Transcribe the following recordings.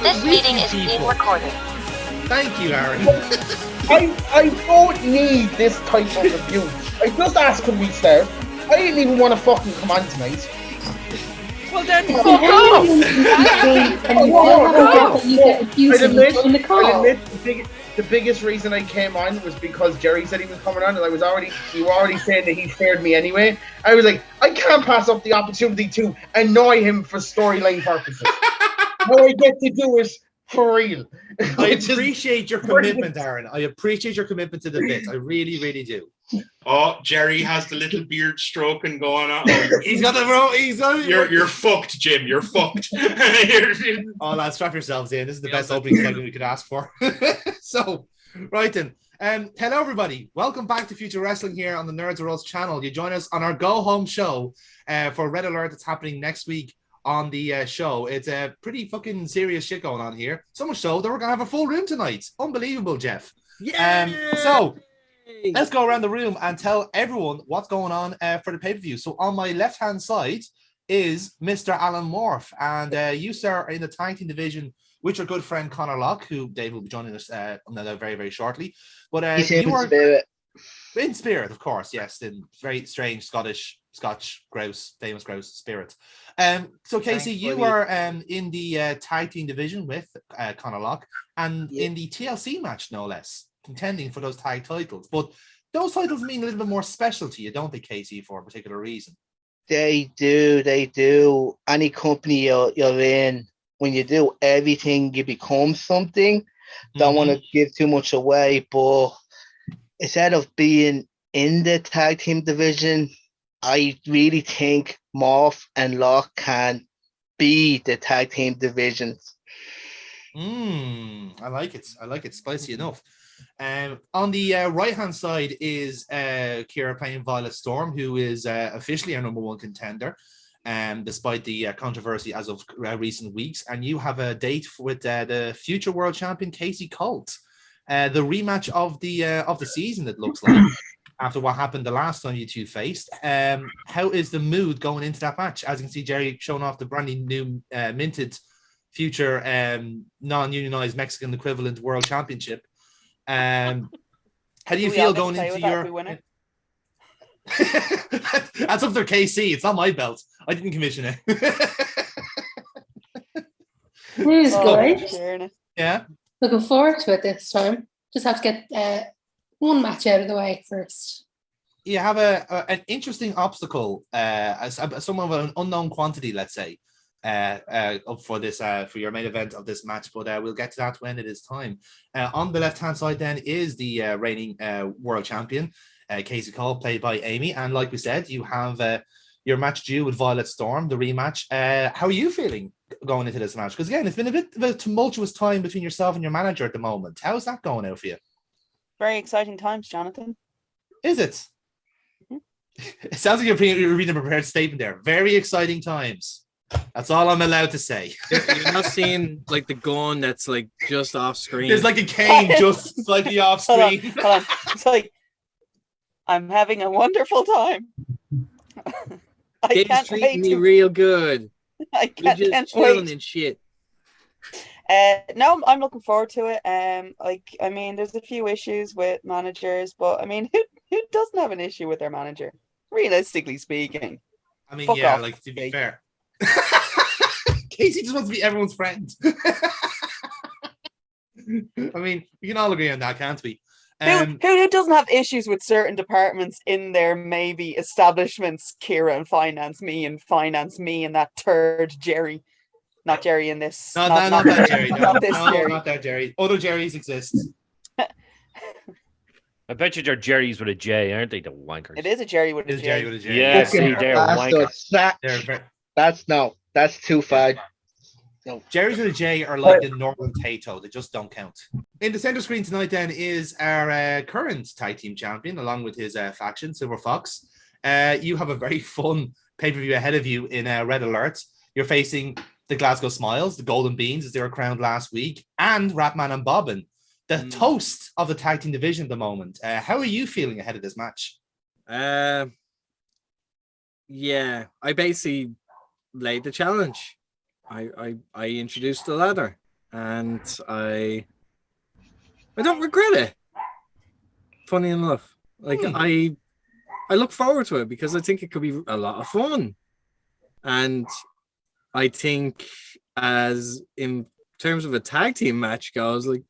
This meeting is being recorded. Thank you, Aaron. I don't need this type of abuse. I just asked him restart. I didn't even want to fucking come on tonight. Well then, fuck off! I'll admit the biggest reason I came on was because Jerry said he was coming on, and you were already saying that he feared me anyway. I was like, I can't pass up the opportunity to annoy him for storyline purposes. Now I get to do it for real. I appreciate your commitment, Aaron. I appreciate your commitment to the bit. I really, really do. Oh, Jerry has the little beard stroking going on. He's got the bro. You're fucked, Jim. You're fucked. Oh, lads, strap yourselves in. This is the best opening segment we could ask for. So, right then. Hello, everybody. Welcome back to Future Wrestling here on the Nerds World's channel. You join us on our Go Home show for Red Alert that's happening next week on the show. It's a pretty fucking serious shit going on here. So much so that we're going to have a full room tonight. Unbelievable, Jeff. Yeah. So, let's go around the room and tell everyone what's going on for the pay-per-view. So on my left-hand side is Mr. Alan Morph. And you, sir, are in the tag team division with your good friend Connor Locke, who Dave will be joining us very, very shortly. But He's you in are spirit. in spirit, of course, yes, in very strange Scotch grouse, famous grouse spirit. So Casey, you are in the tag team division with Connor Locke and in the TLC match, no less, contending for those tag titles. But those titles mean a little bit more special to you, don't they, Casey, for a particular reason? They do. Any company you're in, when you do everything, you become something. Don't want to give too much away, but instead of being in the tag team division, I really think Morph and Locke can be the tag team divisions. I like it. Spicy enough. On the right-hand side is Kira playing Violet Storm, who is officially our number one contender, despite the controversy as of recent weeks. And you have a date with the future world champion Casey Colt, the rematch of the season. It looks like after what happened the last time you two faced. How is the mood going into that match? As you can see, Jerry showing off the brand new minted future non-unionized Mexican equivalent world championship. How do you feel going into your? That's up to KC. It's not my belt. I didn't commission it. Who's good? Yeah. Looking forward to it this time. Just have to get one match out of the way first. You have an interesting obstacle, some of an unknown quantity, let's say, up for this for your main event of this match, but we'll get to that when it is time. On the left hand side then is the reigning world champion Casey Cole, played by Amy, and like we said, you have your match due with Violet Storm, the rematch. How are you feeling going into this match? Because again, it's been a bit of a tumultuous time between yourself and your manager at the moment. How's that going out for you? Very exciting times, Jonathan. Is it? It sounds like you're reading a prepared statement there. Very exciting times. That's all I'm allowed to say. You're not seeing like the gun that's like just off screen. There's like a cane just slightly off screen. Hold on. It's like, I'm having a wonderful time. I can't treating wait me to... real good. I You're can't just chilling wait. and shit. No, I'm looking forward to it. I mean, there's a few issues with managers, but I mean, who doesn't have an issue with their manager? Realistically speaking. I mean, Fuck yeah, off, like to be Jake. fair. Casey just wants to be everyone's friend. I mean, we can all agree on that, can't we? Who doesn't have issues with certain departments in their maybe establishments? Kira and finance me and that third Jerry. Not Jerry in this. Not that Jerry. Not this Jerry. Not that Jerry. Other Jerrys exist. I bet you they're Jerry's with a J, aren't they? The wankers. It is a Jerry with a J. Jerry with a J. Yeah, see, they're wankers. That's too far. No. Jerry's with a J are like the Northern Tato. They just don't count. In the center screen tonight then is our current tag team champion, along with his faction, Silver Fox. You have a very fun pay-per-view ahead of you in Red Alert. You're facing the Glasgow Smiles, the Golden Beans, as they were crowned last week, and Ratman and Bobbin, the toast of the tag team division at the moment. How are you feeling ahead of this match? Yeah, I basically laid the challenge. I introduced the ladder. and I don't regret it. Funny enough, like I look forward to it because I think it could be a lot of fun, and I think as in terms of a tag team match goes, like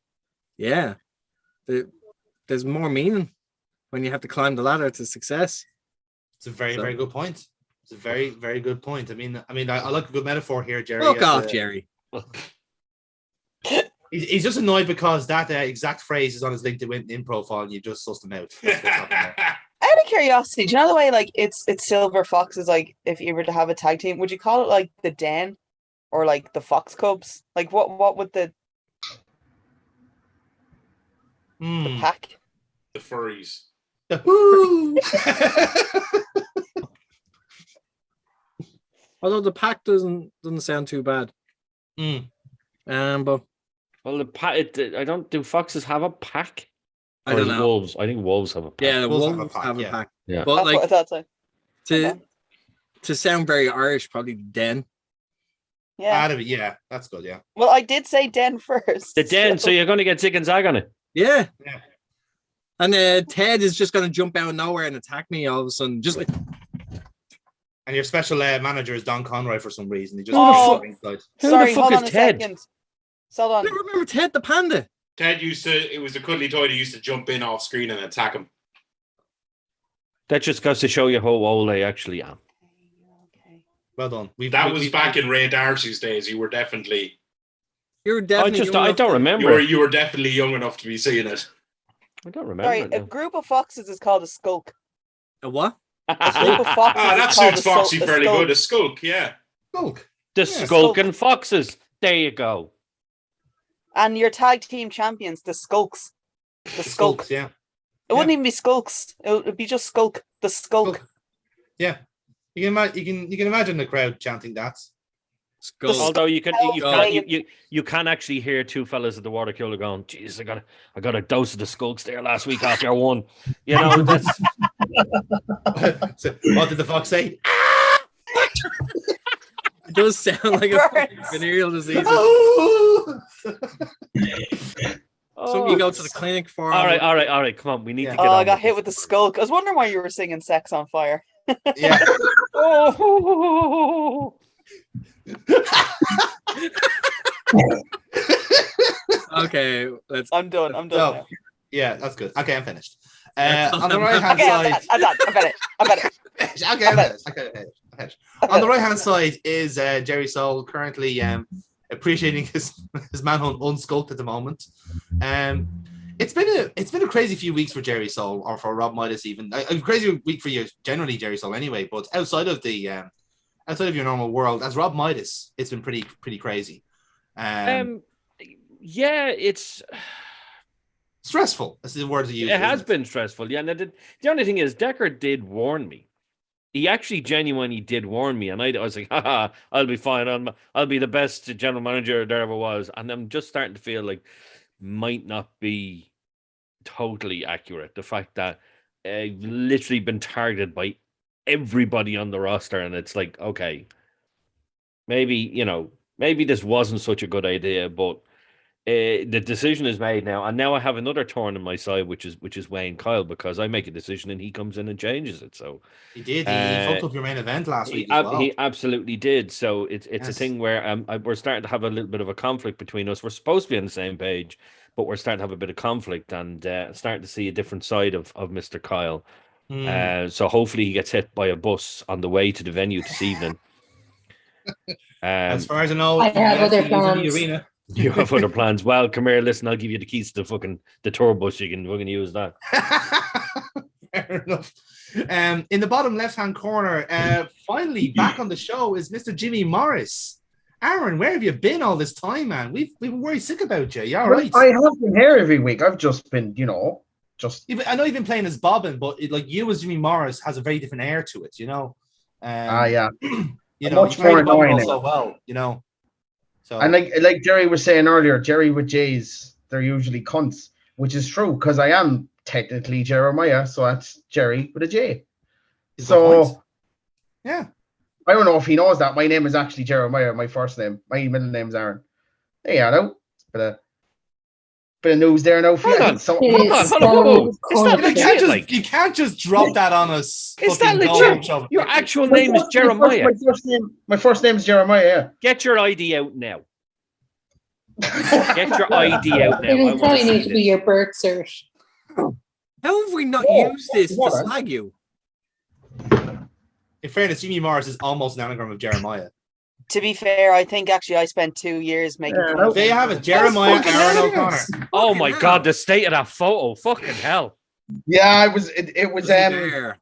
there's more meaning when you have to climb the ladder to success. It's a very good point. It's a very, very good point. I mean, I like a good metaphor here, Jerry. Fuck off, Jerry. He's just annoyed because that exact phrase is on his LinkedIn profile, and you just sussed him out. Out of curiosity, do you know the way like it's Silver Foxes? Like, if you were to have a tag team, would you call it like the Den or like the Fox Cubs? Like, what would the pack? The furries. Although the pack doesn't sound too bad. But the pack. I don't. Do foxes have a pack? I don't know. Wolves. I think wolves have a pack. Yeah, wolves have a pack. Yeah. But That's like what I thought so. to sound very Irish, probably Den. Yeah. Yeah, that's good. Yeah. Well, I did say Den first. The Den. So you're going to get zig and zag on it. Yeah. And Ted is just going to jump out of nowhere and attack me all of a sudden, just like. And your special manager is Don Conroy for some reason. He just Sorry, hold on a second. Hold on. I remember Ted the panda. Ted it was a cuddly toy that used to jump in off screen and attack him. That just goes to show you how old I actually am. Okay. Well done. That was back in Ray Darcy's days. You were definitely. I don't remember. You were definitely young enough to be seeing it. I don't remember. Sorry, a group of foxes is called a skulk. A what? A group of foxes. That suits Foxy fairly good. A skulk, yeah. Skulk. The skulking foxes. There you go. And your tag team champions, the Skulks. The Skulk. Yeah. It wouldn't even be Skulks. It would be just Skulk. The Skulk. Yeah. You can imagine the crowd chanting that. Skulk. Although you can actually hear two fellas at the water cooler going, "Jeez, I got a dose of the skulks there last week after one." You know, that's what did the fox say? It does sound like a venereal disease. So you go to the clinic for. All right. Come on, we need to get. I got hit with the skulk. I was wondering why you were singing "Sex on Fire." Yeah. Okay, I'm done. Now. Yeah, that's good. Okay, I'm finished. On the right hand side, I'm done. I'm finished. Okay, I'm finished. On the right hand side is Jerry Soul, currently appreciating his manhunt unskulked at the moment. It's been a crazy few weeks for Jerry Soul, or for Rob Midas even. A crazy week for you generally, Jerry Soul, anyway. But outside of your normal world, as Rob Midas, it's been pretty crazy. Yeah, it's stressful. That's the word to use. It has been stressful. Yeah, and the only thing is, Decker did warn me. He actually genuinely did warn me, and I was like, "Haha, I'll be fine. I'll be the best general manager there ever was." And I'm just starting to feel like might not be totally accurate. The fact that I've literally been targeted by everybody on the roster, and it's like, okay, maybe this wasn't such a good idea, but the decision is made now, and now I have another thorn in my side, which is Wayne Kyle, because I make a decision and he comes in and changes it. So he did. He fucked up your main event last week. He absolutely did. So it's a thing where we're starting to have a little bit of a conflict between us. We're supposed to be on the same page, but we're starting to have a bit of conflict and starting to see a different side of Mr. Kyle. So hopefully he gets hit by a bus on the way to the venue this evening. As far as I know, I have other plans. Arena. You have other plans. Well, come here, listen, I'll give you the keys to the tour bus. You can fucking use that. Fair enough. In the bottom left-hand corner, finally back on the show is Mr. Jimmy Morris. Aaron, where have you been all this time, man? We've been very sick about you. You all right? I have been here every week. I've just been, I know you've been playing as Bobbin, but you as Jimmy Morris has a very different air to it, yeah. Much more annoying. So well, So, and like Jerry was saying earlier, Jerry with J's, they're usually cunts, which is true because I am technically Jeremiah, so that's Jerry with a J. So, yeah, I don't know if he knows that my name is actually Jeremiah. My first name, my middle name is Aaron. Hey, hello. Bit of news there now for Hold you. on. So, Hold on, It's hold on. so Is that legit? Like, You can't just drop that on us. is that fucking legit? gold shove. Your actual name is Jeremiah. My first name is Jeremiah. Get your ID out now. Get your ID out now. I It'll want to probably see need to be this. your birth cert. How have we not Whoa, used this to what, man? slag you? In fairness, Jimmy Morris is almost an anagram of Jeremiah. To be fair, I think actually I spent 2 years making fun of There you him. have it, Jeremiah fucking Aaron hell, O'Connor. yes. Oh Fucking my hell. god, the state of that photo. Fucking hell. Yeah, it was There.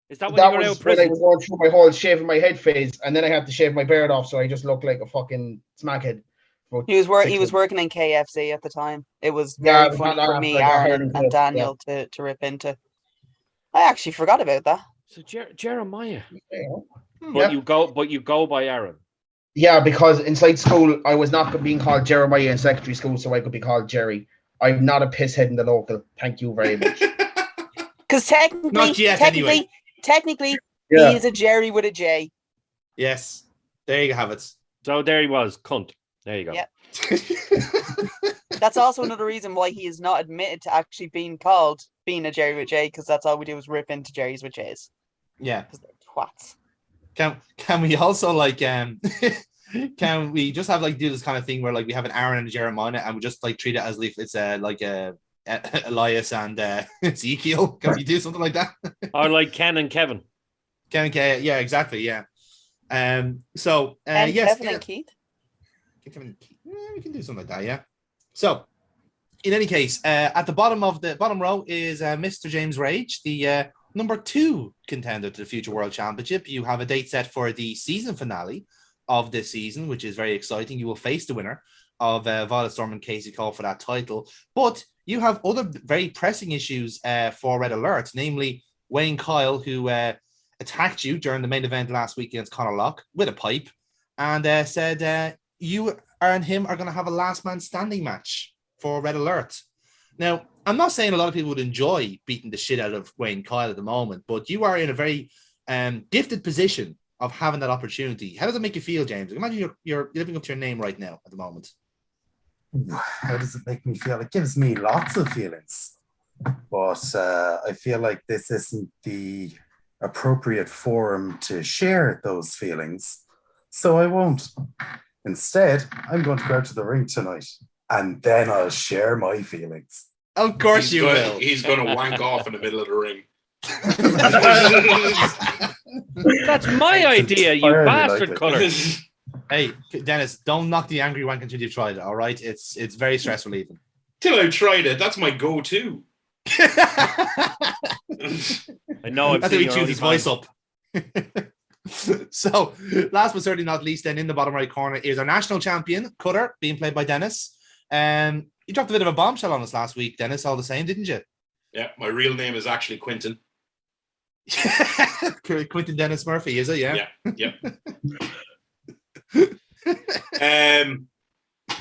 Is that when that you got out was of when I prison? was going through my whole shaving my head phase, and then I had to shave my beard off, so I just looked like a fucking smackhead. He was working in KFC at the time. It was Yeah, very but funny not for after me, I got Aaron hired and into it, Daniel to rip into. I actually forgot about that. So Jeremiah. Yeah. But you go by Aaron. Yeah, because inside school I was not being called Jeremiah in secondary school, so I could be called Jerry. I'm not a pisshead in the local. Thank you very much. Because Not yet, anyway. technically, Yeah. he is a Jerry with a J. Yes, there you have it. So there he was, cunt. There you go. Yeah. That's also another reason why he is not admitted to actually being called being a Jerry with J, because that's all we do is rip into Jerry's with J's. Yeah. Because they're twats. Can we also like can we just have like do this kind of thing where like we have an Aaron and a Jeremiah and we just like treat it as if it's like Elias and Ezekiel? Can we do something like that? Or like Ken and Kevin. Ken and Kay, yeah, exactly, yeah. So And yes, Kevin and Keith. we can do something like that, yeah. So in any case, at the bottom row is Mr. James Rage, the number 2 contender to the Future World Championship. You have a date set for the season finale of this season, which is very exciting. You will face the winner of Violet Storm and Casey Cole for that title. But you have other very pressing issues for Red Alert, namely Wayne Kyle, who attacked you during the main event last week against Conor Locke with a pipe and said you and him are going to have a last man standing match for Red Alert. Now, I'm not saying a lot of people would enjoy beating the shit out of Wayne Kyle at the moment, but you are in a very gifted position of having that opportunity. How does it make you feel, James? Imagine you're living up to your name right now at the moment. How does it make me feel? It gives me lots of feelings, but I feel like this isn't the appropriate forum to share those feelings, so I won't. Instead, I'm going to go to the ring tonight, and then I'll share my feelings. Of course you will. He's going to wank off in the middle of the ring. That's my idea, you entirely bastard like cutter. Hey, Dennis, don't knock the angry wank until you've tried it, all right? It's very stress relieving. Till I tried it, that's my go-to. I know I've That's how seen he your tunes his OnlyFans. voice up. So, last but certainly not least, then in the bottom right corner is our national champion, Cutter, being played by Dennis. You dropped a bit of a bombshell on us last week, Dennis, all the same, didn't you? Yeah, my real name is actually Quentin. Quentin Dennis Murphy, is it? Yeah. Yeah.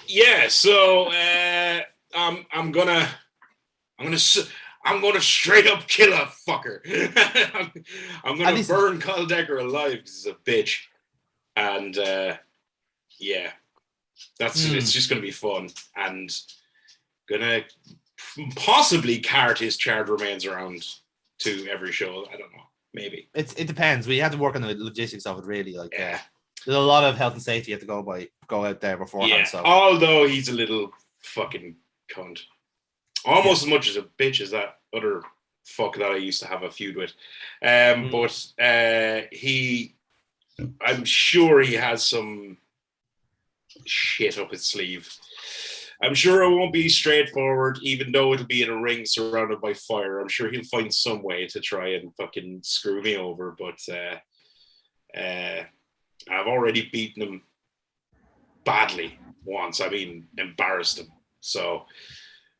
Yeah. So I'm gonna straight up kill a fucker. I'm gonna burn Kyle Decker alive because he's a bitch, and yeah, it's just gonna be fun and gonna possibly cart his charred remains around to every show. I don't know, maybe It depends. We have to work on the logistics of it, really. Like, yeah. There's a lot of health and safety you have to go out there beforehand. Yeah, So although he's a little fucking cunt. Almost as much as a bitch as that other fuck that I used to have a feud with. But I'm sure he has some shit up his sleeve. I'm sure it won't be straightforward, even though it'll be in a ring surrounded by fire. I'm sure he'll find some way to try and fucking screw me over, but I've already beaten him badly once. I mean, embarrassed him. So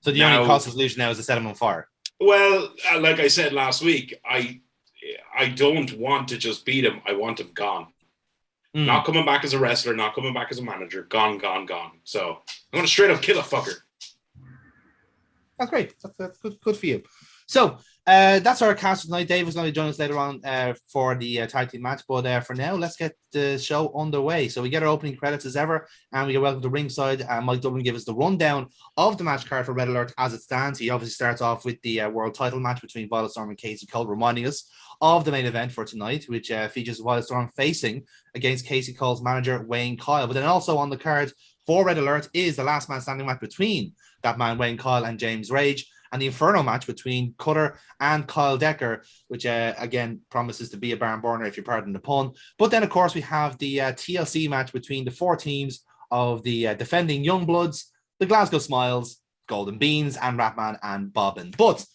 the only possible solution now is to set him on fire. Well, like I said last week, I don't want to just beat him. I want him gone. Not coming back as a wrestler, not coming back as a manager. Gone, gone, gone. So I'm going to straight up kill a fucker. That's great. That's good for you. So That's our cast tonight. Dave is going to join us later on for the tag team match. But for now, let's get the show underway. So we get our opening credits as ever, and we get welcome to ringside. Mike Dublin give us the rundown of the match card for Red Alert as it stands. He obviously starts off with the world title match between Violet Storm and Casey Cole, reminding us of the main event for tonight, which features Violet Storm facing against Casey Cole's manager, Wayne Kyle. But then also on the card for Red Alert is the last man standing match between that man, Wayne Kyle, and James Rage, and the Inferno match between Cutter and Kyle Decker, which again promises to be a barn burner if you pardon the pun. But then, of course, we have the TLC match between the 4 teams of the defending Youngbloods, the Glasgow Smiles, Golden Beans, and Ratman and Bobbin. But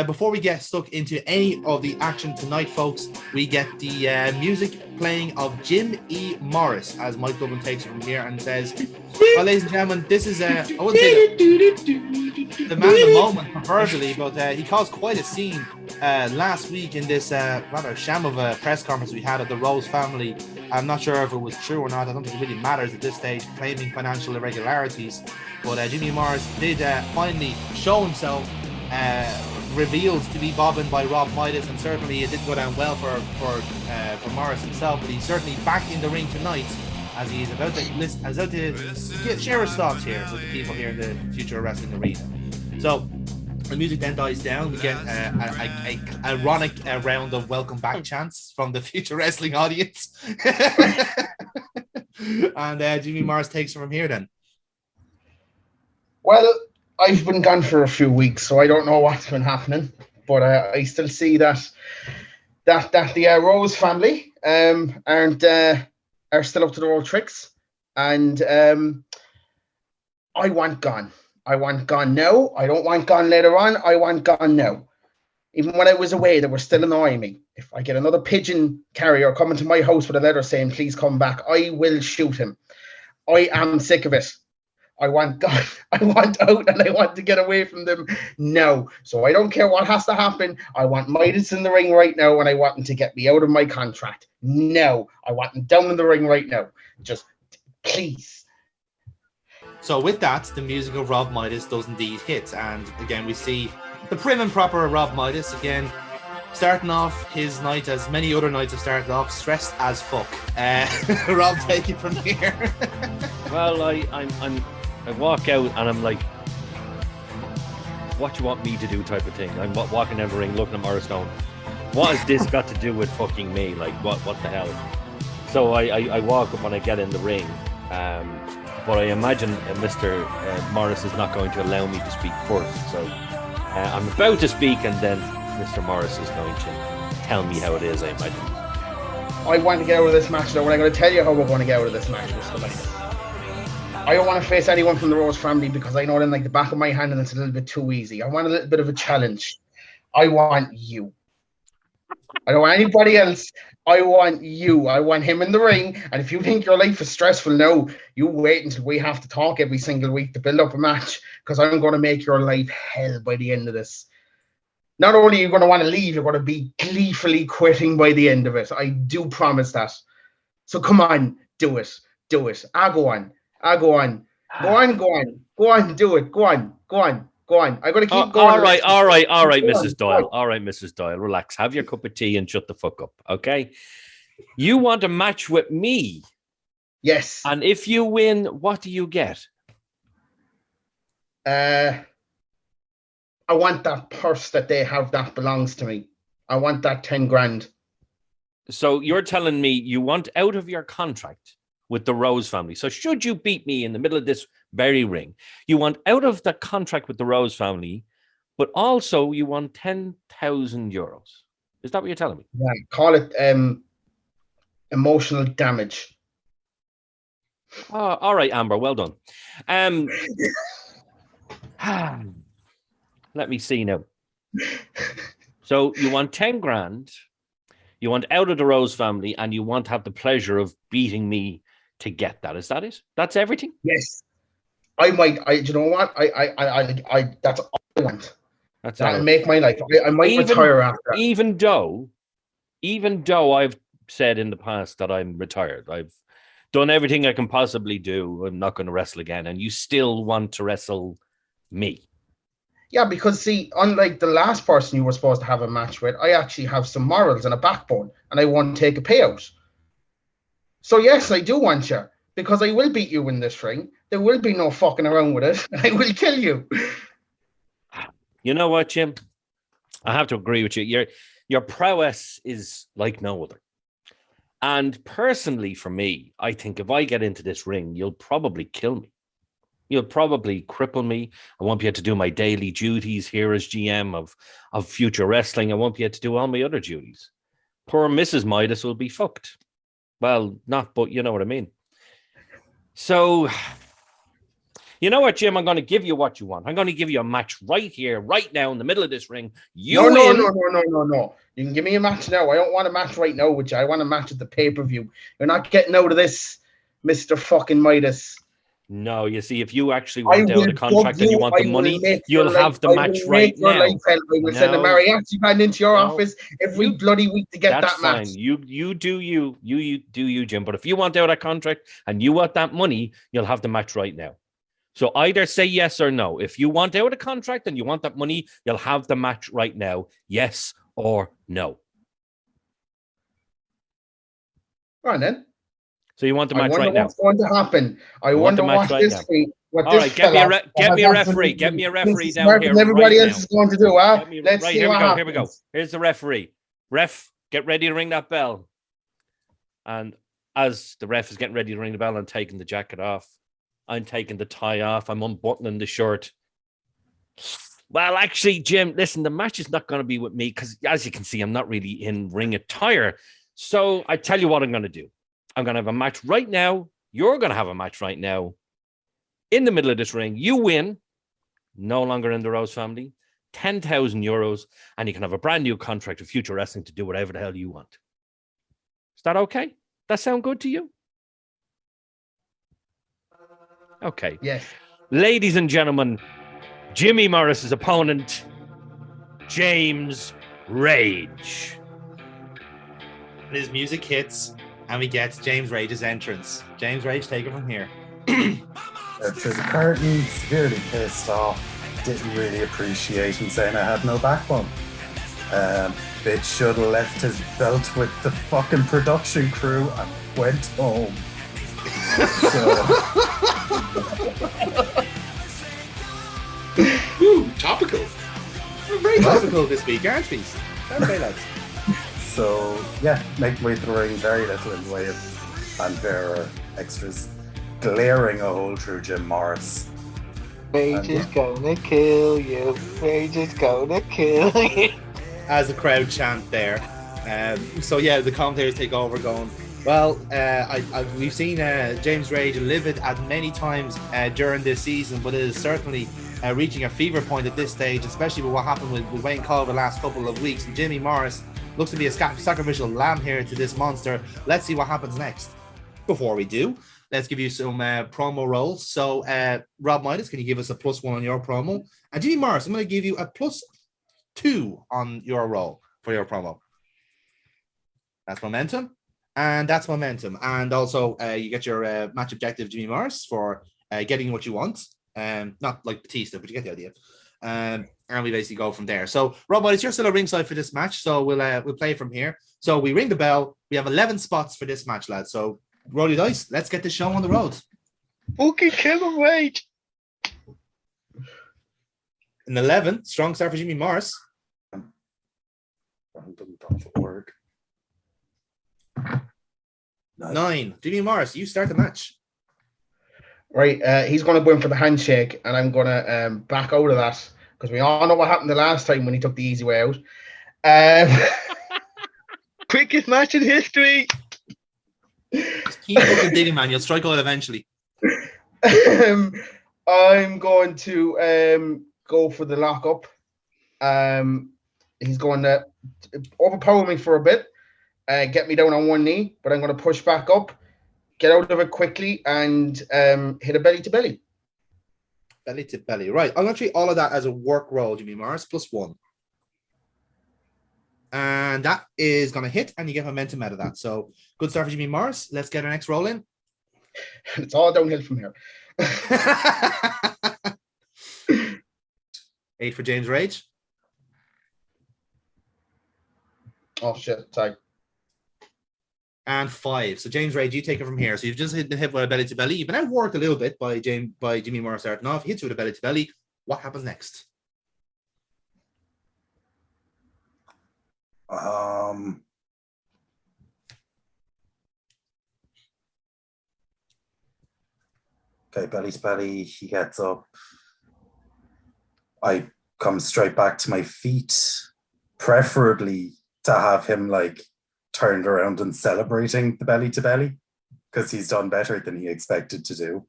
before we get stuck into any of the action tonight, folks, we get the music playing of Jim E. Morris as Mike Dublin takes it from here and says, well, ladies and gentlemen, this is, I wouldn't say the man of the moment, proverbially, but he caused quite a scene last week in this rather sham of a press conference we had at the Rose family. I'm not sure if it was true or not. I don't think it really matters at this stage, claiming financial irregularities. But Jimmy Morris did finally show himself revealed to be Bobbin by Rob Midas, and certainly it didn't go down well for Morris himself, but he's certainly back in the ring tonight as he's about to share his thoughts here with the people here in the Future Wrestling Arena. So the music then dies down. We get a ironic round of welcome back chants from the Future Wrestling audience. And Jimmy Morris takes it from here then. Well, I've been gone for a few weeks, so I don't know what's been happening, but I still see that the Rose family are still up to their old tricks, and I want gone. I want gone now. I don't want gone later on. I want gone now. Even when I was away, they were still annoying me. If I get another pigeon carrier coming to my house with a letter saying, please come back, I will shoot him. I am sick of it. I want God, I want out, and I want to get away from them now. So I don't care what has to happen. I want Midas in the ring right now, and I want him to get me out of my contract. No, I want him down in the ring right now. Just please. So with that, the music of Rob Midas does indeed hit. And again, we see the prim and proper Rob Midas again, starting off his night, as many other nights have started off, stressed as fuck. Rob, take it from here. Well, I walk out and I'm like, what do you want me to do type of thing. I'm walking down the ring looking at Morris Stone. What has this got to do with fucking me? Like, what the hell? So I walk up when I get in the ring. But I imagine Mr. Morris is not going to allow me to speak first. So I'm about to speak, and then Mr. Morris is going to tell me how it is, I imagine. I want to get out of this match, though, and I'm going to tell you how we're going to get out of this match, Mr. Midas. I don't want to face anyone from the Rose family because I know them like the back of my hand, and it's a little bit too easy. I want a little bit of a challenge. I want you. I don't want anybody else. I want you. I want him in the ring. And if you think your life is stressful now, you wait until we have to talk every single week to build up a match, because I'm going to make your life hell by the end of this. Not only are you going to want to leave, you're going to be gleefully quitting by the end of it. I do promise that. So come on, do it. Do it. Go on. Go on, do it. Go on. I'm going to keep going. All right, Mrs. Doyle. All right, Mrs. Doyle, relax. Have your cup of tea and shut the fuck up, okay? You want a match with me? Yes. And if you win, what do you get? I want that purse that they have that belongs to me. I want that 10 grand. So you're telling me you want out of your contract with the Rose family. So should you beat me in the middle of this very ring, you want out of the contract with the Rose family, but also you want 10,000 euros. Is that what you're telling me? Yeah, call it emotional damage. Oh, all right, Amber, well done. Let me see now. So you want 10 grand, you want out of the Rose family, and you want to have the pleasure of beating me to get that. Is that it? That's everything? Yes. You know what? That's all I want. That'll make my life. I might retire after that. Even though I've said in the past that I'm retired, I've done everything I can possibly do. I'm not going to wrestle again. And you still want to wrestle me. Yeah, because see, unlike the last person you were supposed to have a match with, I actually have some morals and a backbone, and I want to take a payout. So yes, I do want you, because I will beat you in this ring. There will be no fucking around with it. I will kill you. You know what, Jim? I have to agree with you. Your prowess is like no other. And personally, for me, I think if I get into this ring, you'll probably kill me. You'll probably cripple me. I won't be able to do my daily duties here as GM of Future Wrestling. I won't be able to do all my other duties. Poor Mrs. Midas will be fucked. Well, not, but you know what I mean. So, you know what, Jim? I'm going to give you what you want. I'm going to give you a match right here, right now, in the middle of this ring. You win. No. You can give me a match now. I don't want a match right now with you. I want a match at the pay-per-view. You're not getting out of this, Mr. fucking Midas. No, you see, if you actually want out of the contract and you want the money, you'll have the match right now. I will send a mariachi band into your office every bloody week to get that match. You do you, Jim. But if you want out of that contract and you want that money, you'll have the match right now. So either say yes or no. If you want out of the contract and you want that money, you'll have the match right now. Yes or no. Go on then. So you want the match right now? What's going to happen? I wonder what this week. All right, get me a referee. Get me a referee down here. Everybody else is going to do. Let's see. Here we go. Here we go. Here's the referee. Ref, get ready to ring that bell. And as the ref is getting ready to ring the bell, I'm taking the jacket off. I'm taking the tie off. I'm unbuttoning the shirt. Well, actually, Jim, listen, the match is not going to be with me because, as you can see, I'm not really in ring attire. So I tell you what I'm going to do. I'm going to have a match right now. You're going to have a match right now. In the middle of this ring, you win. No longer in the Rose family. 10,000 euros. And you can have a brand new contract with Future Wrestling to do whatever the hell you want. Is that okay? That sound good to you? Okay. Yes. Ladies and gentlemen, Jimmy Morris's opponent, James Rage. His music hits, and we get James Rage's entrance. James Rage, take it from here. Through the curtain, severely pissed off. Didn't really appreciate him saying I had no backbone. Bitch should have left his belt with the fucking production crew and went home. Ooh, topical. We're very topical this week, aren't we? Okay, lads. So, yeah, make my way to the ring, very little in the way of fanfare or extras. Glaring a hole through Jim Morris. Rage is gonna kill you. Rage is gonna kill you. As the crowd chant there. So, yeah, the commentators take over going, well, we've seen James Rage livid at many times during this season, but it is certainly reaching a fever point at this stage, especially with what happened with Wayne Coll the last couple of weeks. And Jimmy Morris looks to be a sacrificial lamb here to this monster. Let's see what happens next. Before we do, let's give you some promo rolls. So, Rob Midas, can you give us a +1 on your promo? And Jimmy Morris, I'm going to give you a +2 on your roll for your promo. That's momentum. And that's momentum. And also, you get your match objective, Jimmy Morris, for getting what you want. Not like Batista, but you get the idea. And we basically go from there. So, Rob Midas, you're still at ringside for this match. So we'll play from here. So we ring the bell. We have 11 spots for this match, lads. So roll your dice. Let's get this show on the road. Fucking kill him, Rage. An 11. Strong start for Jimmy Morris. Work. 9. Jimmy Morris, you start the match. Right, he's going to go in for the handshake, and I'm going to back out of that because we all know what happened the last time when he took the easy way out. Quickest match in history. Just keep looking digging, man. You'll strike out eventually. I'm going to go for the lockup. He's going to overpower me for a bit, get me down on one knee, but I'm going to push back up, get out of it quickly, and hit a belly to belly. Belly to belly. Right. I'm going to treat all of that as a work roll, Jimmy Morris, +1. And that is going to hit, and you get momentum out of that. So good start for Jimmy Morris. Let's get our next roll in. It's all downhill from here. 8 for James Rage. Oh shit! Sorry. And 5. So James Rage, you take it from here. So you've just been hit by a belly to belly. You've been outworked a little bit by Jimmy Morris starting off. He hits you with a belly to belly. What happens next? Okay, belly to belly. He gets up. I come straight back to my feet, preferably to have him like turned around and celebrating the belly to belly because he's done better than he expected to do.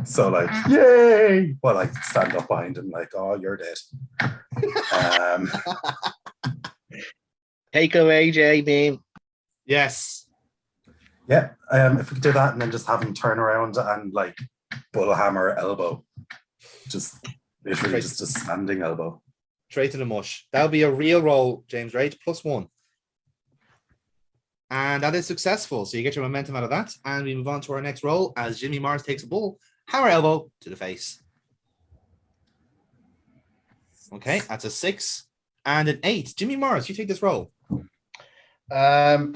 So like, yay! Well, I stand up behind him like, oh, you're dead. Take away, J beam. Yes. Yeah. If we could do that and then just have him turn around and like bullhammer elbow, just literally just a standing elbow. Straight to the mush. That'll be a real roll, James Rage, +1. And that is successful. So you get your momentum out of that. And we move on to our next roll as Jimmy Mars takes a bull, hammer elbow to the face. Okay, that's a 6 and an 8. Jimmy Mars, you take this roll. So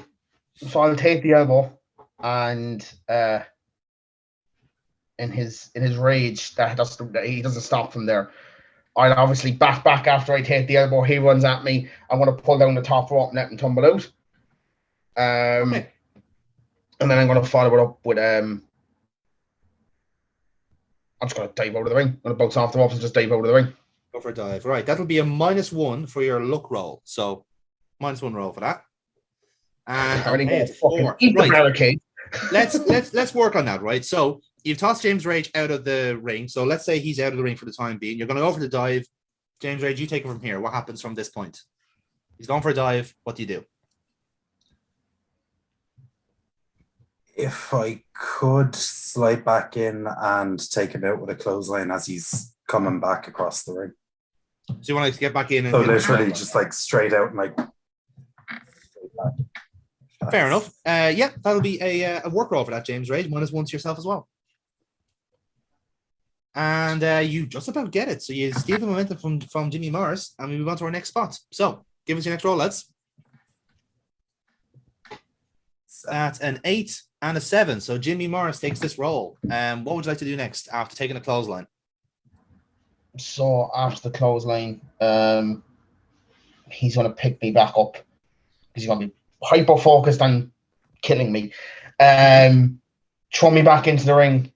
I'll take the elbow, and in his rage that he doesn't stop from there. I'll obviously back after I take the elbow. He runs at me. I want to pull down the top rope net and tumble out. Okay. And then I'm going to follow it up with I'm just going to dive out of the ring. I'm going to bounce off the ropes and just dive out of the ring. Go for a dive. Right, that'll be a -1 for your luck roll. So -1 roll for that. And okay, it's 4. Right. Let's work on that, right? So you've tossed James Rage out of the ring. So let's say he's out of the ring for the time being. You're going to go for the dive. James Rage, you take it from here. What happens from this point? He's going for a dive. What do you do? If I could slide back in and take him out with a clothesline as he's coming back across the ring. So you want to get back in and so literally just like straight out and like straight back. Fair enough. Yeah, that'll be a work roll for that, James Rage. -1 to yourself as well. And you just about get it. So you steal the momentum from Jimmy Morris, and we move on to our next spot. So give us your next roll, lads. That's an 8 and a 7. So Jimmy Morris takes this roll. What would you like to do next after taking a clothesline? So after the clothesline, he's going to pick me back up because he's going to be hyper focused on killing me. Throw me back into the ring.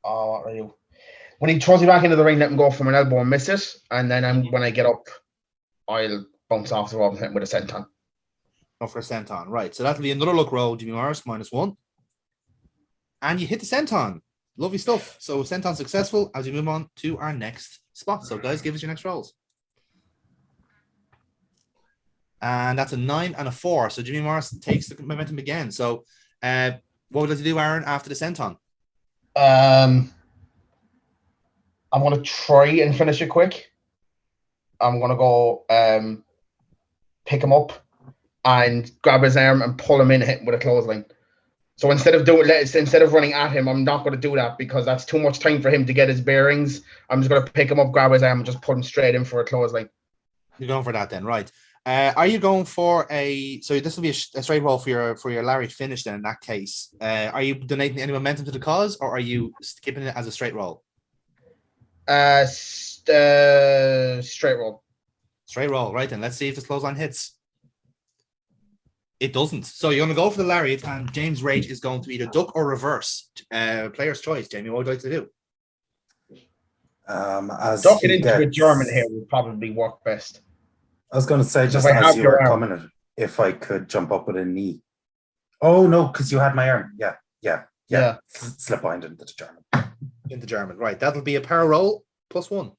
What do I do? When he throws me back into the ring, let him go from an elbow and miss it. And then when I get up, I'll bounce off the rope and hit him with a senton. Go for a senton. Right. So that'll be another luck roll, Jimmy Morris, -1. And you hit the senton. Lovely stuff. So senton successful as we move on to our next spot. So guys, give us your next rolls. And that's a 9 and a 4. So Jimmy Morris takes the momentum again. So what would you like to do, Aaron, after the senton? I'm going to try and finish it quick. I'm going to go pick him up and grab his arm and pull him in and hit him with a clothesline. So instead of running at him, I'm not going to do that because that's too much time for him to get his bearings. I'm just going to pick him up, grab his arm, and just put him straight in for a clothesline. You're going for that then, right? Are you going for so this will be a straight roll for your Larry finish then in that case? Are you donating any momentum to the cause, or are you skipping it as a straight roll? Straight roll. Straight roll, right then. Let's see if this clothesline hits. It doesn't. So you're going to go for the lariat, and James Rage is going to either duck or reverse. Player's choice. Jamie, what would you like to do? As ducking into a German here would probably work best. I was going to say, just as you were coming, if I could jump up with a knee. Oh, no, because you had my arm. Yeah. Slip behind into the German. Into German, right. That'll be a power roll +1.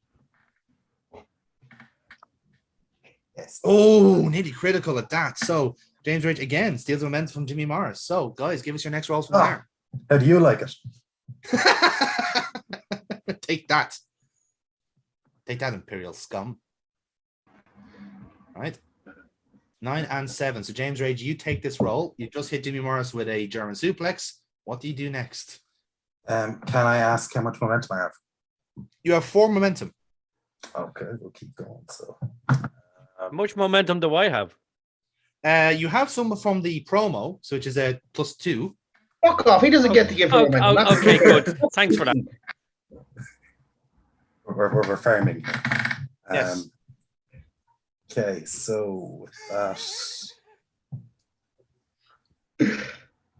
Yes. Oh, nearly critical at that. So James Rage again steals the momentum from Jimmy Morris. So, guys, give us your next rolls from there. How do you like it? Take that. Take that, Imperial scum. All right. 9 and 7. So, James Rage, you take this roll. You just hit Jimmy Morris with a German suplex. What do you do next? Can I ask how much momentum I have? You have 4 momentum. Okay, we'll keep going. So, How much momentum do I have? You have some from the promo, so which is a +2. Fuck off. He doesn't get to give momentum. That's Okay, good. Thanks for that. we're farming. Yes. Okay, so with that,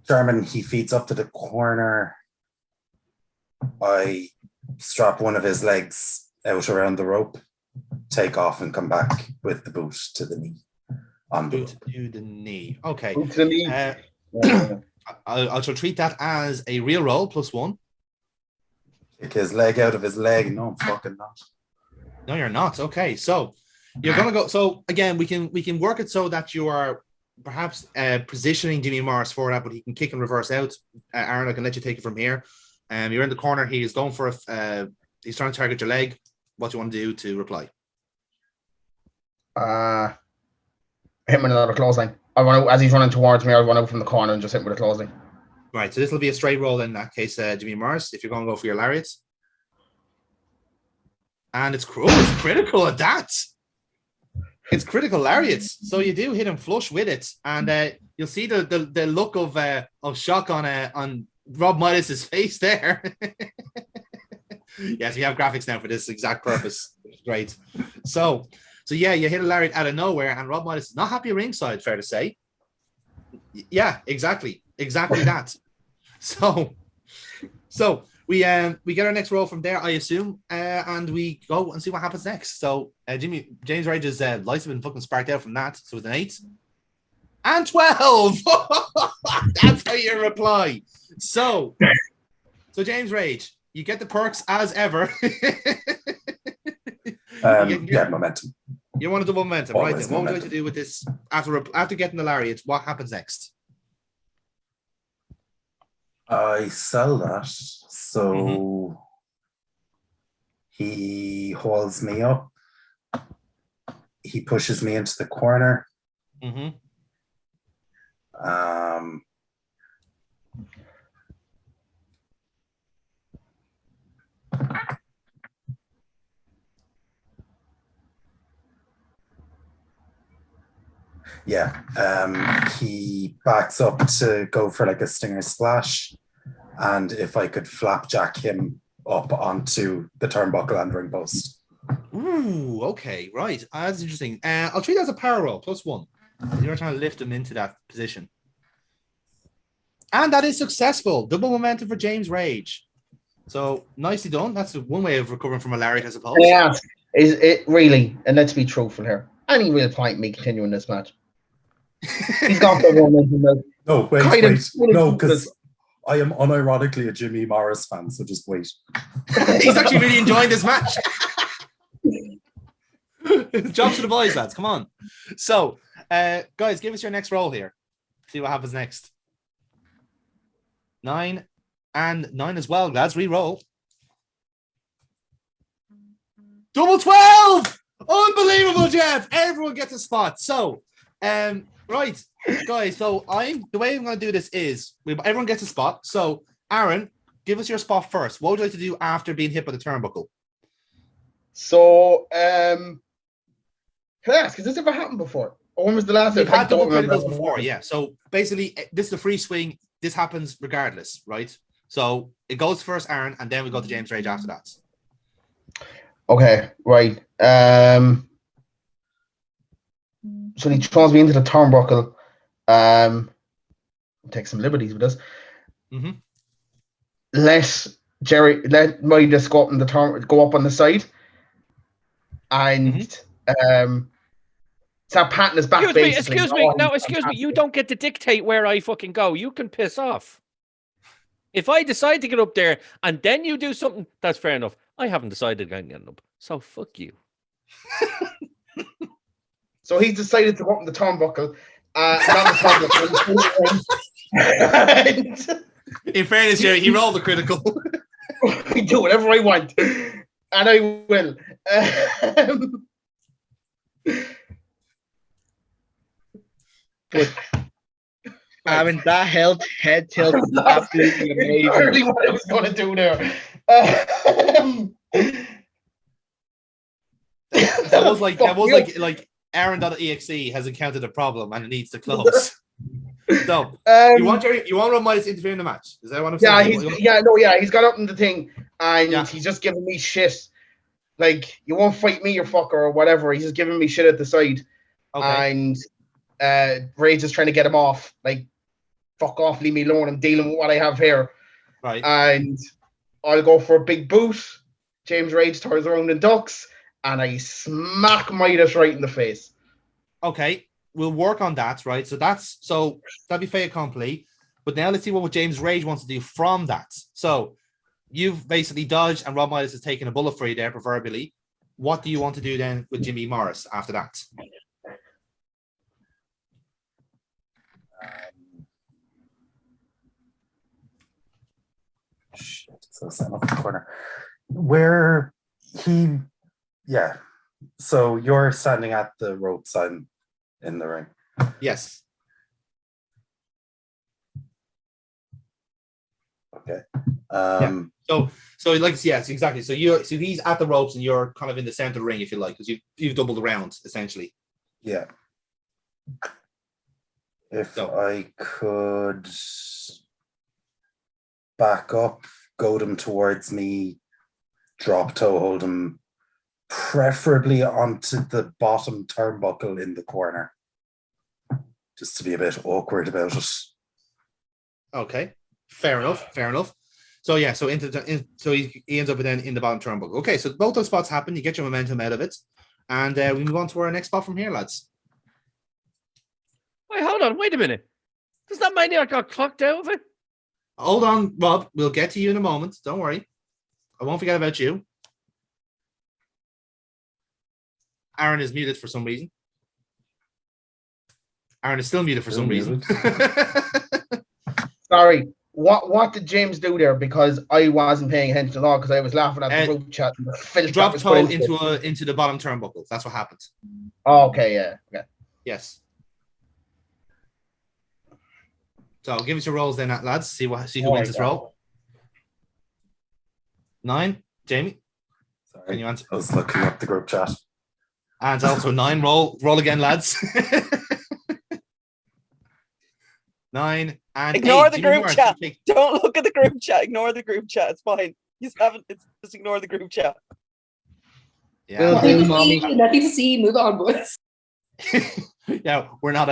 German, he feeds up to the corner. I strap one of his legs out around the rope, take off, and come back with the boot to the knee. On the Boot to the knee. Okay. Boot to the knee. I shall treat that as a real roll +1. Kick his leg out of his leg. No, I'm fucking not. No, you're not. Okay, so you're gonna go. So again, we can work it so that you are perhaps positioning Jimmy Morris for that, but he can kick and reverse out. Aaron, I can let you take it from here. You're in the corner. He is going for he's trying to target your leg. What do you want to do to reply? Hit him with another clothesline. I want to, as he's running towards me, I run out from the corner and just hit him with a clothesline. Right, so this will be a straight roll in that case, Jimmy Morris, if you're going to go for your lariats. And it's critical at that. It's critical lariats. So you do hit him flush with it. And you'll see the look of shock on Rob Midas's face there. Yes, we have graphics now for this exact purpose. Great. So yeah, you hit a lariat out of nowhere, and Rob Midas is not happy ringside, fair to say. Yeah, exactly that. So we get our next roll from there, I assume, and we go and see what happens next. So James Rage's lights have been fucking sparked out from that. So with an 8 and 12, that's how you reply. So James Rage, you get the perks as ever. Yeah, momentum. You want to do momentum, right? Always Then what would you momentum. like to do with this after getting the lariat? What happens next? I sell that. So he holds me up. He pushes me into the corner. Mm-hmm. He backs up to go for like a stinger splash, and if I could flapjack him up onto the turnbuckle and ring post. Ooh, okay, right. That's interesting. I'll treat it as a power roll +1. You're trying to lift him into that position. And that is successful. Double momentum for James Rage. So nicely done. That's one way of recovering from a lariat, I suppose. Yeah, is it really? And let's be truthful here. Any real point in me continuing this match? He's gone for one. No, wait. No, because I am unironically a Jimmy Morris fan, so just wait. He's actually really enjoying this match. Jobs to the boys, lads. Come on. So, guys, give us your next roll here. See what happens next. 9 and 9 as well, lads. Re-roll. Double 12! Unbelievable, Jeff. Everyone gets a spot. So, right, guys. So the way I'm going to do this is everyone gets a spot. So, Aaron, give us your spot first. What would you like to do after being hit by the turnbuckle? So, can I ask, has this ever happened before? Or when was the last time? We've had double criticals before, yeah. So basically, this is a free swing. This happens regardless, right? So it goes first, Aaron, and then we go to James Rage after that. Okay, right. So he throws me into the turnbuckle. Take some liberties with this. Mm-hmm. Let Midas go up on go up on the side, and start patting his back. Excuse me. You don't get to dictate where I fucking go. You can piss off. If I decide to get up there and then you do something, that's fair enough. I haven't decided I'm getting up, so fuck you. So he's decided to go up on the turnbuckle. Not the turnbuckle. In fairness, Jerry, he rolled the critical. I do whatever I want, and I will. But Aaron, that head tilt was absolutely amazing. Exactly what I was going to do there. That was like Fuck you. like Aaron.exe has encountered a problem and it needs to close. So you want Rob Midas interfering in the match? Is that what I'm saying? He's got up in the thing and Yeah. he's just giving me shit. Like, you won't fight me, you fucker, or whatever. He's just giving me shit at the side. Okay. And Rage is trying to get him off. Like, fuck off, leave me alone. I'm dealing with what I have here. Right. And I'll go for a big boot. James Rage turns around and ducks, and I smack Midas right in the face. Okay. We'll work on that, right? So that'd be fait accompli. But now let's see what James Rage wants to do from that. So you've basically dodged, and Rob Midas has taken a bullet for you there, proverbially. What do you want to do then with Jimmy Morris after that? Shit, so I'm up in the corner. Where he, yeah. So you're standing at the ropes. I'm in the ring. Yes. Okay. So like, yes, exactly. So he's at the ropes and you're kind of in the center of the ring, if you like, because you've doubled around essentially. Yeah. If I could back up, goad him towards me, drop toe hold him, preferably onto the bottom turnbuckle in the corner, just to be a bit awkward about it. Okay, fair enough. So yeah, so he ends up then in the bottom turnbuckle. Okay, so both those spots happen. You get your momentum out of it, and we move on to our next spot from here, lads. Wait, hold on. Wait a minute. Does that mean I got clocked out of it? Hold on, Rob. We'll get to you in a moment. Don't worry. I won't forget about you. Aaron is muted for some reason. Aaron is still muted for some reason. Sorry. What did James do there? Because I wasn't paying attention at all because I was laughing at the group chat. Drop toe into the bottom turnbuckle. That's what happened. Oh, okay, yeah. Okay. Yes. So give us your rolls then, lads. See who wins this roll. 9, Jamie. Sorry, can you answer? I was looking up the group chat. And also 9. Roll again, lads. 9 and ignore 8. the group chat. Don't look at the group chat. Ignore the group chat. It's fine. Just ignore the group chat. Yeah. Nothing to see. Move on, boys. Yeah, we're not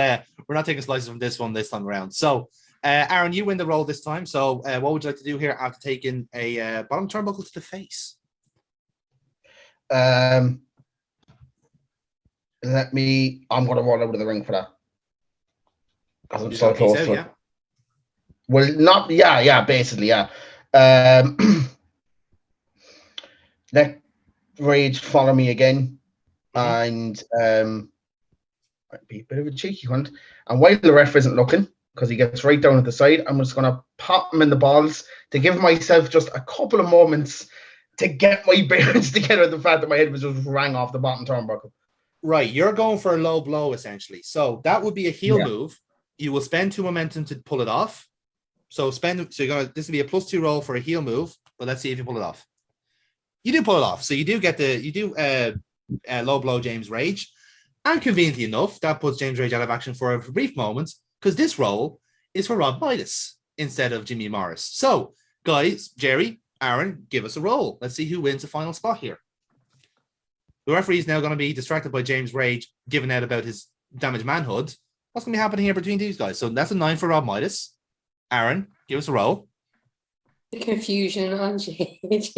taking slices from this one this time around. So, Aaron, you win the roll this time. So, what would you like to do here after taking a bottom turnbuckle to the face? I'm going to roll over to the ring for that. Because I'm so close to it. Well, not, basically, yeah. Let Rage follow me again. And might be a bit of a cheeky hunt. And while the ref isn't looking, because he gets right down at the side, I'm just going to pop him in the balls to give myself just a couple of moments to get my bearings together. The fact that my head was just rang off the bottom turnbuckle. Right, you're going for a low blow essentially. So that would be a heel move. You will spend 2 momentum to pull it off. So this will be a +2 roll for a heel move, but let's see if you pull it off. You do pull it off. So you do low blow James Rage. And conveniently enough, that puts James Rage out of action for a brief moment, because this roll is for Rob Midas instead of Jimmy Morris. So, guys, Jerry, Aaron, give us a roll. Let's see who wins the final spot here. The referee is now going to be distracted by James Rage giving out about his damaged manhood. What's going to be happening here between these guys? So that's a 9 for Rob Midas. Aaron, give us a roll. The confusion on James.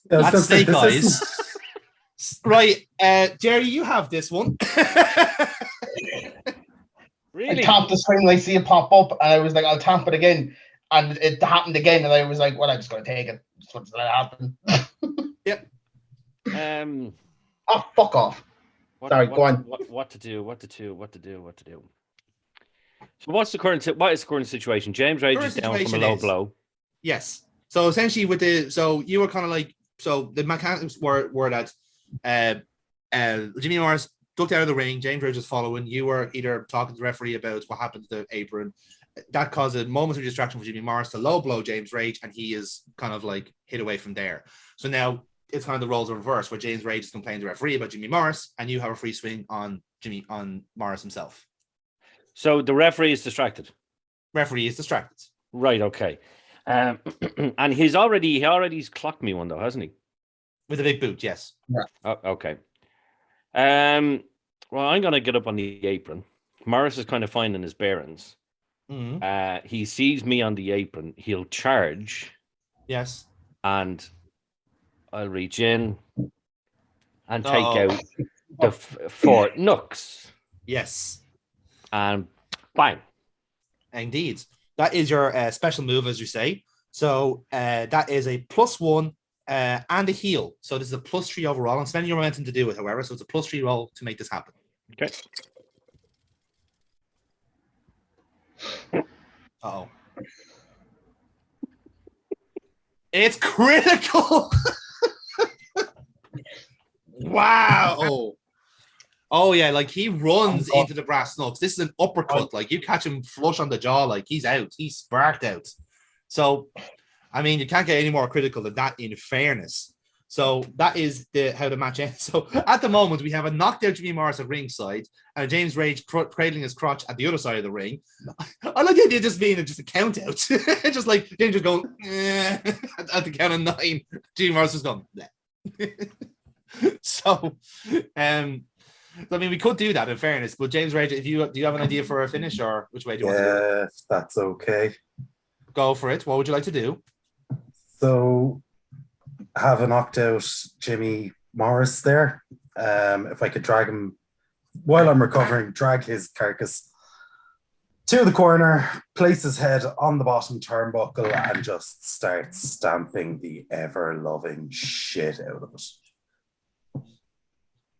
That's Snake Eyes. Right, Jerry, you have this one. Really? I tapped the screen and I see it pop up, and I was like, I'll tap it again. And it happened again, and I was like, well, I'm just going to take it. Just want to let it happen. Yep. Oh, fuck off. Sorry, go on. What to do? So what is the current situation? James Rage is down from a low blow. Yes. So essentially you were kind of like, so the mechanics were that Jimmy Morris ducked out of the ring, James Rage was following, you were either talking to the referee about what happened to the apron. That caused a momentary distraction for Jimmy Morris to low blow James Rage, and he is kind of like hit away from there. So now it's kind of the roles are reversed, where James Rage is complaining to the referee about Jimmy Morris, and you have a free swing on Morris himself. So the referee is distracted. Referee is distracted. Right. Okay. And he's already clocked me one though, hasn't he? With a big boot, yes. Yeah. Oh, okay. Well, I'm gonna get up on the apron. Morris is kind of finding his bearings. Mm-hmm. He sees me on the apron. He'll charge. Yes. And I'll reach in and take out the 4 nooks. Yes. And bang. Indeed. That is your special move, as you say. So that is a +1 and a heal. So this is a +3 overall. I'm spending your momentum to do it, however. So it's a +3 roll to make this happen. Okay. Uh-oh. It's critical. Wow. Oh yeah, like he runs into the brass knucks. This is an uppercut. Like you catch him flush on the jaw, like he's out. He's sparked out. So, I mean, you can't get any more critical than that, in fairness. So that is how the match ends. So at the moment, we have a knocked out Jimmy Morris at ringside and James Rage cradling his crotch at the other side of the ring. I like the idea of just being just a count out. Just like James just going at the count of 9. Jimmy Morris was going. So, I mean, we could do that in fairness, but James Rage, do you have an idea for a finish, or which way do you want to do it? Yeah, if that's okay. Go for it. What would you like to do? So, have a knocked out Jimmy Morris there. If I could drag him while I'm recovering, drag his carcass to the corner, place his head on the bottom turnbuckle, and just start stamping the ever-loving shit out of it.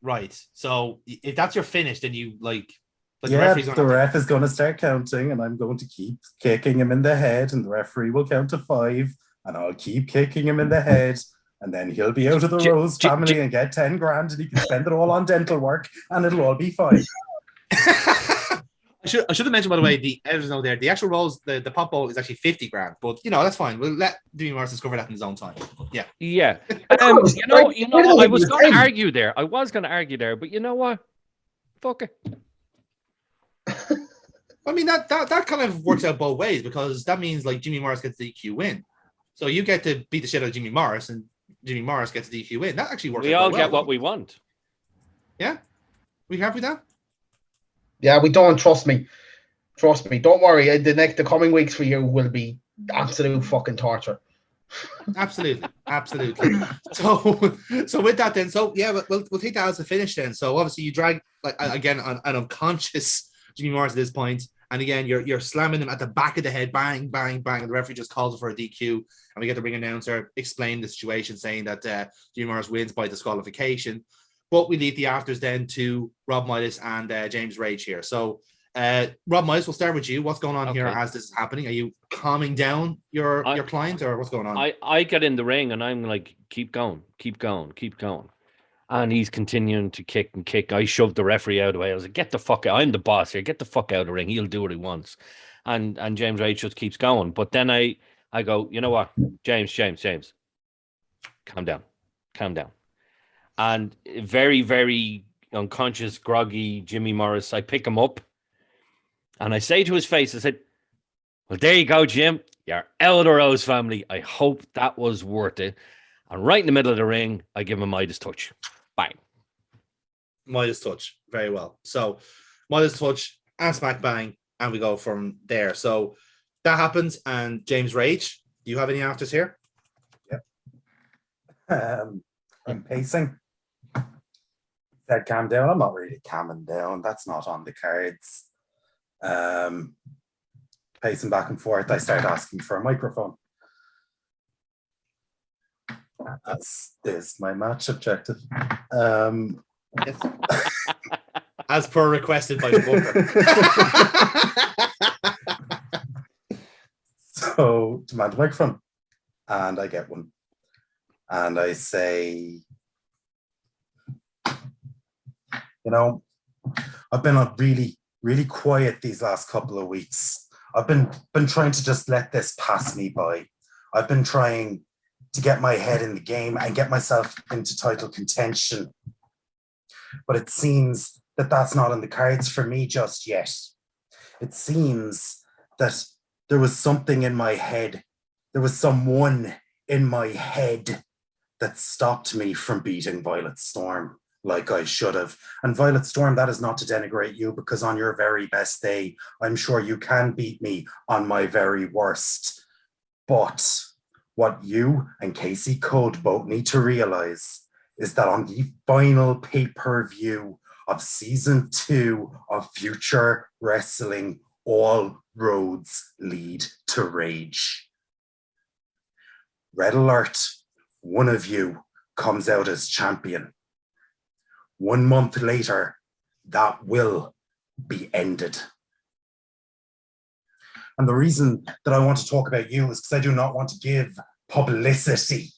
Right. So if that's your finish, then you like yeah, the ref is going to start counting, and I'm going to keep kicking him in the head, and the referee will count to 5, and I'll keep kicking him in the head, and then he'll be out of the Rose family and get 10 grand, and he can spend it all on dental work, and it'll all be fine. I should have mentioned, by the way, the editors know there, the actual rolls, the pop bowl is actually 50 grand, but that's fine. We'll let Jimmy Morris discover that in his own time. Yeah. Yeah. I was going to argue there. But you know what? Fuck it. I mean, that kind of works out both ways, because that means like Jimmy Morris gets the DQ win. So you get to beat the shit out of Jimmy Morris, and Jimmy Morris gets the DQ win. That actually works out. We all well. get what we want. Yeah? We happy with that? Yeah, we don't. Trust me. Don't worry. The coming weeks for you will be absolute fucking torture. Absolutely. So with that then, we'll take that as a finish then. So obviously you drag, like, again, an unconscious Jimmy Morris at this point, and again you're slamming him at the back of the head, bang, bang, bang, and the referee just calls it for a DQ, and we get the ring announcer explain the situation, saying that Jimmy Morris wins by disqualification. But we leave the afters then to Rob Midas and James Rage here. So, Rob Midas, we'll start with you. What's going on here as this is happening? Are you calming down your client, or what's going on? I get in the ring and I'm like, keep going. And he's continuing to kick and kick. I shoved the referee out of the way. I was like, get the fuck out. I'm the boss here. Get the fuck out of the ring. He'll do what he wants. And James Rage just keeps going. But then I go, you know what? James. Calm down. And very, very unconscious, groggy Jimmy Morris, I pick him up and I say to his face, I said, well, there you go, Jim. You're out of the Rose family. I hope that was worth it. And right in the middle of the ring, I give him a Midas touch. Bang. Midas touch. Very well. So Midas touch and smack bang, and we go from there. So that happens. And James Rage, do you have any afters here? Yeah. I'm pacing. Said calm down. I'm not really calming down. That's not on the cards. Pacing back and forth, I start asking for a microphone. As is my match objective. Yes. As per requested by the booker. So demand a microphone, and I get one. And I say, I've been really, really quiet these last couple of weeks. I've been trying to just let this pass me by. I've been trying to get my head in the game and get myself into title contention. But it seems that that's not in the cards for me just yet. It seems that there was something in my head. There was someone in my head that stopped me from beating Violet Storm like I should have. And Violet Storm, that is not to denigrate you, because on your very best day, I'm sure you can beat me on my very worst. But what you and Casey Code both need to realize is that on the final pay-per-view of season 2 of Future Wrestling, all roads lead to Rage. Red alert, one of you comes out as champion. 1 month later, that will be ended. And the reason that I want to talk about you is because I do not want to give publicity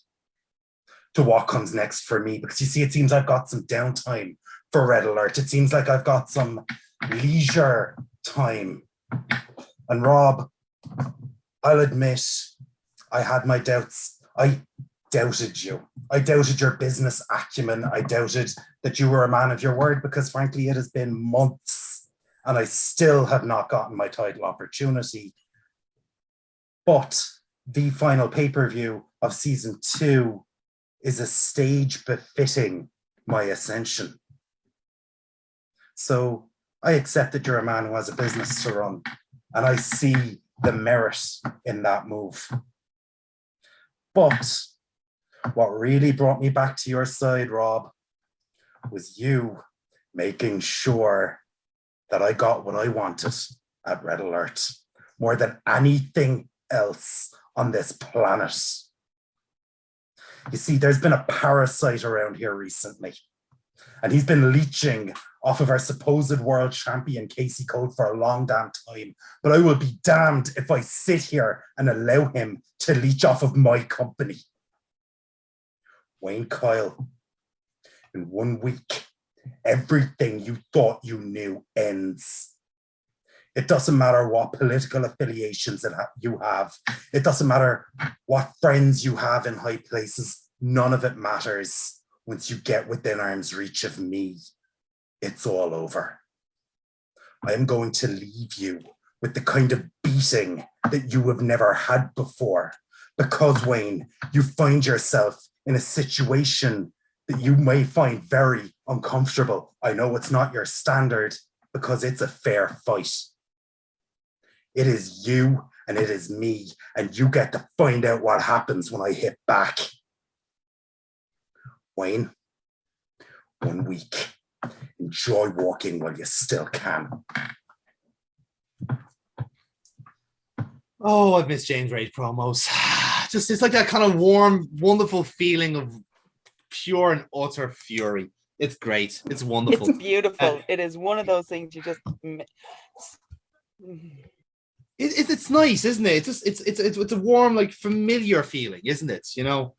to what comes next for me. Because you see, it seems I've got some downtime for Red Alert. It seems like I've got some leisure time. And Rob, I'll admit, I had my doubts. I doubted you. I doubted your business acumen. I doubted that you were a man of your word, because frankly, it has been months and I still have not gotten my title opportunity. But the final pay-per-view of season 2 is a stage befitting my ascension. So I accept that you're a man who has a business to run, and I see the merit in that move. But what really brought me back to your side, Rob, was you making sure that I got what I wanted at Red Alert more than anything else on this planet. You see, there's been a parasite around here recently, and he's been leeching off of our supposed world champion, Casey Code, for a long damn time. But I will be damned if I sit here and allow him to leech off of my company. Wayne Kyle, in 1 week, everything you thought you knew ends. It doesn't matter what political affiliations you have. It doesn't matter what friends you have in high places. None of it matters once you get within arm's reach of me. It's all over. I am going to leave you with the kind of beating that you have never had before. Because, Wayne, you find yourself in a situation that you may find very uncomfortable. I know it's not your standard, because it's a fair fight. It is you and it is me, and you get to find out what happens when I hit back. Wayne, 1 week. Enjoy walking while you still can. Oh, I've missed James Rage promos. Just, it's like that kind of warm, wonderful feeling of pure and utter fury. It's great. It's wonderful. It's beautiful. It is one of those things you just. It's nice, isn't it? It's a warm, like, familiar feeling, isn't it? You know.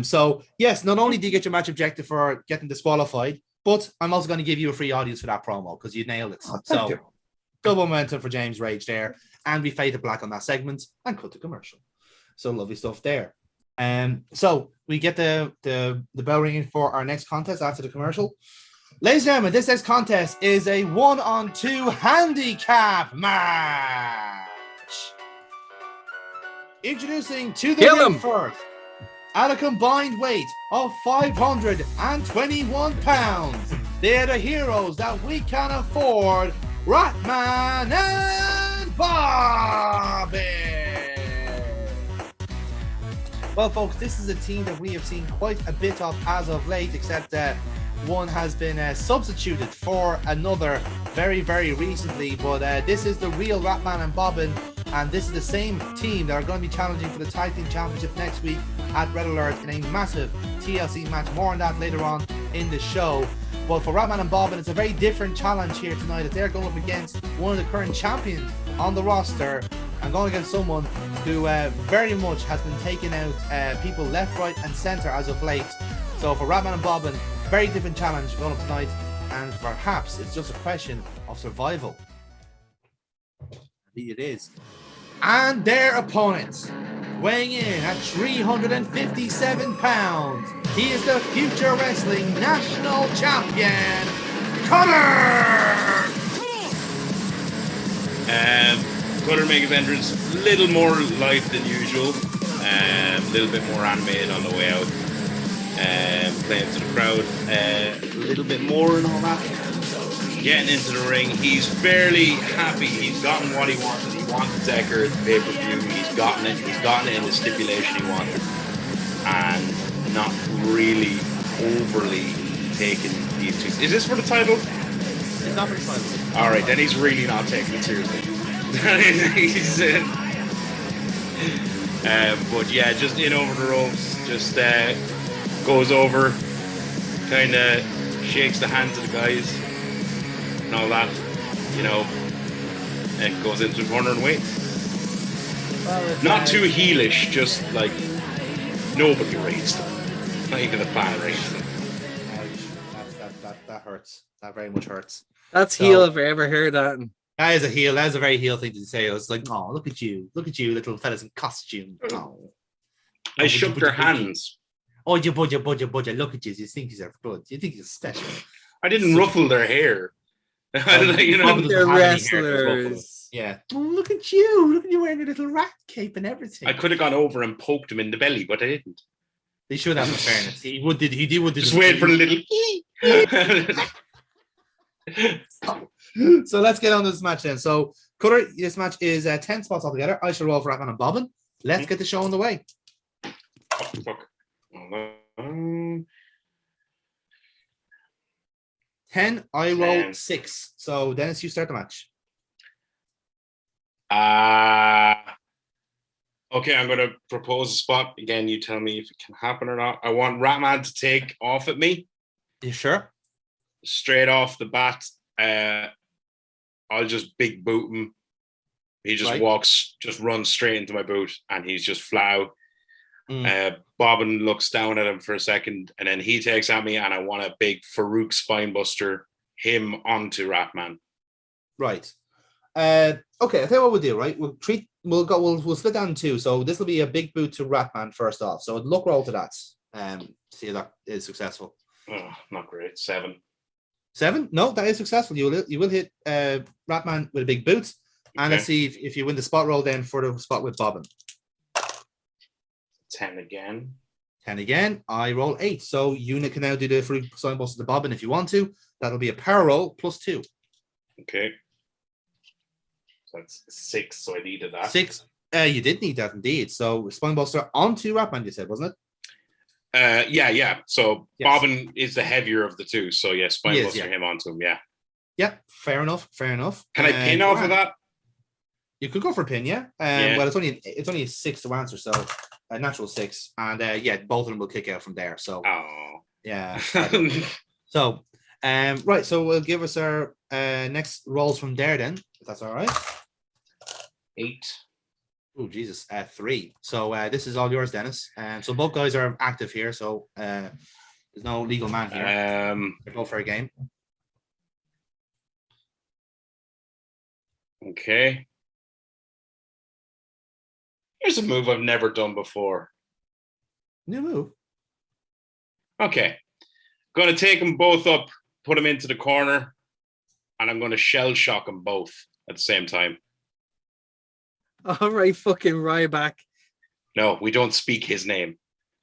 So yes, not only do you get your match objective for getting disqualified, but I'm also going to give you a free audience for that promo because you nailed it. So double momentum for James Rage there, and we fade to black on that segment and cut to commercial. So lovely stuff there. So we get the bell ringing for our next contest after the commercial. Ladies and gentlemen, this next contest is a 1-on-2 handicap match. Introducing to the ring first, at a combined weight of 521 pounds, they're the heroes that we can afford, Ratman and Bobby. Well, folks, this is a team that we have seen quite a bit of as of late, except one has been substituted for another very, very recently. But this is the real Ratman and Bobbin, and this is the same team that are going to be challenging for the Tag Team Championship next week at Red Alert in a massive TLC match. More on that later on in the show. But for Ratman and Bobbin, it's a very different challenge here tonight, as they're going up against one of the current champions on the roster, and going against someone who very much has been taking out people left, right, and centre as of late. So for Ratman and Bobbin, very different challenge going up tonight, and perhaps it's just a question of survival. Indeed it is. And their opponents, weighing in at 357 pounds, he is the future wrestling national champion, Connor! Cutter makes his entrance, little more life than usual, a little bit more animated on the way out, playing to the crowd a little bit more and all that. Getting into the ring, he's fairly happy. He's gotten what he wanted. He wanted Decker at the pay-per-view. He's gotten it in the stipulation he wanted, and not really overly taking these two. Is this for the title? It's not for the title. All right, then he's really not taking it seriously. He's, but yeah, just in over the ropes, just goes over, kind of shakes the hands of the guys and all that, you know, and goes into the corner and waits. Well, not too heelish, just like nobody raised them. Not even the fan raised them. That hurts. That very much hurts. That's heel if I ever heard that. That is a heel. That is a very heel thing to say. It's like, oh, look at you, little fellas in costume. Oh, I shook their hands. Oh, you budget. Look at you. You think you're good. You think you're special. I didn't ruffle their hair. You know, They're wrestlers. Yeah. Oh, look at you. Look at you wearing your little rat cape and everything. I could have gone over and poked him in the belly, but I didn't. They should have, in fairness. He did. Just wait for a little. So let's get on to this match then. So, Cutter, this match is 10 spots altogether. I shall roll for Ratman and Bobbin. Let's get the show on the way. Oh, fuck. 10, I roll 6. So, Dennis, you start the match. Okay, I'm going to propose a spot. Again, you tell me if it can happen or not. I want Ratman to take off at me. You sure? Straight off the bat. I'll just big boot him. He just just runs straight into my boot, and he's just flat out. Bobbin looks down at him for a second, and then he takes at me, and I want a big Farouk spinebuster him onto Ratman. Right. Okay, I'll tell you what we'll do, right? We'll split down in two. So this will be a big boot to Ratman first off. So look roll to that. See if that is successful. Oh, not great. 7. 7? No, that is successful. You will hit Ratman with a big boot. And Okay. let's see if you win the spot roll then for the spot with Bobbin. 10 again. 10 again. I roll 8. So you can now do the free sign boss to Bobbin if you want to. That'll be a power roll plus 2. Okay. So that's 6, so I needed that. 6. You did need that indeed. So Spinebuster onto Ratman, you said, wasn't it? Yeah. So Yes. Bobbin is the heavier of the two. So yeah, Spinebuster yeah. him onto him, yeah. Yeah, fair enough. Can I pin off of that? You could go for a pin, yeah. Yeah. Well, it's only a 6 to answer, so a natural 6, and yeah, both of them will kick out from there. So Oh. yeah. So right, so we'll give us our next rolls from there then, if that's all right. 8. Oh Jesus, 3. So this is all yours, Dennis. So both guys are active here, so there's no legal man here. They're both for a game. Okay. Here's a move I've never done before. New move. Okay. Going to take them both up, put them into the corner, and I'm going to shell shock them both at the same time. All right, fucking Ryback. No, we don't speak his name.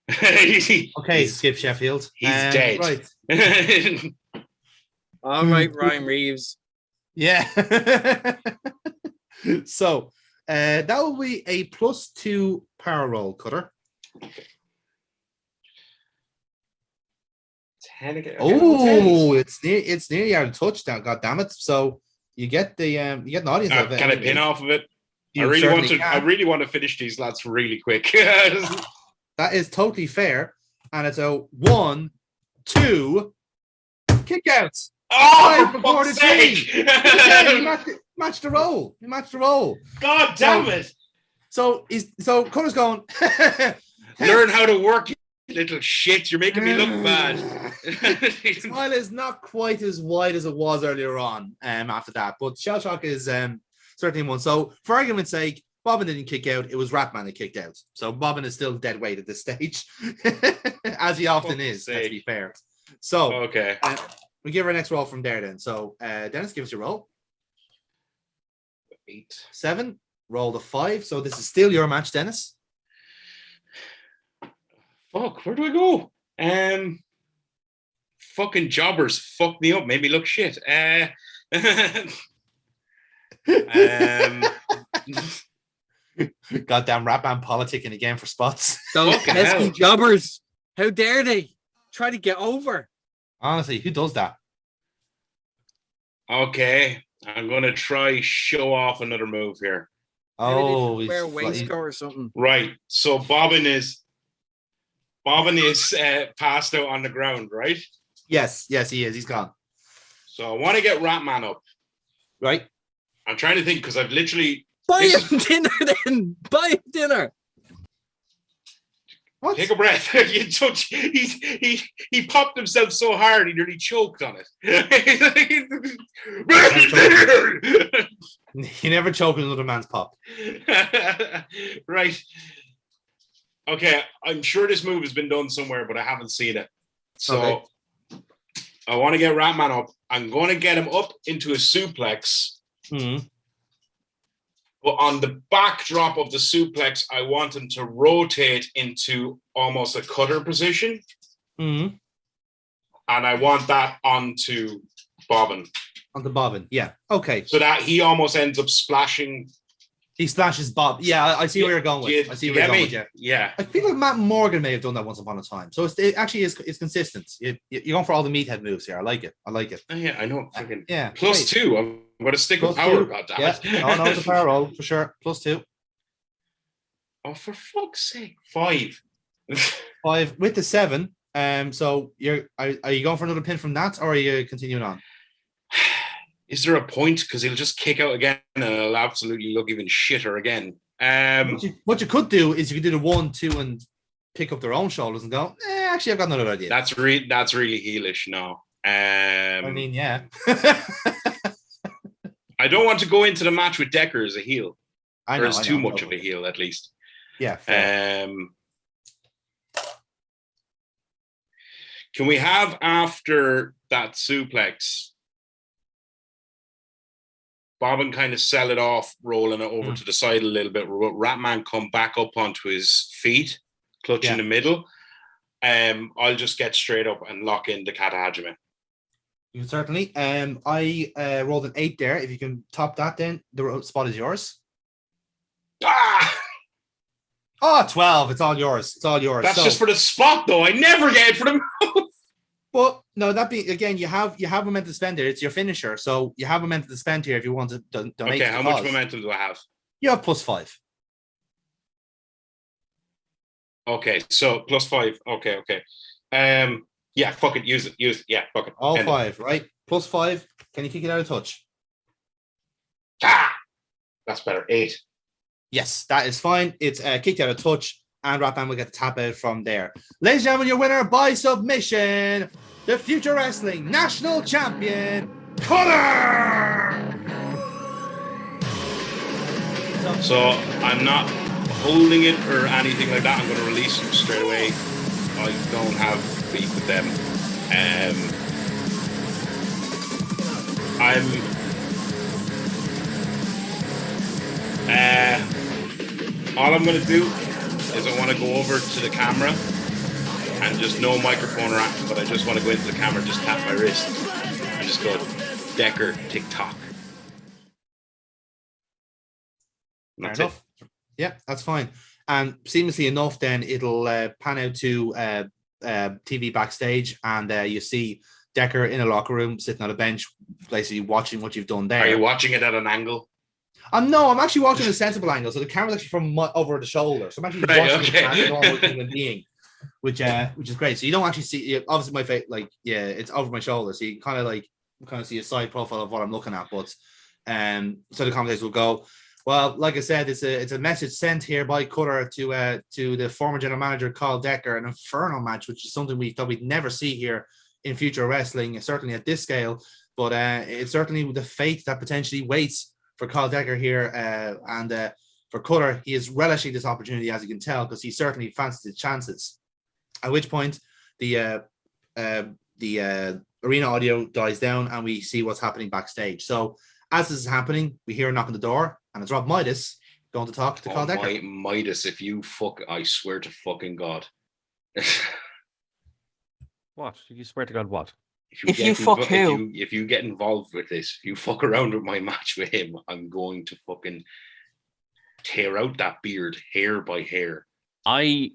Okay, Skip Sheffield. He's dead. Right. All right, Ryan Reeves. Yeah. So that will be a +2 power roll, Cutter. 10 again. Oh, it's nearly out of touchdown. God damn it! So you get the you get an audience. out of it Can I anyway. pin off of it? I You really want to. certainly I can. really want to finish these lads really quick. That is totally fair, and it's a 1, 2 kick outs. Oh, For for quarter fuck's sake! Okay, you matched the roll. You matched the roll. God damn it! So Cutter's going. Learn how to work, you little shit. You're making me look bad. Smile is not quite as wide as it was earlier on. After that, but shell shock is certainly one. So, for argument's sake, Bobbin didn't kick out. It was Ratman that kicked out. So Bobbin is still dead weight at this stage, as he often is. Let's be fair. So Okay. We give our next roll from there then. So Dennis, give us your roll. 8. 7. Roll the 5. So this is still your match, Dennis. Fuck, where do I go? Fucking jobbers fucked me up, made me look shit. Goddamn Ratman politicking again for spots. Those Fucking pesky hell. jobbers. How dare they try to get over? Honestly, who does that? Okay, I'm gonna try show off another move here. Oh, wear a he's waistcoat or something. Right. So Bobbin is passed out on the ground, right? yes, he is. He's gone. So I want to get Ratman up. Right? I'm trying to think because I've literally Buy This him dinner then. Buy him dinner. What? take a breath. You touch. He popped himself so hard he nearly choked on it. You never choke another man's pop. Right. Okay, I'm sure this move has been done somewhere, but I haven't seen it. So Okay. I want to get Ratman up. I'm going to get him up into a suplex. Mhm. But on the backdrop of the suplex, I want him to rotate into almost a cutter position. Mhm. And I want that onto Bobbin. On the bobbin. Yeah. Okay. So that he almost ends up splashing. He splashes Bob. Yeah, I see where you're going with. I see where you're going with. Yeah. Yeah. I feel like Matt Morgan may have done that once upon a time. So it actually is consistent. You're going for all the meathead moves here. I like it. Oh, yeah, I know. Freaking Yeah. plus great. 2. I'm going to stick with Plus power. 2. God damn Yeah. it. No, it's a power roll for sure. Plus 2. Oh, for fuck's sake. 5. 5 with the 7. So are you going for another pin from that, or are you continuing on? Is there a point? Because he'll just kick out again and it'll absolutely look even shitter again. What you could do is you could do the 1, 2, and pick up their own shoulders and go, actually, I've got another idea. That's really heelish. No. I mean, yeah. I don't want to go into the match with Decker as a heel. I Or know, as I too know. much of a heel, at least. Yeah. Fair. Can we have after that suplex, Bobbin kind of sell it off, rolling it over to the side a little bit. Ratman come back up onto his feet, clutch in the middle. I'll just get straight up and lock in the Kata Hajime. You can certainly. I rolled an 8 there. If you can top that, then the spot is yours. Ah! Oh, 12. It's all yours. It's all yours. That's just for the spot, though. I never get it for the move. But no, that being again, you have momentum to spend there. It's your finisher, so you have momentum to spend here if you want to donate. Okay, how much momentum do I have? You have plus 5. Okay, so plus 5. Okay. Yeah, fuck it. Use it. Yeah, fuck it. All End 5, right? Plus 5. Can you kick it out of touch? Ah! That's better. 8. Yes, that is fine. It's kicked out of touch, and Ratman will get the tap out from there. Ladies and gentlemen, your winner by submission, the Future Wrestling National Champion, Connor! So I'm not holding it or anything like that. I'm going to release them straight away. I don't have beef with them. All I'm going to do is I want to go over to the camera and just no microphone or anything, but I just want to go into the camera, just tap my wrist and just go, Decker, TikTok. Fair enough. Yeah, that's fine. And seamlessly enough, then it'll pan out to TV backstage, and you see Decker in a locker room, sitting on a bench, basically watching what you've done there. Are you watching it at an angle? No, I'm actually watching a sensible angle, so the camera's actually from over the shoulder. So I'm actually watching it as a normal human being, which is great. So you don't actually see, obviously my face, like, yeah, it's over my shoulder, so you kind of see a side profile of what I'm looking at. But so the conversation will go. Well, like I said, it's a message sent here by Cutter to the former general manager Carl Decker, an inferno match, which is something we thought we'd never see here in future wrestling, certainly at this scale. But it's certainly the fate that potentially waits for Carl Decker here, and For Cutter, he is relishing this opportunity, as you can tell, because he certainly fancies his chances. At which point, the arena audio dies down and we see what's happening backstage. So as this is happening, we hear a knock on the door, and it's Rob Midas going to talk to Carl Decker. Midas, if you fuck, I swear to fucking God. What? You swear to God, what? If you fuck who? If you get involved with this, if you fuck around with my match with him, I'm going to fucking tear out that beard hair by hair. I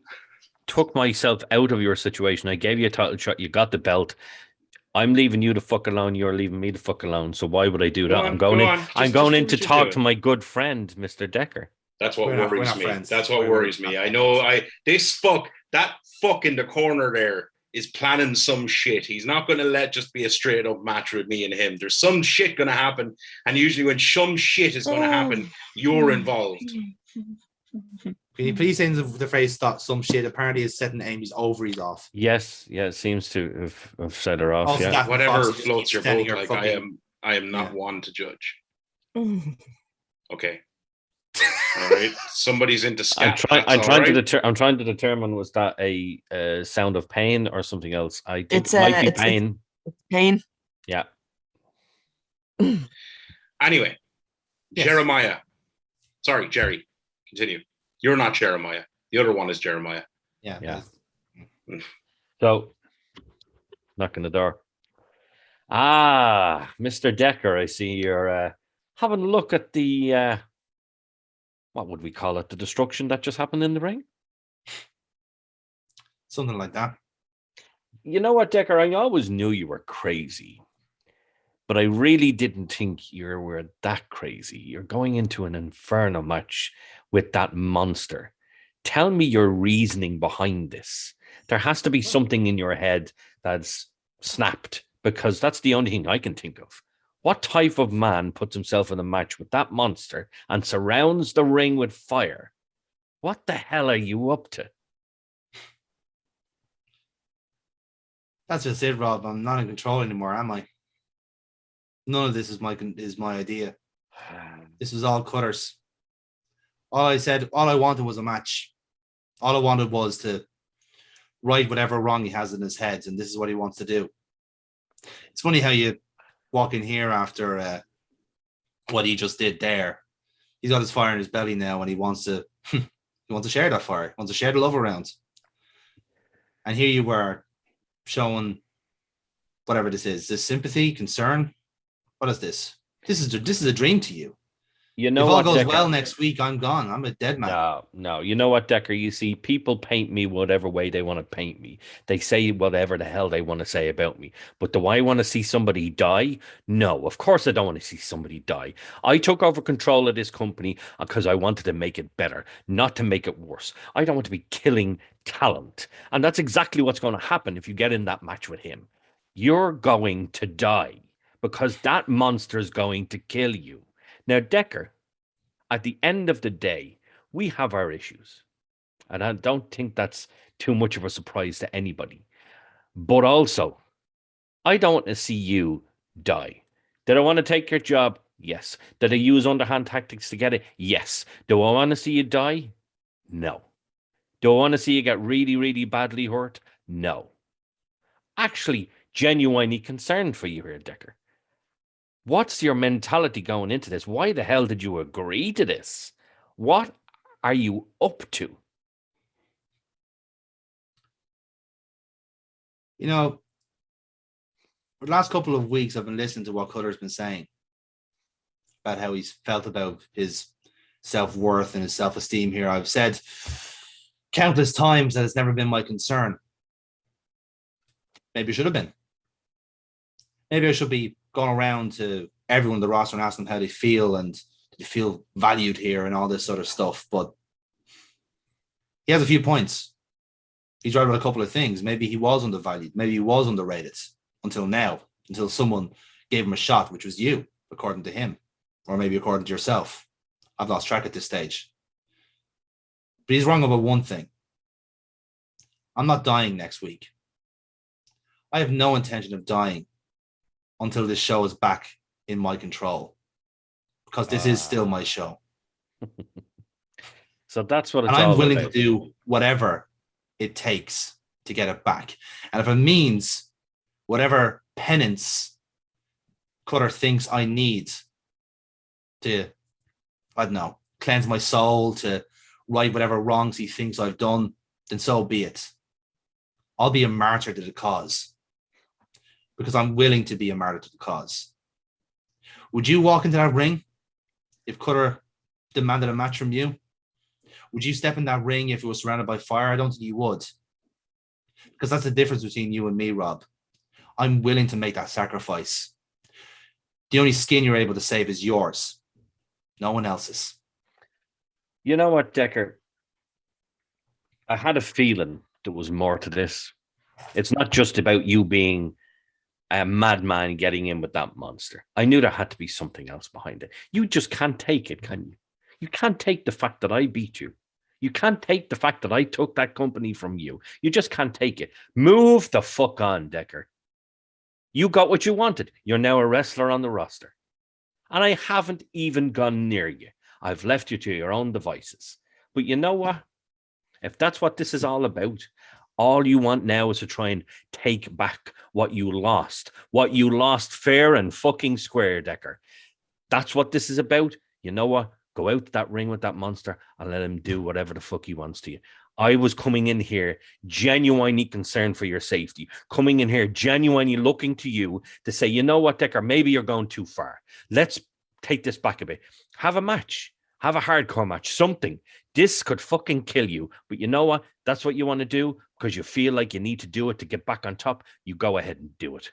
took myself out of your situation. I gave you a title shot. You got the belt. I'm leaving you the fuck alone. You're leaving me the fuck alone. So why would I do that? I'm going in to talk to my good friend, Mr. Decker. That's what worries me. That's what worries me. I know that fuck in the corner there is planning some shit. He's not going to let just be a straight up match with me and him. There's some shit going to happen. And usually when some shit is going to happen, you're involved. Can you please say the phrase "stop some shit"? Apparently, is setting Amy's ovaries off. Yes, it seems to have set her off. Also, yeah, whatever floats your boat. Like I am not one to judge. Okay, all right. Somebody's into scat. I'm trying to determine, was that a sound of pain or something else? I think it might be pain. It's pain. Yeah. Anyway, Yes. Jeremiah. Sorry, Jerry. Continue. You're not Jeremiah. The other one is Jeremiah. Yeah. So, knock on the door. Ah, Mr. Decker, I see you're having a look at the, what would we call it? The destruction that just happened in the ring? Something like that. You know what, Decker? I always knew you were crazy, but I really didn't think you were that crazy. You're going into an inferno match with that monster. Tell me your reasoning behind this. There has to be something in your head that's snapped, because that's the only thing I can think of. What type of man puts himself in a match with that monster and surrounds the ring with fire? What the hell are you up to? That's just it, Rob. I'm not in control anymore, am I? None of this is my idea. This was all Cutter's. All I wanted was a match. All I wanted was to right whatever wrong he has in his head, and this is what he wants to do. It's funny how you walk in here after what he just did there. He's got his fire in his belly now, and he wants to share that fire. He wants to share the love around. And here you were showing whatever this is. This sympathy, concern. What is this? This is a dream to you. You know, if all what, goes Decker? well next week, I'm gone. I'm a dead man. No. You know what, Decker? You see, people paint me whatever way they want to paint me. They say whatever the hell they want to say about me. But do I want to see somebody die? No, of course I don't want to see somebody die. I took over control of this company because I wanted to make it better, not to make it worse. I don't want to be killing talent. And that's exactly what's going to happen if you get in that match with him. You're going to die because that monster is going to kill you. Now, Decker, at the end of the day, we have our issues. And I don't think that's too much of a surprise to anybody. But also, I don't want to see you die. Did I want to take your job? Yes. Did I use underhand tactics to get it? Yes. Do I want to see you die? No. Do I want to see you get really, really badly hurt? No. Actually, genuinely concerned for you here, Decker. What's your mentality going into this? Why the hell did you agree to this? What are you up to? You know, for the last couple of weeks, I've been listening to what Cutter's been saying about how he's felt about his self-worth and his self-esteem here. I've said countless times that it's never been my concern. Maybe it should have been. Maybe I should be going around to everyone in the roster and asking them how they feel and do they feel valued here and all this sort of stuff. But he has a few points. He's right about a couple of things. Maybe he was undervalued. Maybe he was underrated until now, until someone gave him a shot, which was you, according to him, or maybe according to yourself. I've lost track at this stage. But he's wrong about one thing. I'm not dying next week. I have no intention of dying until this show is back in my control, because this is still my show. So that's what it's And all I'm willing about. to do whatever it takes to get it back. And if it means whatever penance Cutter thinks I need to, I don't know, cleanse my soul, to right whatever wrongs he thinks I've done, then so be it. I'll be a martyr to the cause because I'm willing to be a martyr to the cause. Would you walk into that ring if Cutter demanded a match from you? Would you step in that ring if it was surrounded by fire? I don't think you would. Because that's the difference between you and me, Rob. I'm willing to make that sacrifice. The only skin you're able to save is yours. No one else's. You know what, Decker? I had a feeling there was more to this. It's not just about you being a madman getting in with that monster. I knew there had to be something else behind it. You just can't take it, can you? You can't take the fact that I beat you. You can't take the fact that I took that company from you. You just can't take it. Move the fuck on, Decker. You got what you wanted. You're now a wrestler on the roster. And I haven't even gone near you. I've left you to your own devices. But you know what? If that's what this is all about, all you want now is to try and take back what you lost. What you lost fair and fucking square, Decker. That's what this is about. You know what? Go out to that ring with that monster and let him do whatever the fuck he wants to you. I was coming in here genuinely concerned for your safety, coming in here genuinely looking to you to say, you know what, Decker, maybe you're going too far. Let's take this back a bit. Have a match. Have a hardcore match. Something. This could fucking kill you. But you know what? That's what you want to do because you feel like you need to do it to get back on top. You go ahead and do it.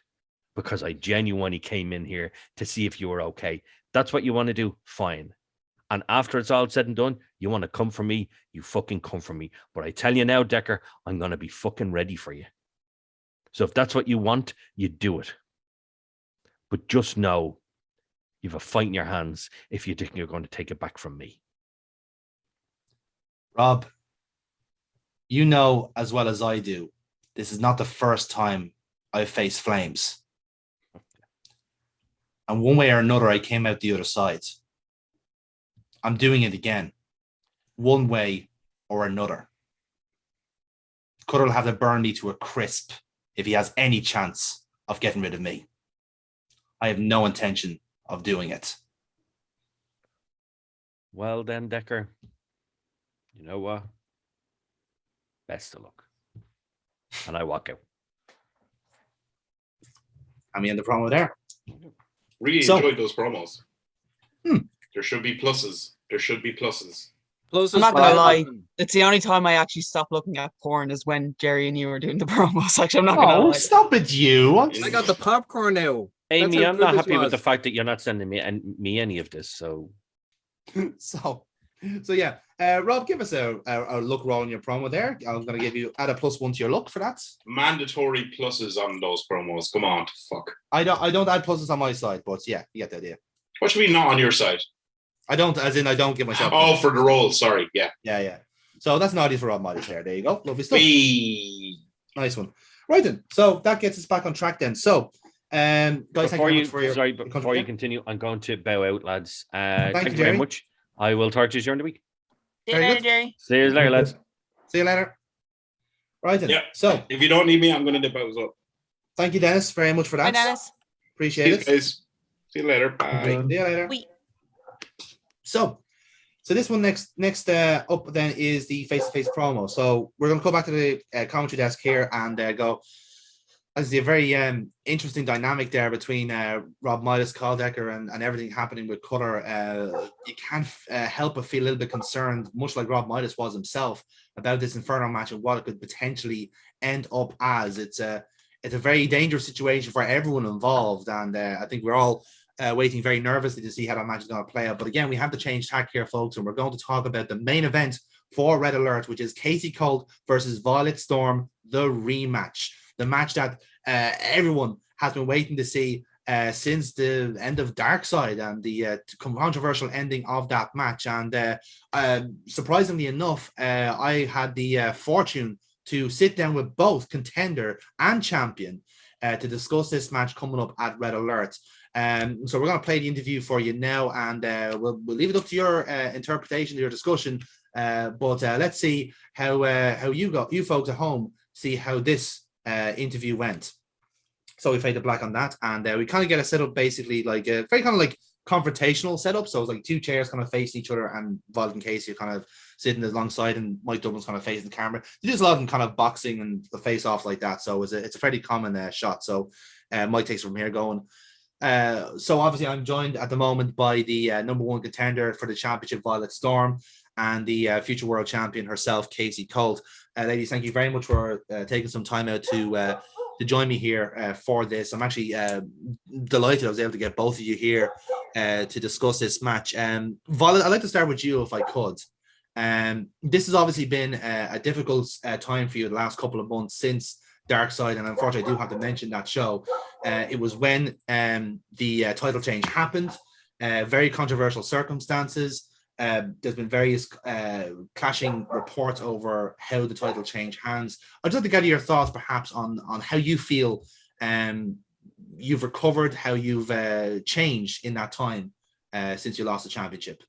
Because I genuinely came in here to see if you were okay. That's what you want to do. Fine. And after it's all said and done, you want to come for me, you fucking come for me. But I tell you now, Decker, I'm going to be fucking ready for you. So if that's what you want, you do it. But just know you have a fight in your hands if you think you're going to take it back from me. Rob, you know as well as I do, this is not the first time I've faced flames. And one way or another, I came out the other side. I'm doing it again, one way or another. Cutter will have to burn me to a crisp if he has any chance of getting rid of me. I have no intention of doing it. Well then, Decker, you know what? Best of luck. And I walk out. I'm in the promo there. Really enjoyed those promos. There should be pluses. There should be pluses. I'm not gonna lie. It's the only time I actually stop looking at porn is when Jerry and you were doing the promos. Actually, I'm not gonna lie. Stop it, you. I got the popcorn now. Amy, I'm not happy with the fact that you're not sending me any of this. So yeah. Rob, give us a look roll on your promo there. I'm going to give you add a +1 to your look for that. Mandatory pluses on those promos. Come on, fuck. I don't add pluses on my side, but yeah, you get the idea. What should be not on your side? I don't give myself. Oh, for the role. Sorry. Yeah. Yeah. So that's an idea for Rob Miles here. There you go. Lovely stuff. Nice one. Right then. So that gets us back on track then. So, guys, before you continue, I'm going to bow out, lads. Thank you very much. I will talk to you during the week. See you later, Jerry. See you later, lads. See you later. Right then. Yeah. So if you don't need me, I'm going to dip out as well. Thank you, Dennis, very much for that. Bye, Dennis. Appreciate it. Guys. See you later. Bye. See you later. So this one next up then is the face-to-face promo. So we're going to go back to the commentary desk here and go. I see a very interesting dynamic there between Rob Miles, Carl Decker, and everything happening with Cutter. You can't help but feel a little bit concerned, much like Rob Miles was himself, about this Inferno match and what it could potentially end up as. It's a very dangerous situation for everyone involved, and I think we're all waiting very nervously to see how that match is going to play out. But again, we have to change tack here, folks, and we're going to talk about the main event for Red Alert, which is Casey Colt versus Violet Storm, the rematch. The match that everyone has been waiting to see since the end of Darkside and the controversial ending of that match. And surprisingly enough, I had the fortune to sit down with both contender and champion to discuss this match coming up at Red Alert. So we're going to play the interview for you now, and we'll leave it up to your interpretation, your discussion But let's see how you folks at home see how this interview went. So we fade to black on that, and we kind of get a setup basically like a very kind of like confrontational setup. So it's like two chairs kind of facing each other, and Violet and Casey are kind of sitting alongside, and Mike Dublin's kind of facing the camera. There's a lot of them kind of boxing and the face off like that. So it's a fairly common shot. So Mike takes it from here going. So obviously I'm joined at the moment by the number one contender for the championship, Violet Storm, and the future world champion herself, Casey Colt. Ladies, thank you very much for taking some time out to join me here for this. I'm actually delighted I was able to get both of you here to discuss this match. Violet, I'd like to start with you if I could. This has obviously been a difficult time for you the last couple of months since Dark Side, and unfortunately I do have to mention that show. It was when the title change happened, very controversial circumstances. There's been various clashing reports over how the title changed hands. I'd like to get your thoughts perhaps on how you feel you've recovered, how you've changed in that time since you lost the championship.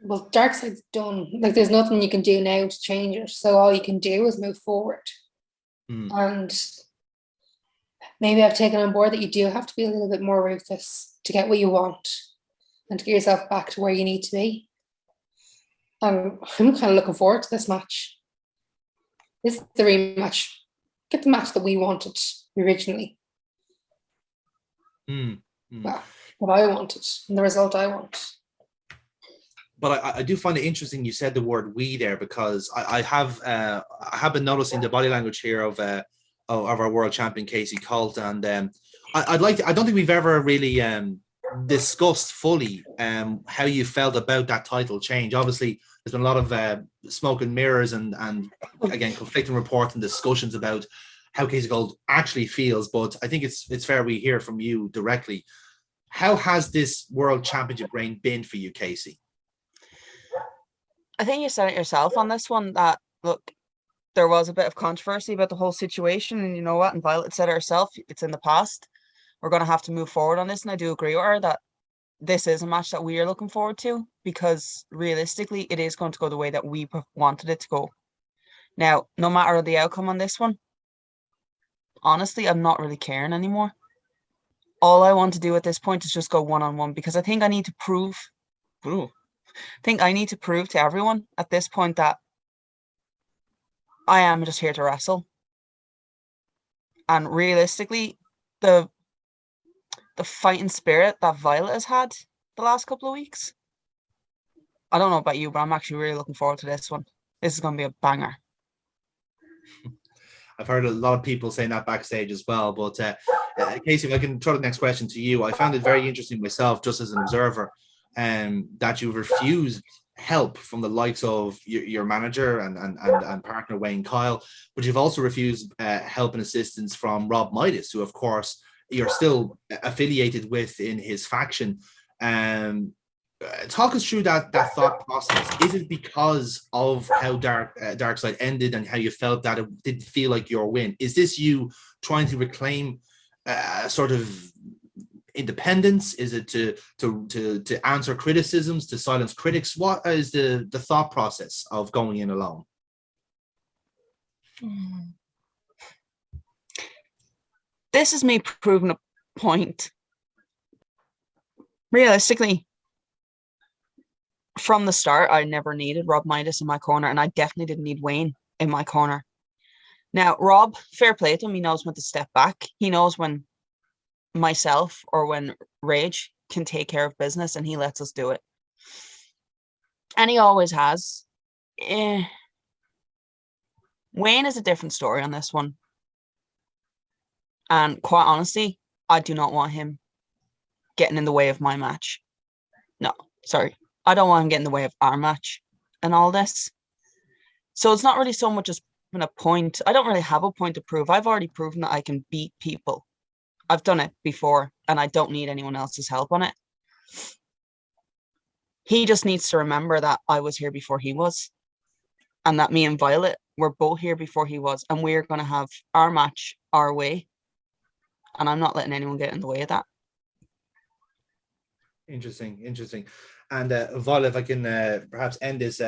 Well, Dark Side's done. Like, there's nothing you can do now to change it. So all you can do is move forward. And maybe I've taken on board that you do have to be a little bit more ruthless to get what you want and to get yourself back to where you need to be. I'm kind of looking forward to this match. This is the rematch. Get the match that we wanted originally. Well, what I wanted and the result I want. But I do find it interesting you said the word "we" there, because I have been noticing the body language here of our world champion Casey Colt, and I don't think we've ever really discussed fully how you felt about that title change. Obviously, there's been a lot of smoke and mirrors and again conflicting reports and discussions about how Casey Colt actually feels. But I think it's fair we hear from you directly. How has this world championship reign been for you, Casey? I think you said it yourself on this one that, look, there was a bit of controversy about the whole situation, and you know what? And Violet said it herself, it's in the past. We're going to have to move forward on this, and I do agree with her that this is a match that we are looking forward to, because realistically, it is going to go the way that we wanted it to go. Now, no matter the outcome on this one, honestly, I'm not really caring anymore. All I want to do at this point is just go one-on-one, because I think I need to prove to everyone at this point that I am just here to wrestle. And realistically, the fighting spirit that Violet has had the last couple of weeks, I don't know about you, but I'm actually really looking forward to this one. This is going to be a banger. I've heard a lot of people saying that backstage as well. But Casey, if I can throw the next question to you, I found it very interesting myself, just as an observer, that you refused help from the likes of your manager and partner Wayne Kyle, but you've also refused help and assistance from Rob Midas, who of course you're still affiliated with in his faction. Talk us through that thought process. Is it because of how Dark Side ended and how you felt that it didn't feel like your win? Is this you trying to reclaim sort of independence? Is it to answer criticisms, to silence critics? What is the thought process of going in alone? This is me proving a point. Realistically, from the start, I never needed Rob Midas in my corner, and I definitely didn't need Wayne in my corner. Now, Rob, fair play to him, he knows when to step back. He knows when myself or when Rage can take care of business, and he lets us do it. And he always has. Wayne is a different story on this one. And quite honestly, I do not want him getting in the way of my match. No, sorry. I don't want him getting in the way of our match and all this. So it's not really so much as a point. I don't really have a point to prove. I've already proven that I can beat people. I've done it before, and I don't need anyone else's help on it. He just needs to remember that I was here before he was, and that me and Violet were both here before he was, and we're going to have our match our way, and I'm not letting anyone get in the way of that. Interesting. And Violet, if I can perhaps end this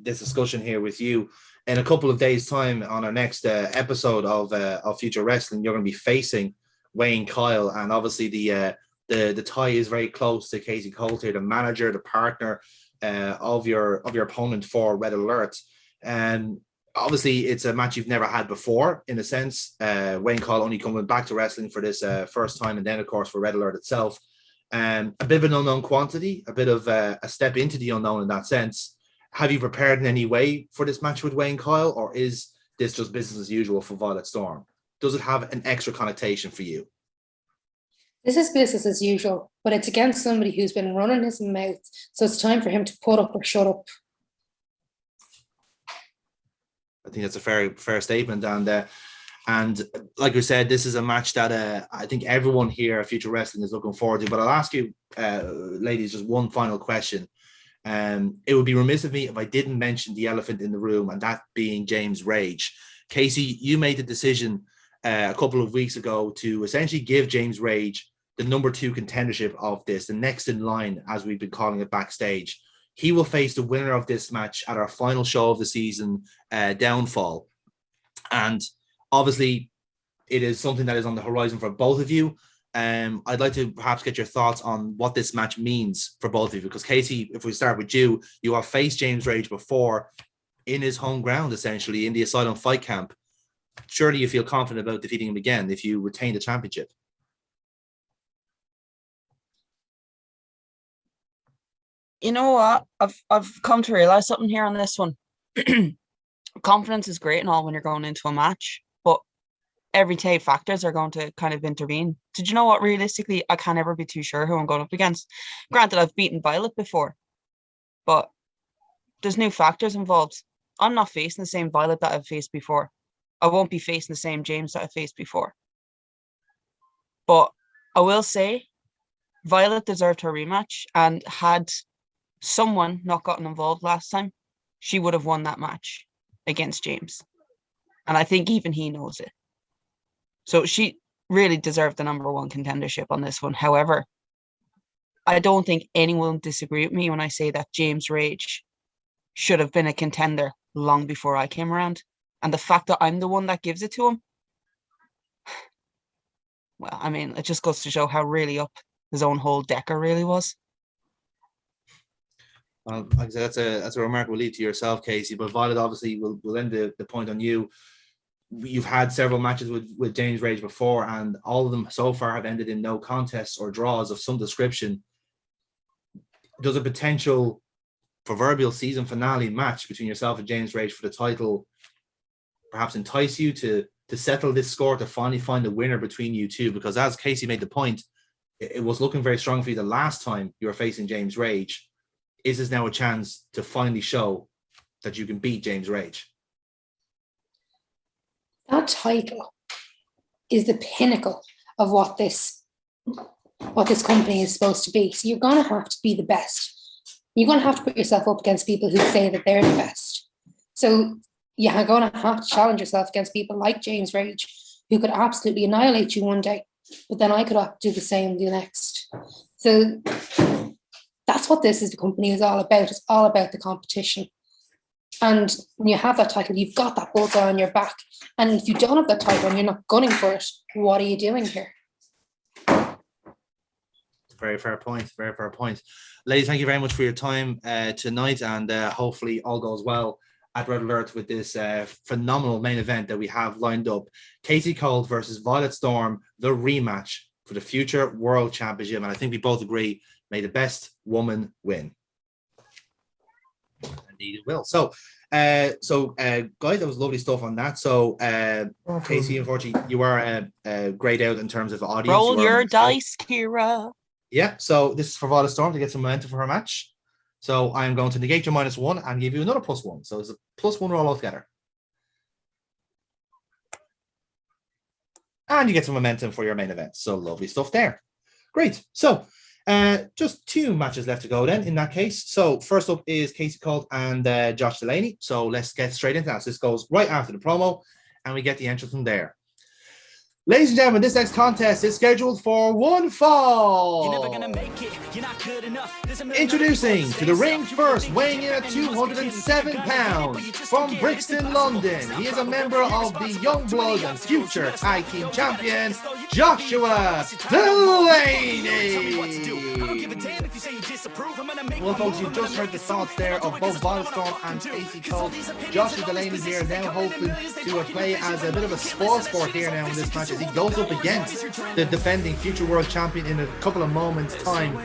discussion here with you, in a couple of days' time on our next episode of Future Wrestling, you're going to be facing Wayne Kyle, and obviously the tie is very close to Casey Coulter, the manager, the partner of your opponent for Red Alert. And obviously, it's a match you've never had before, in a sense. Wayne Kyle only coming back to wrestling for this first time, and then, of course, for Red Alert itself. A bit of an unknown quantity, a bit of a step into the unknown in that sense. Have you prepared in any way for this match with Wayne Kyle, or is this just business as usual for Violet Storm? Does it have an extra connotation for you? This is business as usual, but it's against somebody who's been running his mouth, so it's time for him to put up or shut up. I think that's a fair statement, and like we said, this is a match that I think everyone here at Future Wrestling is looking forward to. But I'll ask you, ladies, just one final question. It would be remiss of me if I didn't mention the elephant in the room, and that being James Rage. Casey, you made the decision a couple of weeks ago to essentially give James Rage the number 2 contendership of this, the next in line, as we've been calling it backstage. He will face the winner of this match at our final show of the season, Downfall. And obviously, it is something that is on the horizon for both of you. I'd like to perhaps get your thoughts on what this match means for both of you. Because Casey, if we start with you, you have faced James Rage before in his home ground, essentially, in the Asylum Fight Camp. Surely you feel confident about defeating him again if you retain the championship. You know what? I've come to realize something here on this one. Confidence is great and all when you're going into a match, but everyday factors are going to kind of intervene. Did you know what? Realistically, I can't ever be too sure who I'm going up against. Granted, I've beaten Violet before, but there's new factors involved. I'm not facing the same Violet that I've faced before. I won't be facing the same James that I faced before. But I will say, Violet deserved her rematch, and had someone not gotten involved last time, she would have won that match against James. And I think even he knows it. So she really deserved the number 1 contendership on this one. However, I don't think anyone will disagree with me when I say that James Rage should have been a contender long before I came around. And the fact that I'm the one that gives it to him, well, I mean, it just goes to show how really up his own whole decker really was. Well, like I said, that's a remarkable lead to yourself, Casey. But Violet, obviously, will end the point on you. You've had several matches with James Rage before, and all of them so far have ended in no contests or draws of some description. Does a potential proverbial season finale match between yourself and James Rage for the title perhaps entice you to settle this score, to finally find a winner between you two? Because as Casey made the point, it was looking very strong for you the last time you were facing James Rage. Is this now a chance to finally show that you can beat James Rage? That title is the pinnacle of what this company is supposed to be. So you're going to have to be the best. You're going to have to put yourself up against people who say that they're the best. So you're going to have to challenge yourself against people like James Rage, who could absolutely annihilate you one day, but then I could do the same the next. So that's what the company is all about. It's all about the competition. And when you have that title, you've got that bullseye on your back. And if you don't have that title and you're not gunning for it, what are you doing here? Very fair point. Very fair point. Ladies, thank you very much for your time tonight, and hopefully all goes well at Red Alert with this phenomenal main event that we have lined up. Casey Colt versus Violet Storm, the rematch for the future World Championship. And I think we both agree, may the best woman win. Indeed it will. So guys, that was lovely stuff on that. So Casey, unfortunately, you are grayed out in terms of audience. Roll your dice, Kira. Yeah, so this is for Violet Storm to get some momentum for her match. So I'm going to negate your -1 and give you another +1. So it's a +1 roll altogether. And you get some momentum for your main event. So lovely stuff there. Great. So just 2 matches left to go then in that case. So first up is Casey Colt and Josh Delaney. So let's get straight into that. So this goes right after the promo and we get the entrance from there. Ladies and gentlemen, this next contest is scheduled for one fall. Introducing to the ring first, weighing in at 207 pounds, from Brixton, London. He is a member of the Young Blood and future tag team champion, Joshua Delaney. Well, folks, you've just heard the thoughts there of both Wildstorm and Casey Cole. Joshua Delaney here now hoping to play as a bit of a spoil sport here now in this match as he goes up against the defending future world champion in a couple of moments' time.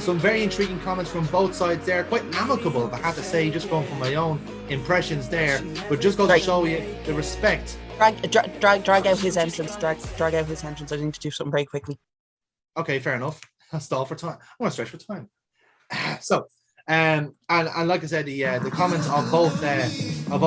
Some very intriguing comments from both sides there, quite amicable, if I have to say, just going from my own impressions there, but just goes to show you the respect. Drag out his entrance. Drag out his entrance. I need to do something very quickly. Okay, fair enough. I'll stall for time. I want to stretch for time. So, and like I said, the comments of both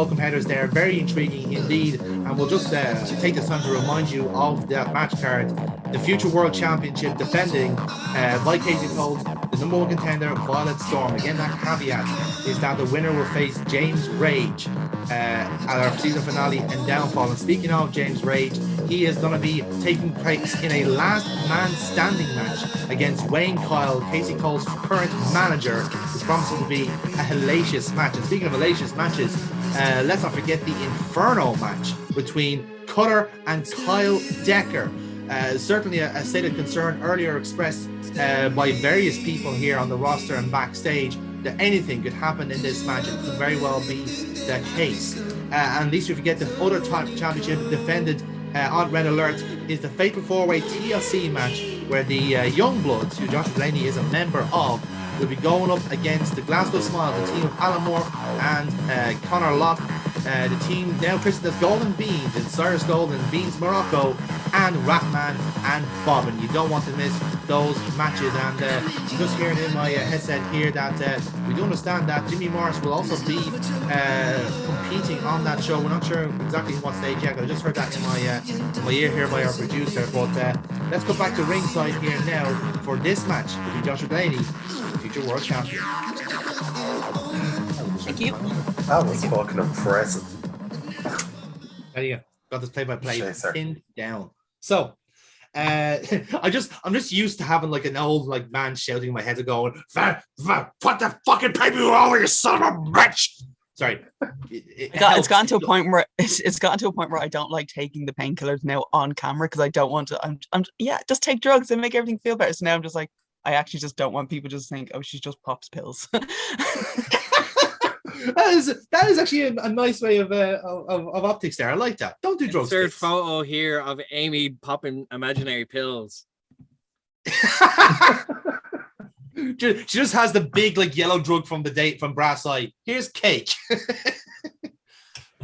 competitors there, very intriguing indeed. And we'll just take this time to remind you of that match card. The future world championship defending by Casey Cole, the number one contender, Violet Storm. Again, that caveat is that the winner will face James Rage at our season finale and downfall. And speaking of James Rage, he is going to be taking place in a last man standing match against Wayne Kyle, Casey Cole's current manager. It's promising to be a hellacious match. And speaking of hellacious matches, let's not forget the Inferno match between Cutter and Kyle Decker. Certainly a state of concern earlier expressed by various people here on the roster and backstage that anything could happen in this match. It could very well be the case. And least we forget the other championship defended on Red Alert is the Fatal 4-Way TLC match where the Young Bloods, who Joshua Delaney is a member of, will be going up against the Glasgow Smiles, the team of Alan Moore and Connor Locke. The team now christened as Golden Beans in Cyrus Golden Beans Morocco and Ratman and Bobbin. You don't want to miss those matches. And just hearing in my headset here that we do understand that Jimmy Morris will also be competing on that show. We're not sure exactly what stage yet, but I just heard that in my ear here by our producer. But let's go back to ringside here now for this match between Joshua Delaney, future world champion. Thank you. That was fucking impressive. There you go. Got this play-by-play pinned down. So, I'm just used to having like an old like man shouting in my head to going, put the fucking paper over, you son of a bitch. Sorry. It's gotten to a point where it's gotten to a point where I don't like taking the painkillers now on camera because I don't want to. I'm just take drugs and make everything feel better. So now I'm just like, I actually just don't want people to just think, oh, she just pops pills. That is actually a nice way of optics there. I like that. Don't do drugs. Third photo here of Amy popping imaginary pills. She just has the big like yellow drug from Brass Eye. Here's cake.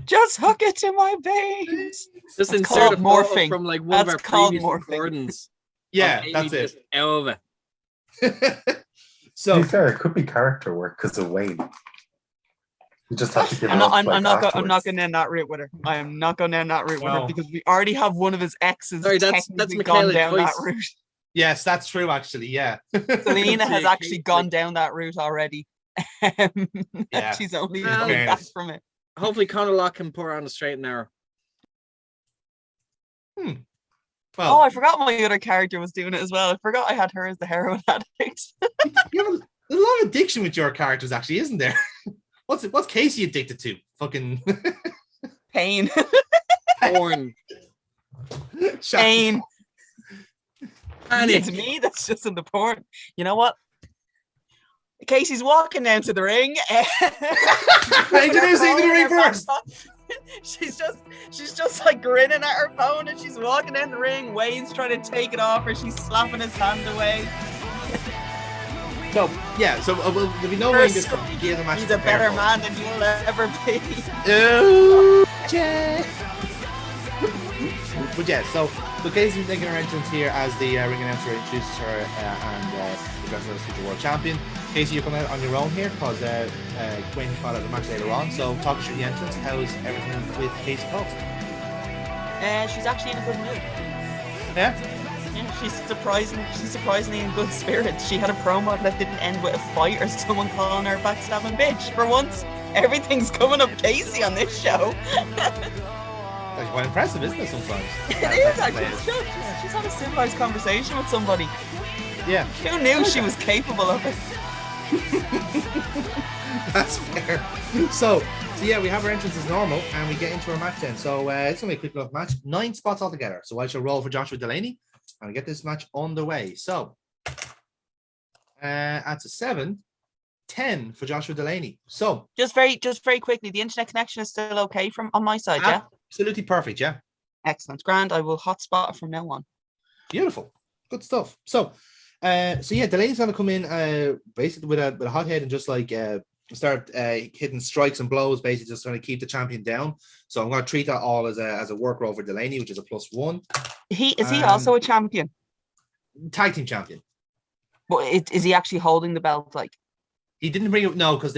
Just hook it to my veins. Just insert a morphing from like one That's of our previous morphing. recordings. Yeah, that's it. Out of it. So to be fair, it could be character work because of Wayne. You just have to give I'm not going down that route with her. I am not going down that route with her because we already have one of his exes. Sorry, that's gone down that route. Yes, that's true. Actually, yeah. Selena has actually gone down that route already. Yeah. She's only back from it. Hopefully, Conor Locke can put her on the straight and narrow. Well, I forgot my other character was doing it as well. I forgot I had her as the heroin addict. You have a lot of addiction with your characters, actually, isn't there? What's Casey addicted to? Fucking pain. Porn. Pain. Panic. It's me that's just in the porn. You know what? Casey's walking down to the ring. Introducing the ring first. She's just like grinning at her phone and she's walking down the ring. Wayne's trying to take it off her. She's slapping his hand away. So yeah, so there'll be no way this the match. He's a better man than you'll ever be. Oh, yeah. But yeah, so Casey's making her entrance here as the ring announcer introduces her and the rest of the future world champion. Casey, you're coming out on your own here because Wayne fought at the match later on. So talk us through the entrance. How's everything with Casey Cole? She's actually in a good mood. Yeah. Yeah, she's surprisingly in good spirits. She had a promo that didn't end with a fight or someone calling her a backstabbing bitch. For once, everything's coming up Casey on this show. That's quite impressive, isn't it? Sometimes It is actually. She's had a civilized conversation with somebody. Yeah, Who knew she was capable of it? that's fair. So yeah, we have our entrance as normal, and we get into our match then. So it's gonna be a quick enough match. 9 spots altogether. So I shall roll for Joshua Delaney, and we get this match underway. So that's a 7, 10 for Joshua Delaney. So Just very quickly, the internet connection is still okay from on my side, yeah? absolutely perfect. Yeah, Excellent. Grand. I will hotspot from now on. beautiful, good stuff. So yeah, Delaney's gonna come in basically with a hot head and just like start hitting strikes and blows, basically just trying to keep the champion down. So I'm going to treat that all as a work roll for Delaney, which is a +1. Is he also a champion? Tag team champion. But is he actually holding the belt? Like, He didn't bring it, no, because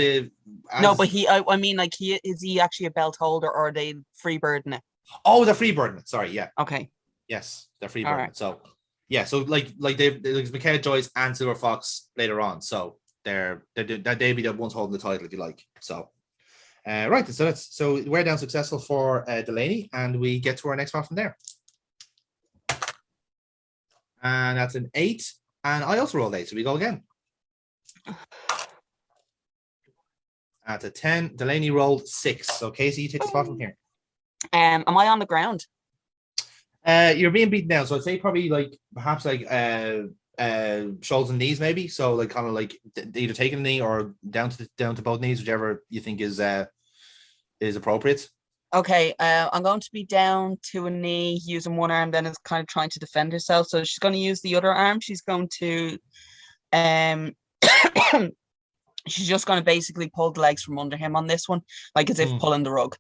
no, but I mean, like, is he actually a belt holder, or are they freebirding it? Oh, they're freebirding it. Sorry, yeah. Okay. Yes, they're freebirding All right. it. So yeah, so like there's Michaela Joyce and Silver Fox later on. So they'd be the ones holding the title, if you like. So right, so we're down successful for Delaney, and we get to our next one from there. And that's an 8, and I also rolled 8, so we go again. That's a 10. Delaney rolled 6. So Casey, you take the spot from here. Am I on the ground? You're being beaten down, so I'd say probably like perhaps like shoulders and knees, maybe. So like kind of like either taking a knee or down to both knees, whichever you think is appropriate. Okay, I'm going to be down to a knee, using one arm, then is kind of trying to defend herself. So she's going to use the other arm. She's going to she's just going to basically pull the legs from under him on this one, like as if pulling the rug,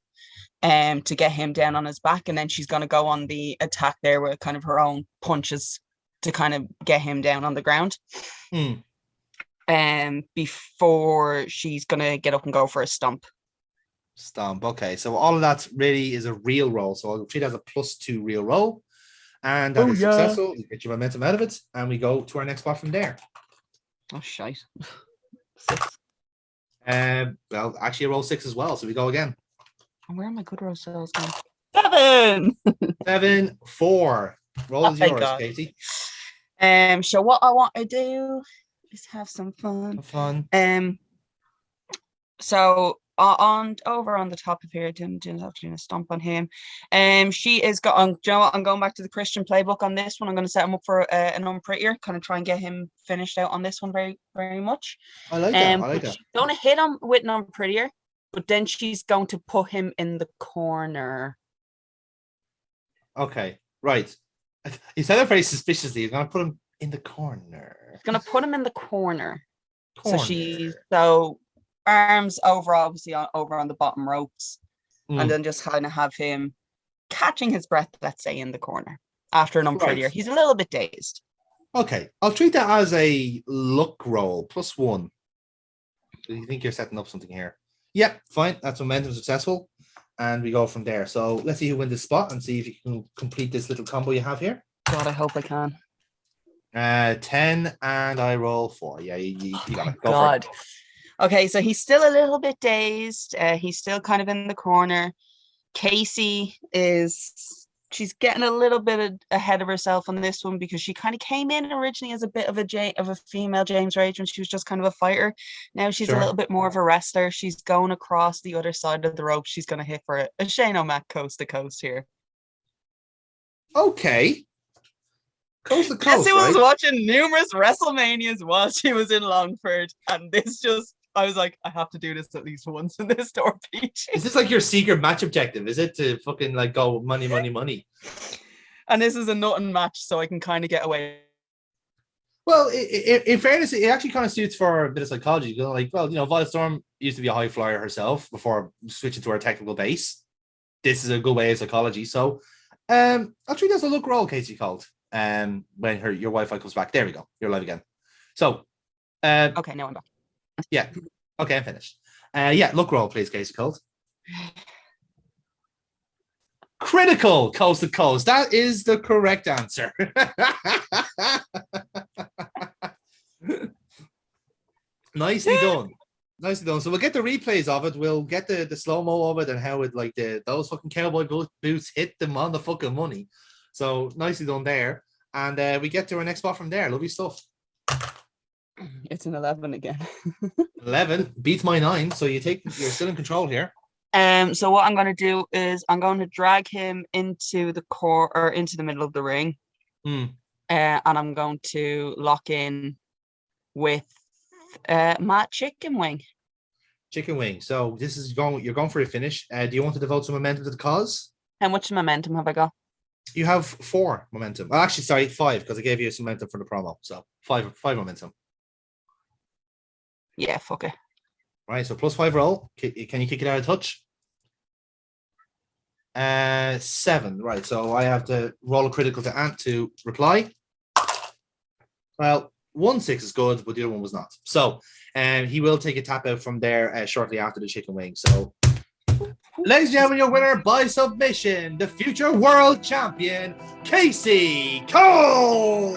to get him down on his back. And then she's going to go on the attack there with kind of her own punches to kind of get him down on the ground. Before she's going to get up and go for a stomp. Stomp. Okay, so all of that really is a real roll. So I'll treat it as a +2 real roll. And that is successful. You get your momentum out of it. And we go to our next spot from there. Oh, shite. 6. Well, actually, I roll 6 as well. So we go again. Where are my good roll cells going? 7! 7, 4. Roll is yours, God. Katie. So what I want to do is have some fun. Have fun. So over on the top of here, doing a stomp on him. She is got. Do you know what? I'm going back to the Christian playbook on this one. I'm going to set him up for an unprettier, kind of try and get him finished out on this one very, very much. I like that. I like that. She's going to hit him with an unprettier, but then she's going to put him in the corner. Okay, right. You said it very suspiciously. You're going to put him in the corner. Going to put him in the corner. So arms over, obviously over on the bottom ropes, and then just kind of have him catching his breath, let's say, in the corner after an unprettier. He's a little bit dazed. Okay, I'll treat that as a luck roll +1. Do you think you're setting up something here? Yep, fine. That's momentum successful, and we go from there. So let's see who wins this spot and see if you can complete this little combo you have here. God, I hope I can. 10, and I roll 4. Yeah, you got it. Go God. for it. Okay, so he's still a little bit dazed. He's still kind of in the corner. Casey she's getting a little bit ahead of herself on this one, because she kind of came in originally as a bit of a female James Rage when she was just kind of a fighter. Now she's a little bit more of a wrestler. She's going across the other side of the rope. She's going to hit for a Shane O'Mac coast to coast here. Okay. Coast to coast. Cassie was watching numerous WrestleManias while she was in Longford, and I was like, I have to do this at least once in this store, Peach. Is this like your secret match objective? Is it to fucking like go money, money, money? And this is a nothing match, so I can kind of get away. Well, in fairness, it actually kind of suits for a bit of psychology. You know, like, well, you know, Violet Storm used to be a high flyer herself before switching to her technical base. This is a good way of psychology. So, I'll treat this as a look roll, Casey called. When your Wi-Fi comes back. There we go. You're live again. So, okay, now I'm back. Yeah. Okay, I'm finished. Yeah, look roll, please, Casey Colt. Critical coast to coast. That is the correct answer. Nicely done. Nicely done. So we'll get the replays of it. We'll get the slow-mo of it and how it like those fucking cowboy boots hit them on the fucking money. So nicely done there. And we get to our next spot from there. Lovely stuff. It's an 11 again. 11 beats my 9, so you're still in control here. So what I'm going to do is I'm going to drag him into the core or into the middle of the ring. And I'm going to lock in with Matt Chicken Wing. Chicken Wing. So this is you're going for a finish. Do you want to devote some momentum to the cause? How much momentum have I got? You have 4 momentum. Well, actually, sorry, 5, because I gave you some momentum for the promo. So 5 momentum. Yeah, fuck it. Right, so +5 roll. Can you kick it out of touch? 7. Right, so I have to roll a critical to Ant to reply. Well, 1-6 is good, but the other one was not. So he will take a tap out from there shortly after the chicken wing. So, ladies and gentlemen, your winner by submission, the future world champion, Casey Cole.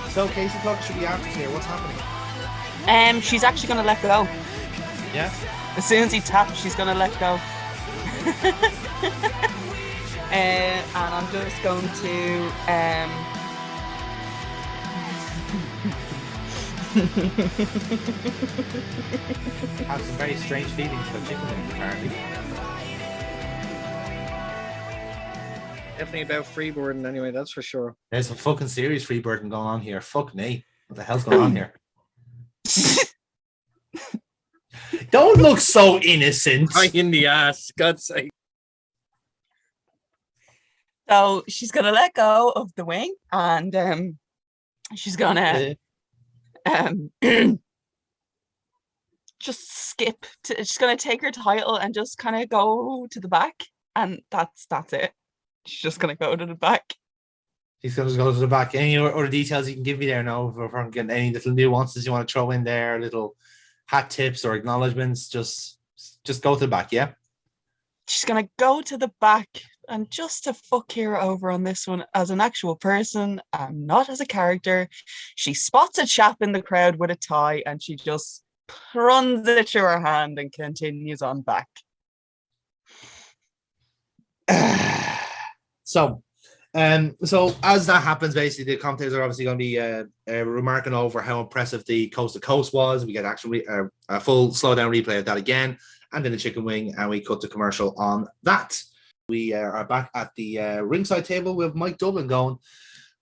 So, Casey Cole should be answers here. What's happening? She's actually going to let go. Yeah. As soon as he taps, she's going to let go. And I'm just going to have some very strange feelings about chicken wings, apparently. Definitely about freeboarding anyway, that's for sure. There's some fucking serious freeboarding going on here. Fuck me. What the hell's going on here? Don't look so innocent. In the ass, God's sake. So she's gonna let go of the wing, and she's gonna just skip. She's gonna take her title and just kind of go to the back, and that's it. She's just gonna go to the back. She's gonna go to the back. Any other details you can give me there now? If I'm getting any little nuances you want to throw in there, little hat tips or acknowledgements, just go to the back, yeah? She's gonna go to the back, and just to fuck her over on this one as an actual person and not as a character, she spots a chap in the crowd with a tie and she just runs it through her hand and continues on back. So as that happens, basically the commentators are obviously going to be remarking over how impressive the coast to coast was. We get actually a full slowdown replay of that again, and then the chicken wing, and we cut to commercial on that. We are back at the ringside table with Mike Dublin going.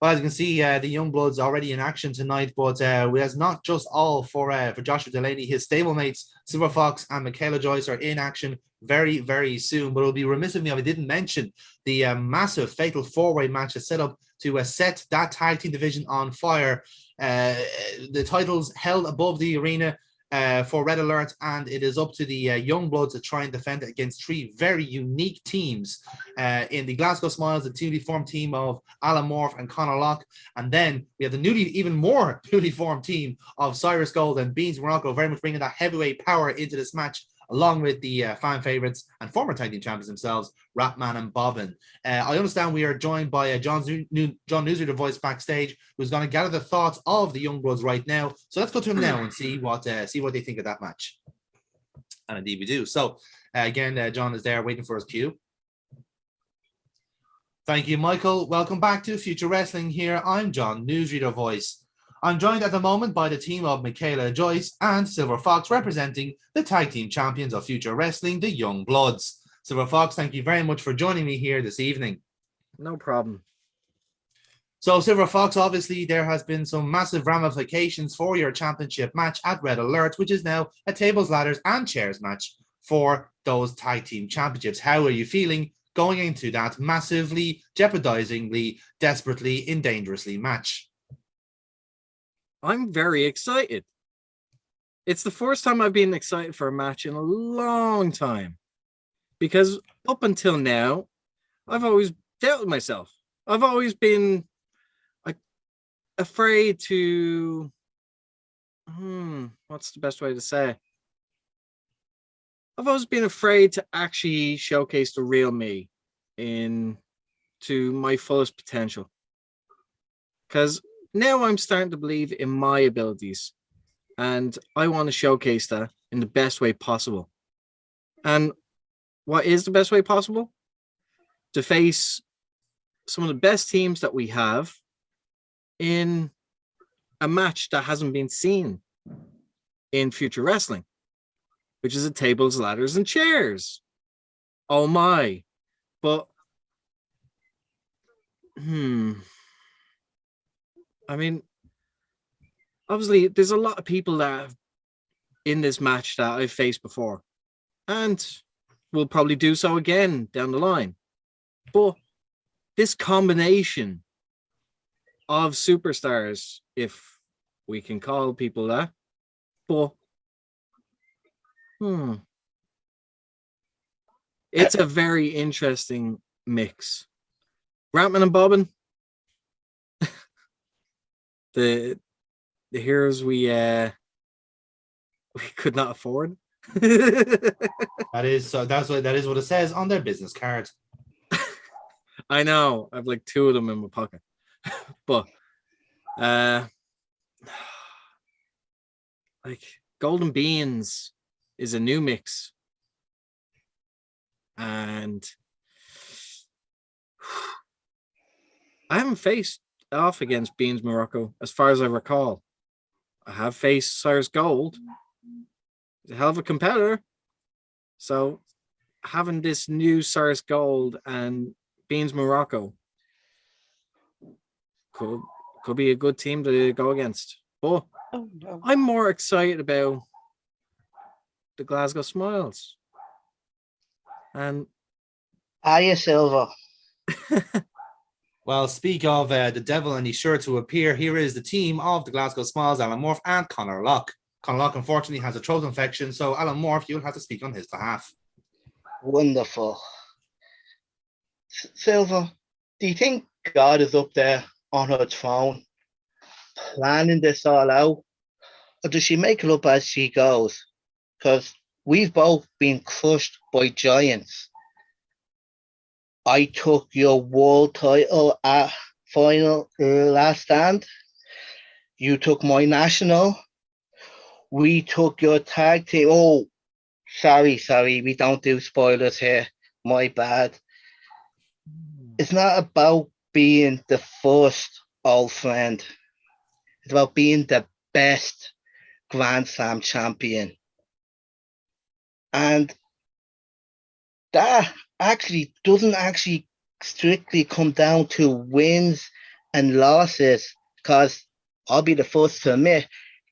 Well, as you can see, the young bloods already in action tonight, but it's not just all for Joshua Delaney. His stablemates, Silver Fox and Michaela Joyce, are in action very, very soon. But it'll be remiss of me if I didn't mention the massive fatal four-way match that's set up to set that tag team division on fire. The titles held above the arena for Red Alert, and it is up to the young bloods to try and defend it against 3 very unique teams in the Glasgow Smiles, the newly formed team of Alan Morph and Conor Locke, and then we have the even more newly formed team of Cyrus Gold and Beans Morocco, very much bringing that heavyweight power into this match, along with the fan favorites and former tag team champions themselves, Ratman and Bobbin. I understand we are joined by John Newsreader voice backstage, who's going to gather the thoughts of the young bloods right now. So let's go to him now and see what they think of that match. And indeed we do. So again, John is there waiting for his cue. Thank you, Michael. Welcome back to Future Wrestling here. I'm John, Newsreader voice. I'm joined at the moment by the team of Michaela Joyce and Silver Fox, representing the tag team champions of Future Wrestling, the Young Bloods. Silver Fox, thank you very much for joining me here this evening. No problem. So, Silver Fox, obviously there has been some massive ramifications for your championship match at Red Alert, which is now a tables, ladders and chairs match for those tag team championships. How are you feeling going into that massively, jeopardizingly, desperately, and dangerously match? I'm very excited. It's the first time I've been excited for a match in a long time, because up until now, I've always doubted myself. I've always been afraid to, what's the best way to say? I've always been afraid to actually showcase the real me to my fullest potential. Because now I'm starting to believe in my abilities. And I want to showcase that in the best way possible. And what is the best way possible? To face some of the best teams that we have in a match that hasn't been seen in Future Wrestling, which is a tables, ladders, and chairs. Oh my. But, I mean, obviously, there's a lot of people that have in this match that I've faced before, and will probably do so again down the line. But this combination of superstars, if we can call people that, but it's a very interesting mix. Ratman and Bobbin, the heroes we could not afford. That is what it says on their business card. I know. I've like 2 of them in my pocket. But like Golden Beans is a new mix. And I haven't faced off against Beans Morocco as far as I recall. I have faced Cyrus Gold. He's a hell of a competitor. So having this new Cyrus Gold and Beans Morocco could be a good team to go against. But I'm more excited about the Glasgow Smiles. And Aya Silva. Well, speak of the devil and he's sure to appear. Here is the team of the Glasgow Smiles, Alan Morph and Conor Locke. Conor Locke, unfortunately, has a throat infection, so Alan Morph, you'll have to speak on his behalf. Wonderful. Silva, do you think God is up there on her throne, planning this all out? Or does she make it up as she goes? Because we've both been crushed by giants. I took your world title at final last stand. You took my national. We took your tag team. Oh, sorry. We don't do spoilers here. My bad. It's not about being the first old friend. It's about being the best Grand Slam champion. And that actually doesn't actually strictly come down to wins and losses, because I'll be the first to admit,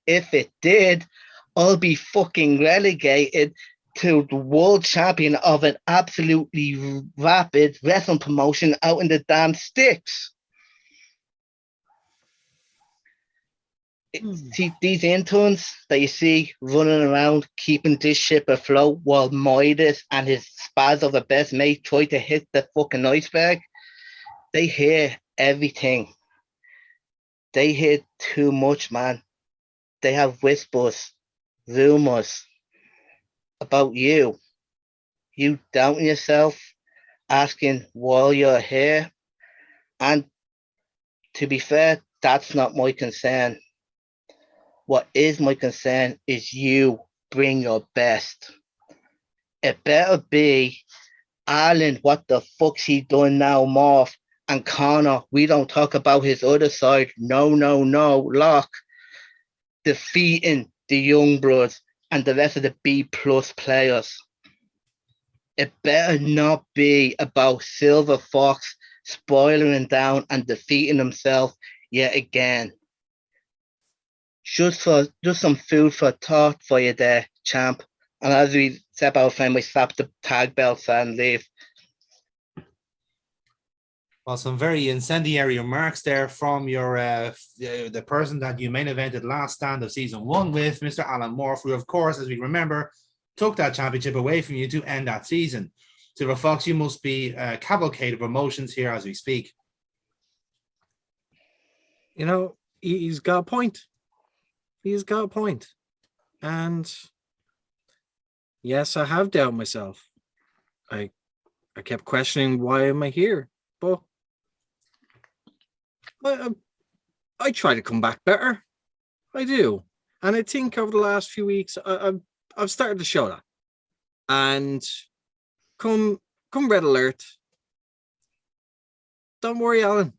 if it did, I'll be fucking relegated to the world champion of an absolutely rapid wrestling promotion out in the damn sticks. See, these interns that you see running around keeping this ship afloat while Midas and his spaz of a best mate try to hit the fucking iceberg, they hear everything. They hear too much, man. They have whispers, rumors about you. You doubting yourself, asking why you're here. And to be fair, that's not my concern. What is my concern is you bring your best. It better be Alan, what the fuck's he doing now, Morph? And Connor, we don't talk about his other side. No, Locke. Defeating the Youngbloods and the rest of the B+ players. It better not be about Silver Fox spoiling down and defeating himself yet again. Just some food for thought for you there, champ. And as we step out frame, we slap the tag belts and leave. Well, some very incendiary remarks there from your the person that you main evented last stand of season 1 with, Mr. Alan Morph, who, of course, as we remember, took that championship away from you to end that season. Silver Fox, you must be a cavalcade of emotions here as we speak. You know, he's got a point. He's got a point. And yes, I have doubted myself. I kept questioning, why am I here? But I try to come back better. I do. And I think over the last few weeks, I've started to show that. And come Red Alert, don't worry, Alan.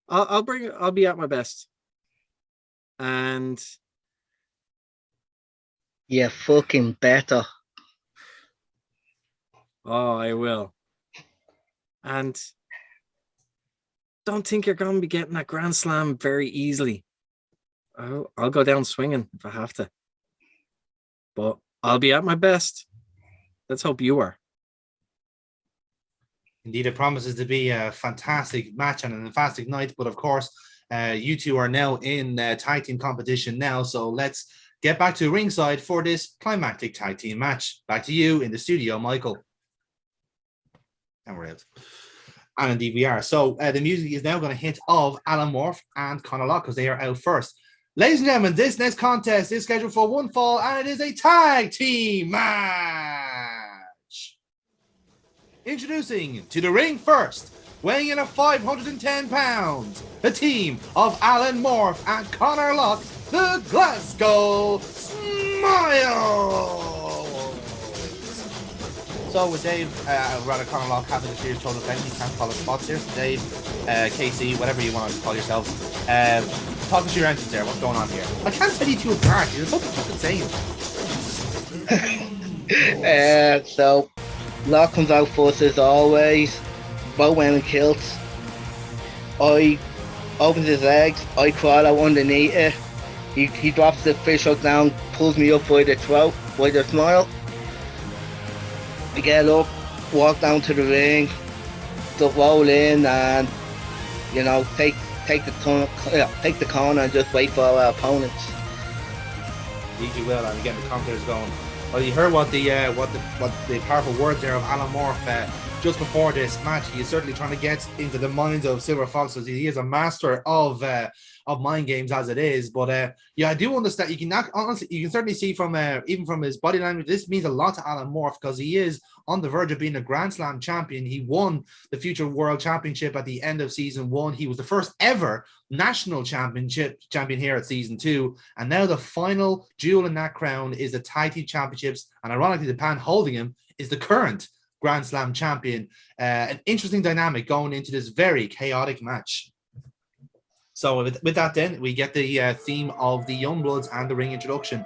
I'll be at my best. And Yeah, fucking better. oh, I will. And don't think you're going to be getting that Grand Slam very easily. I'll go down swinging if I have to. But I'll be at my best. Let's hope you are. Indeed, it promises to be a fantastic match and a fantastic night. But of course, you two are now in tag team competition now. So let's get back to ringside for this climactic tag team match. Back to you in the studio, Michael. And we're out. And indeed we are. So the music is now going to hit of Alan Morph and Conor Locke because they are out first. Ladies and gentlemen, this next contest is scheduled for one fall and it is a tag team match. Introducing to the ring first, weighing in at 510 pounds, the team of Alan Morph and Conor Locke, the Glasgow Smiles. So with Dave, rather Conor Locke having a serious total effect, he can't call it spots here. So Dave, KC, whatever you want to call yourselves, talk us through your entrance there. What's going on here? I can't tell you two apart. You're both fucking insane. So Locke comes out first as always, both wearing kilts. I opens his legs, I crawl out underneath it. He drops the fish hook down, pulls me up by the throat, by the smile. I get up, walk down to the ring, roll in, and take the corner and just wait for our opponents. Indeed you will, and again the contenders going. Well, you heard what the powerful words there of Alan Morph just before this match. He is certainly trying to get into the minds of Silver Fox, as he is a master of mind games as it is. But yeah, I do understand. You can certainly see from even from his body language, this means a lot to Alan Morph because he is on the verge of being a Grand Slam champion. He won the Future World Championship at the end of season 1. He was the first ever national champion here at season 2, and now the final jewel in that crown is the tag team championships. And ironically, the pan holding him is the current Grand Slam champion. An interesting dynamic going into this very chaotic match. So with that, then we get the theme of the Youngbloods and the ring introduction,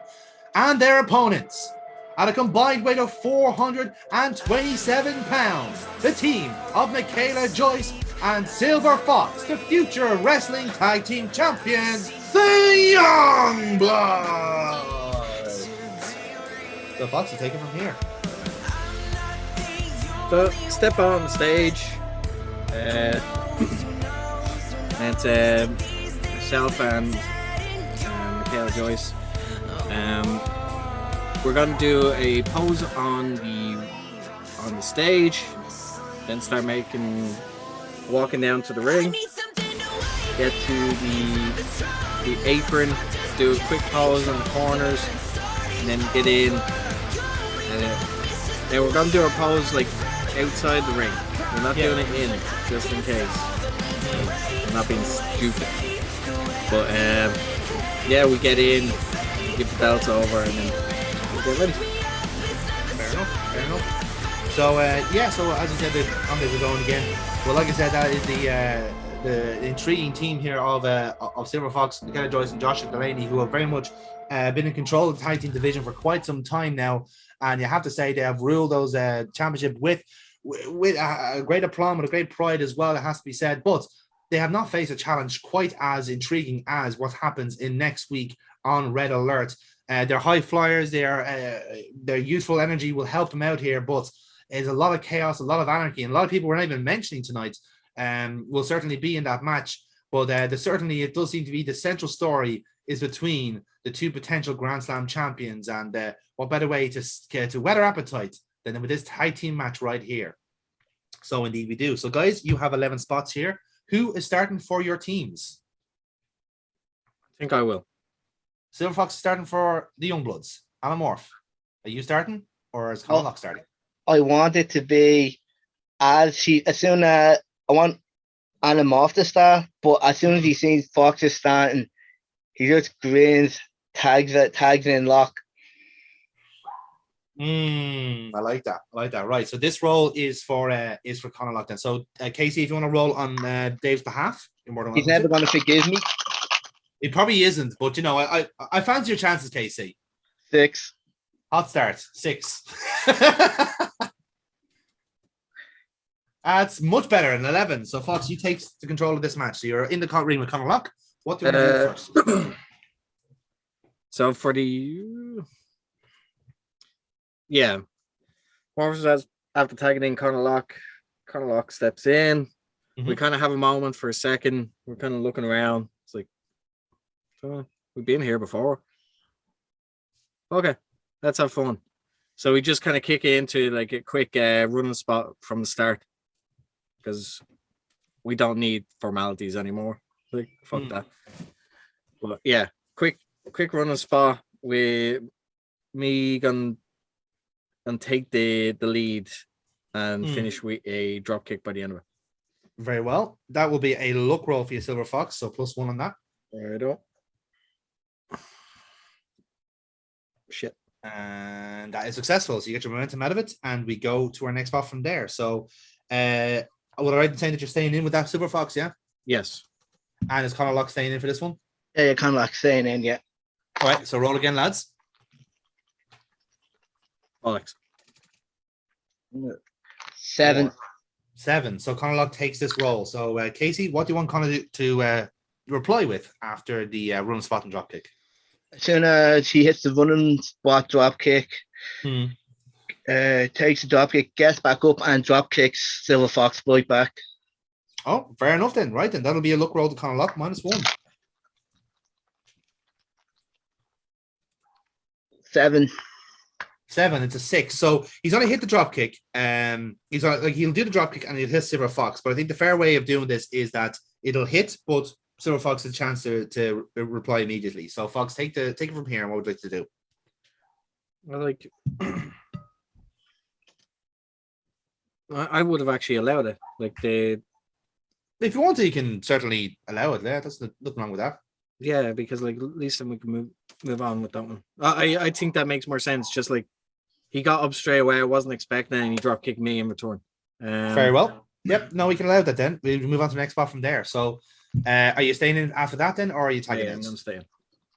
and their opponents. At a combined weight of 427 pounds, the team of Michaela Joyce and Silver Fox, the future wrestling tag team champions, the Youngbloods. So Fox, you take it from here. So step on the stage. It's myself and Michaela Joyce. We're gonna do a pose on the stage, then start walking down to the ring, get to the apron, do a quick pose on the corners, and then get in. Then we're gonna do a pose like outside the ring. We're not doing it in, just in case. I'm not being stupid. But yeah, we get in, give the belts over, and then we get ready. Fair enough. So yeah, so as you said, the contest is going again. Well, like I said, that is the intriguing team here of Silver Fox, Michaela Joyce, and Joshua Delaney, who have very much been in control of the tag team division for quite some time now. And you have to say they have ruled those championship with a great aplomb, with a great pride as well, it has to be said. But they have not faced a challenge quite as intriguing as what happens in next week on Red Alert. They're high flyers. Their youthful energy will help them out here, but there's a lot of chaos, a lot of anarchy, and a lot of people we're not even mentioning tonight will certainly be in that match. But it does seem to be the central story is between the two potential Grand Slam champions, and what better way to whet their appetite than with this tag team match right here. So indeed we do. So guys, you have 11 spots here. Who is starting for your teams? I think I will. Silver Fox is starting for the Youngbloods. Alan Morph, are you starting, or is Conor Locke starting? I want it to be I want Alan Morph to start, but as soon as he sees Fox is starting, He just grins, tags in lock. I like that. I like that. Right. So this roll is for Conor Lockdown. So Casey, if you want to roll on Dave's behalf, you're more than He's welcome never to. gonna forgive me. It probably isn't, but you know, I fancy your chances, Casey. 6. Hot start, 6. That's much better, an 11. So Fox, you take the control of this match. So you're in the ring with Conor Lock. What do you want to do first? So for the Morph says after tagging in Conor Lock steps in. We kind of have a moment for a second. We're kind of looking around. It's like, oh, we've been here before. Okay, let's have fun. So we just kind of kick into like a quick running spot from the start because we don't need formalities anymore. Like, fuck that. But yeah, quick running spot with me gonna take the lead and finish with a drop kick by the end of it. Very well. That will be a luck roll for your Silver Fox, so +1 on that. Righto. Shit. And that is successful. So you get your momentum out of it, and we go to our next spot from there. So would I right in saying that you're staying in with that Silver Fox, yeah? Yes. And is Conor Lock staying in for this one? Yeah, Conor Lock staying in, yeah. All right, so roll again, lads. Alex. 7. 7. So Conor Lock takes this roll. So Casey, what do you want Conor to reply with after the run spot and drop kick? As soon as he hits the running spot drop kick, takes the drop kick, gets back up and drop kicks Silver Fox right back. Oh, fair enough then. Right, then that'll be a luck roll to Conor Lock, -1. 7. 7, it's a 6. So he's gonna hit the drop kick. He's gonna he'll do the drop kick and he'll hit Silver Fox. But I think the fair way of doing this is that it'll hit, but Silver Fox has a chance to reply immediately. So Fox, take it from here. And what would you like to do? I like. I would have actually allowed it. Like if you want to, you can certainly allow it. Yeah, there's nothing wrong with that. Yeah, because like at least then we can move on with that one. I think that makes more sense. Just like he got up straight away, I wasn't expecting, and he drop kicked me in return. Very well. Yep. No, we can allow that then. We move on to the next spot from there. So, are you staying in after that then, or are you tagging in? I'm staying.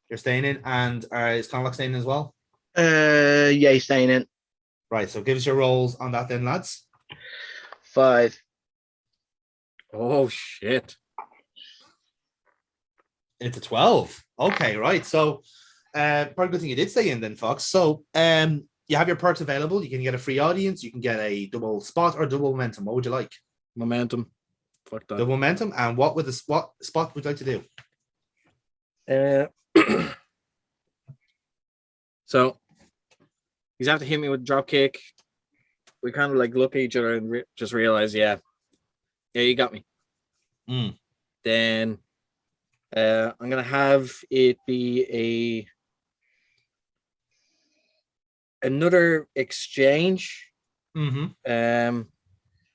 You're staying in, and is Conor Lock staying in as well? Yeah, he's staying in. Right. So, give us your rolls on that then, lads. 5. Oh shit. It's a 12. Okay, right. So, probably good thing you did stay in then, Fox. So, you have your perks available. You can get a free audience. You can get a double spot or double momentum. What would you like? Momentum. Fuck that. Double momentum. And what spot would you like to do? So, he's have to hit me with a drop kick. We kind of like look at each other and just realize, yeah, you got me. Then I'm gonna have it be another exchange.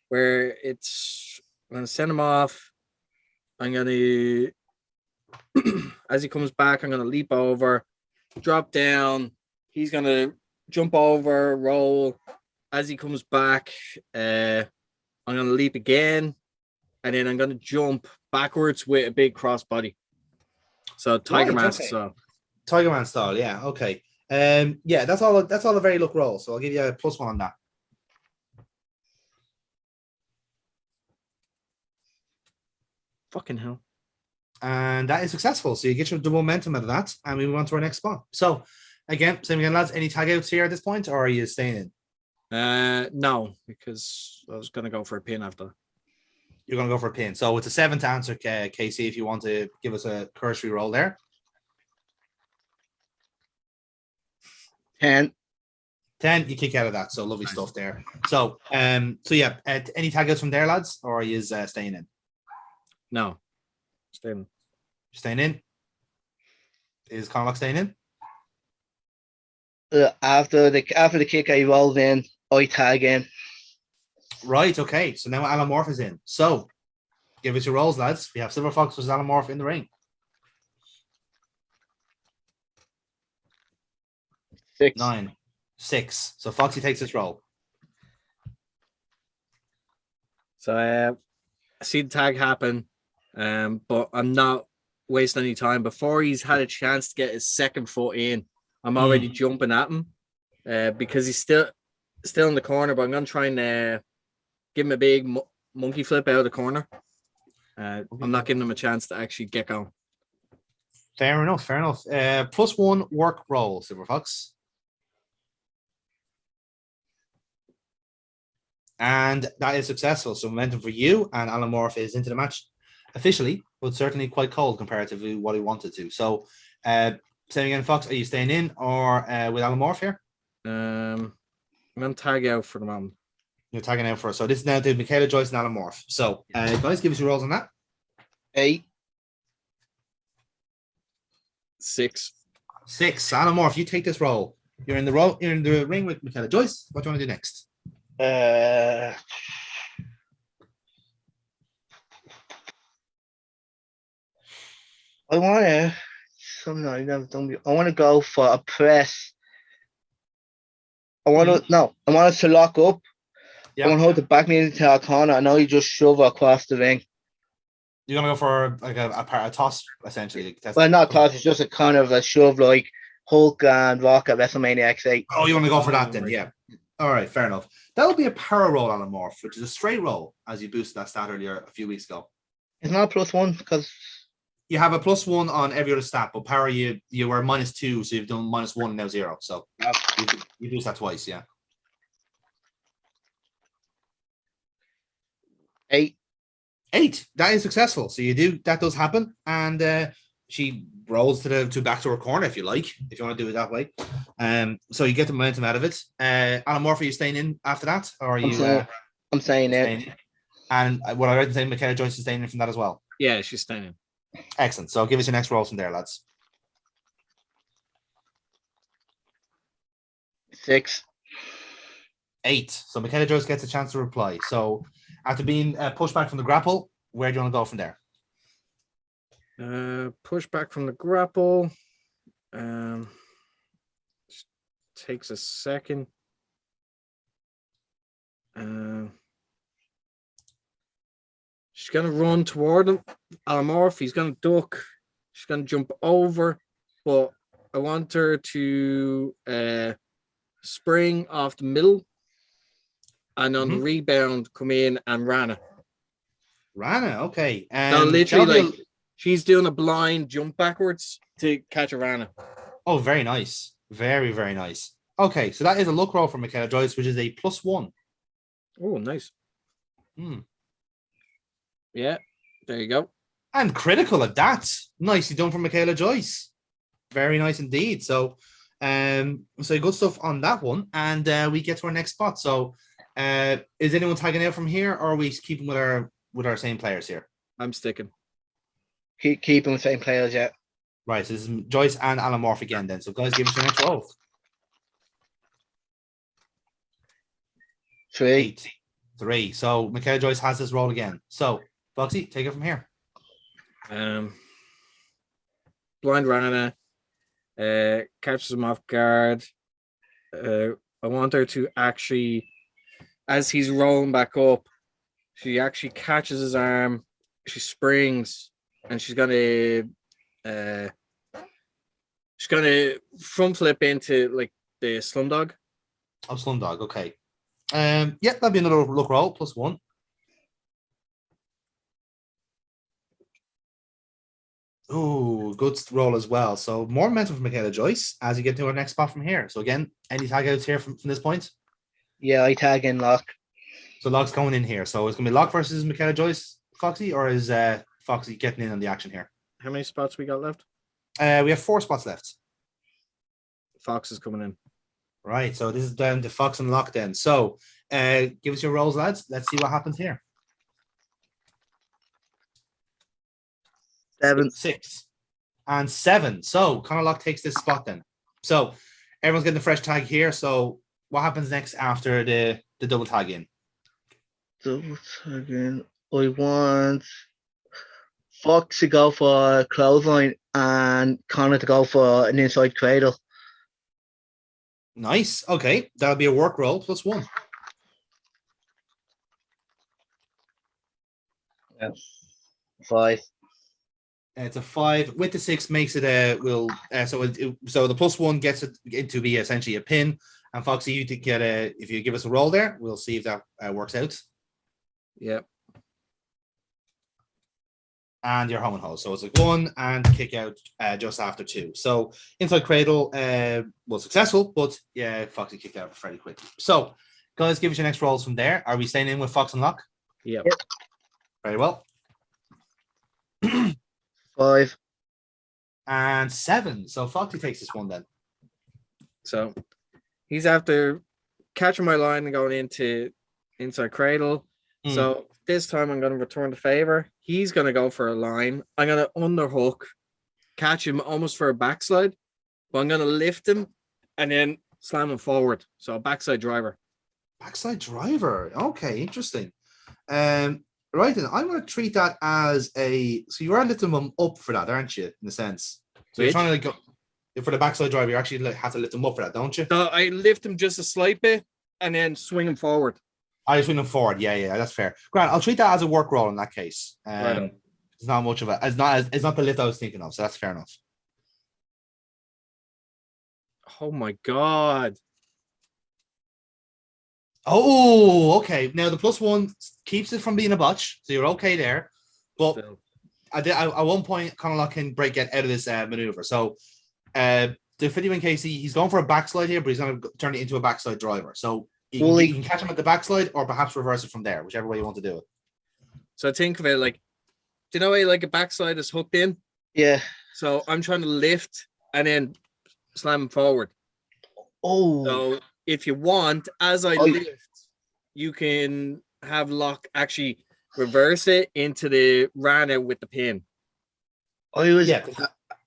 Where it's I'm gonna send him off. I'm gonna as he comes back, I'm gonna leap over, drop down. He's gonna jump over, roll. As he comes back, I'm gonna leap again, and then I'm gonna jump backwards with a big crossbody. So Tiger Man style. Tiger Man style, yeah. Okay. Yeah, that's all a very luck roll. So I'll give you a +1 on that. Fucking hell. And that is successful. So you get your double momentum out of that, and we move on to our next spot. So again, same again, lads. Any tag outs here at this point, or are you staying in? No, because I was gonna go for a pin after. You're gonna go for a pin. So it's a 7 to answer, Casey, if you want to give us a cursory roll there. 10. 10, you kick out of that. So lovely stuff there. So yeah, any tag outs from there, lads, or are you staying in? No. Staying. Staying in. Is Conor Lock staying in? After the kick I rolled in, I tag in. Right, okay. So now Alan Morph is in. So give us your rolls, lads. We have Silver Fox versus Alan Morph in the ring. 6. 9, 6. So Foxy takes this roll. So I see the tag happen, but I'm not wasting any time. Before he's had a chance to get his second foot in, I'm already jumping at him because he's still in the corner. But I'm gonna try and give him a big monkey flip out of the corner. I'm not giving him a chance to actually get going. Fair enough. +1 work roll, Silver Fox. And that is successful. So momentum for you, and Alan Morph is into the match officially, but certainly quite cold compared to what he wanted to. So, same again, Fox, are you staying in or with Alan Morph here? I'm going to tag out for the moment. You're tagging out for us. So this is now to Michaela Joyce and Alan Morph. So, guys, give us your rolls on that. 8. 6. 6. Alan Morph, you take this roll. You're in the ring with Michaela Joyce. What do you want to do next? I want to. Something I've never done. I want to go for a press. I want us to lock up. Yeah. I want to hold the back knee into our corner. I know you just shove across the ring. You're gonna go for like a toss, essentially. Well, not toss. It's just a kind of a shove, like Hulk and Rock at WrestleMania X8. Oh, you want to go for that then? Yeah. All right, fair enough. That will be a power roll on a Morph, which is a straight roll, as you boosted that stat earlier a few weeks ago. It's not +1 because you have a +1 on every other stat, but power you were -2, so you've done -1 and now 0. So you boost that twice, yeah. 8. 8. That is successful. So that does happen, and she rolls back to her corner if you like, if you want to do it that way. So you get the momentum out of it. Alan Morph, are you staying in after that, or are you? I'm staying in. And what I read the same, Michaela Joyce is staying in from that as well. Yeah, she's staying in. Excellent. So give us your next rolls from there, lads. 6. 8. So Michaela Joyce gets a chance to reply. So after being pushed back from the grapple, where do you want to go from there? Push back from the grapple. Takes a second. She's gonna run toward him. Alan Morph, he's gonna duck. She's gonna jump over, but I want her to spring off the middle, and on the rebound come in and Rana. Okay. So literally, she's doing a blind jump backwards to catch a Rana. Oh, very nice. Very, very nice. Okay, so that is a luck roll for Michaela Joyce, which is a +1. Oh, nice. Yeah, there you go. And critical at that. Nicely done from Michaela Joyce. Very nice indeed. So good stuff on that one. And we get to our next spot. So is anyone tagging out from here, or are we keeping with our same players here? I'm sticking. Keeping the same players, yeah. Right, so this is Joyce and Alan Morph again then. So guys, give us your next roll. 3. 3. So Michaela Joyce has this roll again. So Foxy, take it from here. Blind Rana catches him off guard. I want her to actually, as he's rolling back up, she actually catches his arm. She springs, and she's gonna front flip into like the Slumdog. Oh, Slumdog. Okay. Yeah, that'd be another luck roll +1. Oh, good roll as well. So more momentum from Michaela Joyce as you get to our next spot from here. So again, any tag outs here from this point? Yeah, I tag in Locke. So Locke's going in here. So it's going to be Locke versus Michaela Joyce, Foxy, or is Foxy getting in on the action here? How many spots we got left? We have 4 spots left. Fox is coming in. Right. So this is down to Fox and Locke then. So give us your rolls, lads. Let's see what happens here. 7. 6 and 7. So Conor Locke takes this spot then. So everyone's getting a fresh tag here. So what happens next after the double tag in? Double tag in. I want Fox to go for a clothesline and Conor to go for an inside cradle. Nice. Okay, that'll be a work roll +1. Yeah. 5. It's a 5 with the 6 makes it a so the +1 gets it to be essentially a pin. And Foxy, you to get if you give us a roll there, we'll see if that works out. Yep. And you're home and hole. So it's like 1 and kick out just after 2. So inside cradle was successful, but yeah, Foxy kicked out fairly quickly. So guys, give us your next rolls from there. Are we staying in with Fox and Lock? Yep. Very well. 5. And 7. So Foxy takes this one then. So he's after catching my line and going into inside cradle. So this time I'm going to return the favor. He's going to go for a line. I'm going to underhook, catch him almost for a backslide, but I'm going to lift him and then slam him forward. So a backside driver. Backside driver. Okay, interesting. Right then, I'm going to treat that as so you are lifting him up for that, aren't you? In a sense. So you're trying to go for the backside driver. You actually have to lift him up for that, don't you? So I lift him just a slight bit and then swing him forward. I swing him forward. Yeah, that's fair. Grant, I'll treat that as a work roll in that case. Right. It's not much of a. It's not the lift I was thinking of, so that's fair enough. Oh my god. Oh, okay. Now the +1 keeps it from being a botch, so you're okay there. But at one point, Conor can get out of this maneuver. So the 51 KC, he's going for a backslide here, but he's going to turn it into a backside driver. So you can catch him at the backslide, or perhaps reverse it from there, whichever way you want to do it. So think of it like, do you know how like a backslide is hooked in? Yeah. So I'm trying to lift and then slam him forward. Oh. So if you want, as I lift, you can have Lock actually reverse it into the ran out with the pin. I was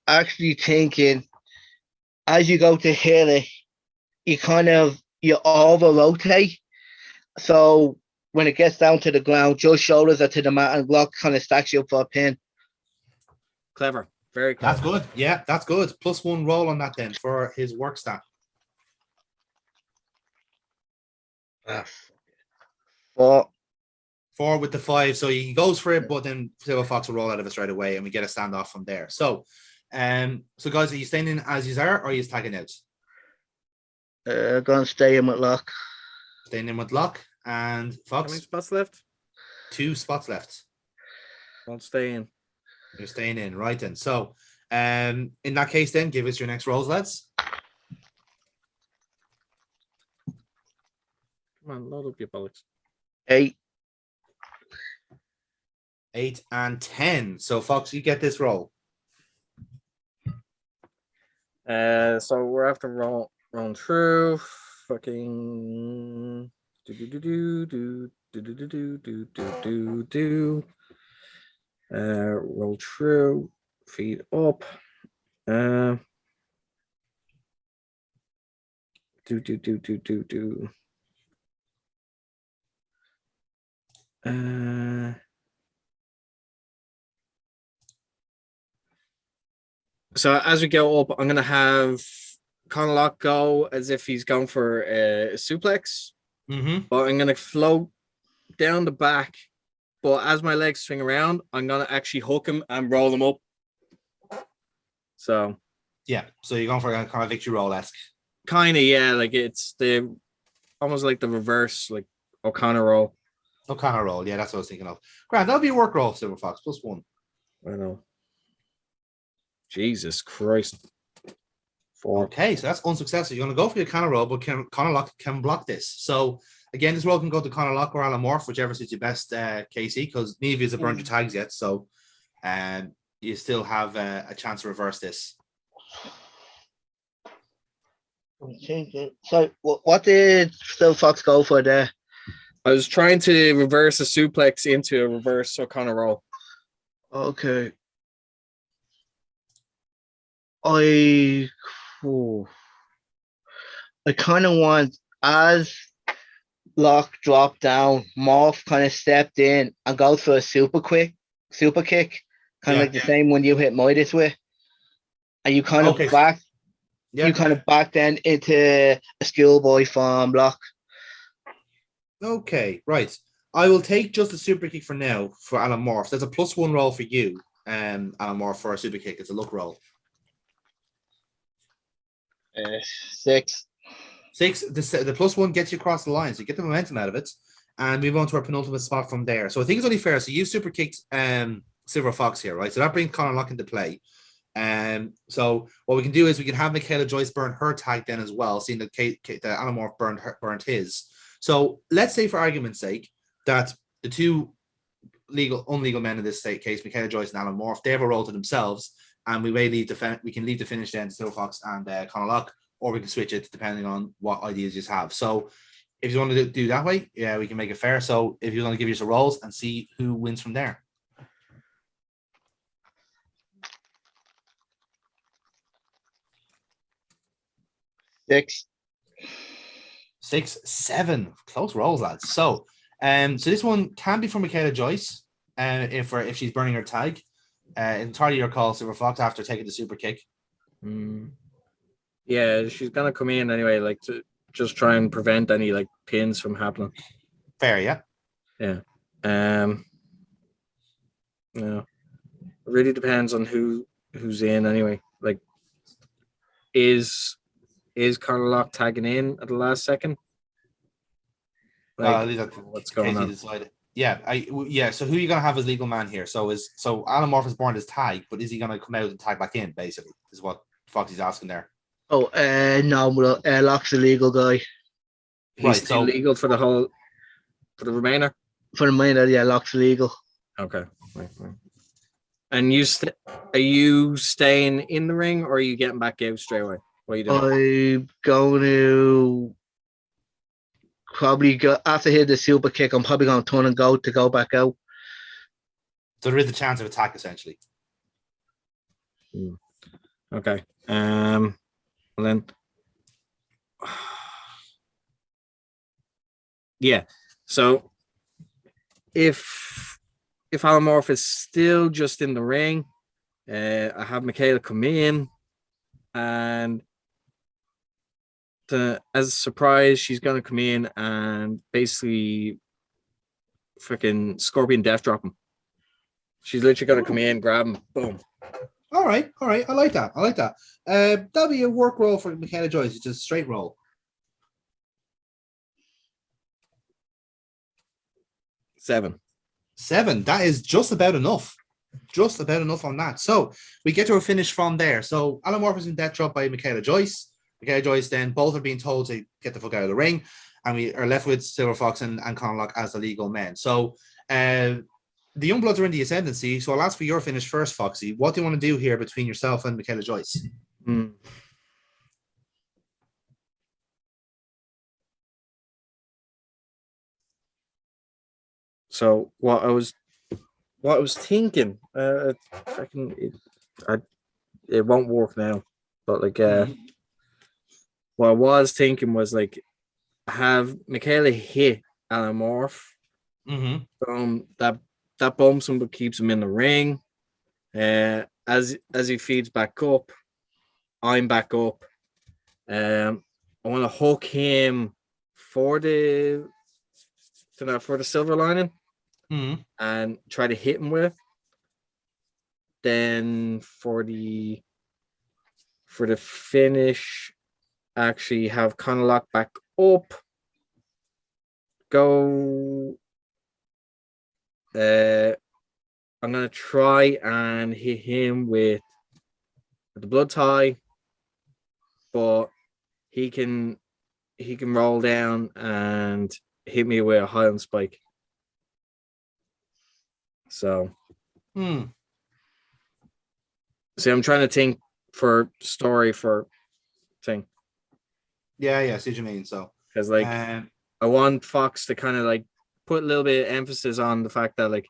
actually thinking, as you go to hit it, you over rotate. So when it gets down to the ground, your shoulders are to the mat and Lock kind of stacks you up for a pin. Clever. Very clever. That's good. Yeah, that's good. +1 roll on that then for his work stat. 4. 4 with the 5. So he goes for it, but then Silver Fox will roll out of us right away and we get a standoff from there. So guys, are you staying in as you are or are you tagging out? Gonna stay in with Lock. Staying in with Lock and Fox. How many spots left? 2 spots left. I'll stay in. You're staying in, right then. So in that case then, give us your next rolls, lads. Come on, load up your bollocks. 8. 8 and 10. So Fox, you get this roll. So we're after rolling through. Fucking roll through, feet up. So as we go up, I'm gonna have Conor Lock go as if he's going for a suplex, but I'm gonna float down the back. But as my legs swing around, I'm gonna actually hook him and roll him up. So yeah, so you're going for a kind of victory roll-esque. Kind of, yeah, like it's almost like the reverse, like O'Connor roll. O'Connor roll, yeah, that's what I was thinking of. Grant, that'll be a work roll, Silver Fox, +1. I know. Jesus Christ. 4. Okay, so that's unsuccessful. You're going to go for your Conor roll, but Conor Lock can block this. So again, this roll can go to Conor Lock or Alan Morph, whichever suits you best, Casey, because neither of you have burned your tags yet. So you still have a chance to reverse this. So what did Still Fox go for there? I was trying to reverse a suplex into a reverse O'Connor roll. Okay. I kind of want, as Lock dropped down, Morph kind of stepped in and goes for a super kick, kind of like the same one you hit Midas with. And you kind of back You kind of back then into a schoolboy form block. Okay, right. I will take just a super kick for now for Alan Morph. There's a +1 roll for you, Alan Morph, for a super kick. It's a luck roll. 6. 6. The +1 gets you across the line, so you get the momentum out of it, and move on to our penultimate spot from there. So I think it's only fair. So you super kicked Silver Fox here, right? So that brings Conor Lock into play. So what we can do is we can have Michaela Joyce burn her tag then as well, seeing that Alan Morph burned his. So let's say, for argument's sake, that the two unlegal men in this case, Michaela Joyce and Alan Morph, they have a role to themselves, and we can leave the finish then to Silver Fox and Conor Lock, or we can switch it depending on what ideas you have. So if you want to do that way, yeah, we can make it fair. So if you want to give you some rolls and see who wins from there. Six, 7 close rolls, lads. So this one can be from Michaela Joyce, if she's burning her tag. Entirely your call, Silver Fox, after taking the super kick. Yeah, she's gonna come in anyway, like to just try and prevent any like pins from happening. Fair, yeah. Yeah. No. It really depends on who's in anyway. Like, is Conor Lock tagging in at the last second? Like, what's going on? Yeah. So who are you gonna have as legal man here? So Alan Morph has burned his tag, but is he gonna come out and tag back in? Basically, is what Foxy's asking there. no, Lock's the legal guy. He's still legal for the remainder. For the remainder, yeah, Lock's legal. Okay. Right. And are you staying in the ring, or are you getting back out straight away? What are you doing? I'm going to probably go after hitting the super kick. I'm probably going to turn and go back out. So there is a chance of attack, essentially. Okay. Well then, yeah. So if Alan Morph is still just in the ring, I have Michaela come in, and as a surprise, she's gonna come in and basically freaking Scorpion Death drop him. She's literally gonna come in, grab him, boom. All right. I like that. That'll be a work roll for Michaela Joyce. It's just a straight roll. 7. That is just about enough. On that. So we get to a finish from there. So Alan Morph is in death drop by Michaela Joyce. Michaela Joyce, then both are being told to get the fuck out of the ring, and we are left with Silver Fox and Conor Lock as the legal men. So the Youngbloods are in the ascendancy. So I'll ask for your finish first, Foxy. What do you want to do here between yourself and Michaela Joyce? So what I was thinking, it won't work now, but like what I was thinking was like have Michaela hit Alan Morph. That bumps him but keeps him in the ring. As he feeds back up, I'm back up. I want to hook him for the silver lining. And try to hit him with. Then for the finish, actually have Conor Lock back up. Go. I'm gonna try and hit him with the blood tie, but he can roll down and hit me with a Highland spike. So, see, I'm trying to think for story for thing. Yeah, I see what you mean. So, because like I want Fox to kind of like put a little bit of emphasis on the fact that like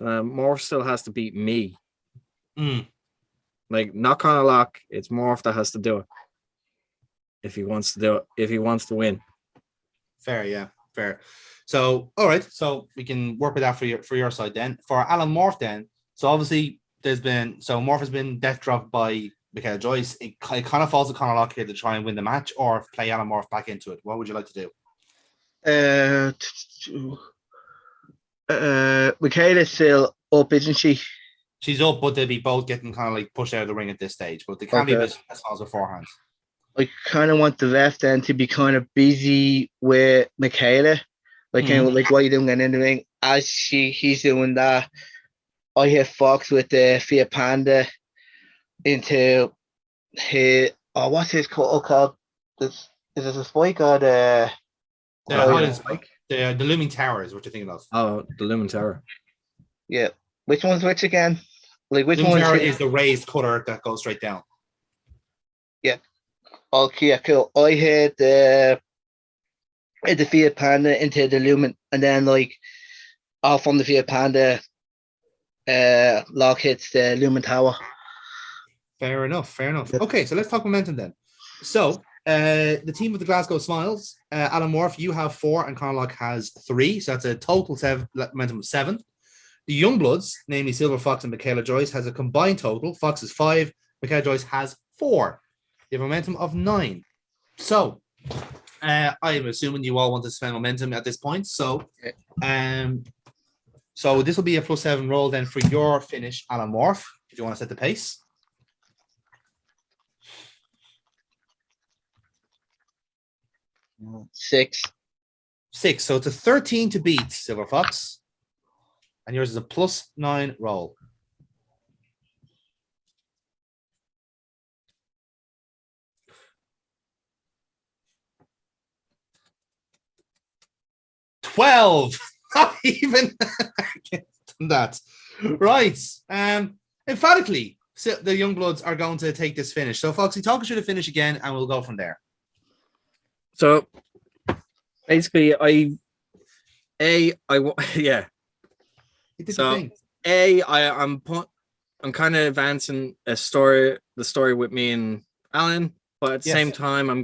Morph still has to beat me. Like not Conor Lock, it's Morph that has to do it if he wants to do it. If he wants to win. Fair, yeah, fair. So, all right, so we can work with that for your side then. For Alan Morph then, so obviously Morph has been death dropped by Michaela Joyce, it kind of falls to Conor Lock here to try and win the match or play Alan Morph back into it. What would you like to do? Michaela's still up, isn't she? She's up, but they'll be both getting kind of like pushed out of the ring at this stage. But they can be as far as beforehand. I kind of want the ref then to be kind of busy with Michaela, like kind of like what you doing in the ring. As he's doing that, I hit Fox with the Fiat Panda into his what's his called? Is it a spike or the spike? The looming tower is what you're thinking of. Oh, the looming tower. Yeah. Which one's which again? Like which looming one tower is the raised cutter that goes straight down. Yeah. Okay, yeah, cool. I hit the Fiat Panda into the lumen, and then like off from the Fiat Panda, Lock hits the lumen tower. Fair enough. Okay, so let's talk momentum then. So the team of the Glasgow Smiles, Alan Morph, you have 4 and Conor Lock has 3, so that's a total momentum of 7. The Youngbloods, namely Silver Fox and Michaela Joyce, has a combined total. Fox is 5, Michaela Joyce has 4. You have a momentum of 9. So I'm assuming you all want to spend momentum at this point. So so this will be a +7 roll then for your finish, Alan Morph, if you want to set the pace. 6. So it's a 13 to beat, Silver Fox. And yours is a +9 roll. $12. Not even that. Right. Emphatically, the Youngbloods are going to take this finish. So, Foxy, talk us through the finish again, and we'll go from there. So, basically, yeah. So, I'm kind of advancing the story with me and Alan, but at the same time, I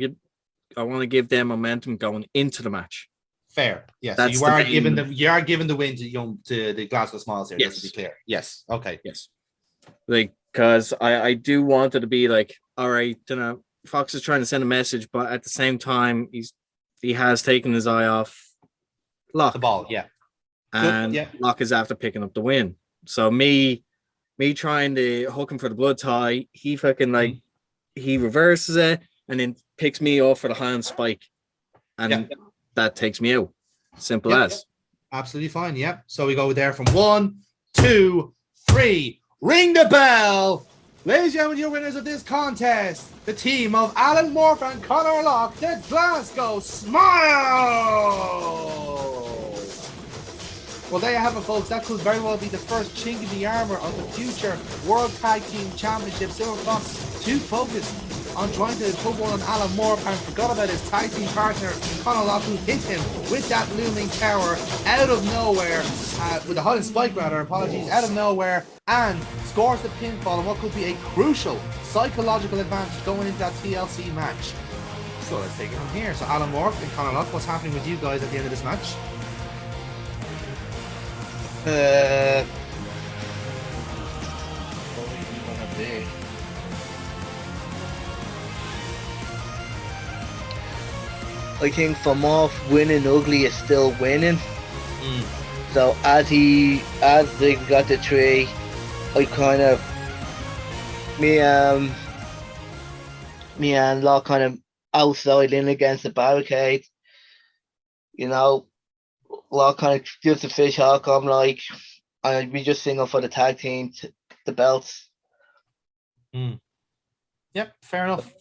want to give them momentum going into the match. Fair, yes. So you are giving the win to the Glasgow Smiles here. Yes. Just to be clear. Yes. Okay. Yes. Like, because I do want it to be like, all right, Fox is trying to send a message, but at the same time, he has taken his eye off Lock. The ball, yeah. And Lock is after picking up the win. So me trying to hook him for the blood tie, he fucking he reverses it and then picks me off for the hand spike. And that takes me out. Simple as. Absolutely fine. Yep. So we go there from 1, 2, 3. Ring the bell. Ladies and gentlemen, your winners of this contest, the team of Alan Morph and Conor Lock, the Glasgow Smiles. Well, there you have it, folks. That could very well be the first chink in the armor of the future World Tag Team Championship. Silver Fox too focused on trying to put one on Alan Morph and forgot about his tag team partner Conor Lock, who hit him with that looming tower out of nowhere, with a Holland spike rather, out of nowhere, and scores the pinfall and what could be a crucial psychological advantage going into that TLC match. So let's take it from here. So Alan Morph and Conor Lock, what's happening with you guys at the end of this match? What do you want to do? I think for Morph, winning ugly is still winning. So as they got the 3, I kind of me and Lock kind of outside in against the barricade. Lock kind of gives the fish hawk. I'm like, we just single for the tag team, the belts. Yep, fair enough.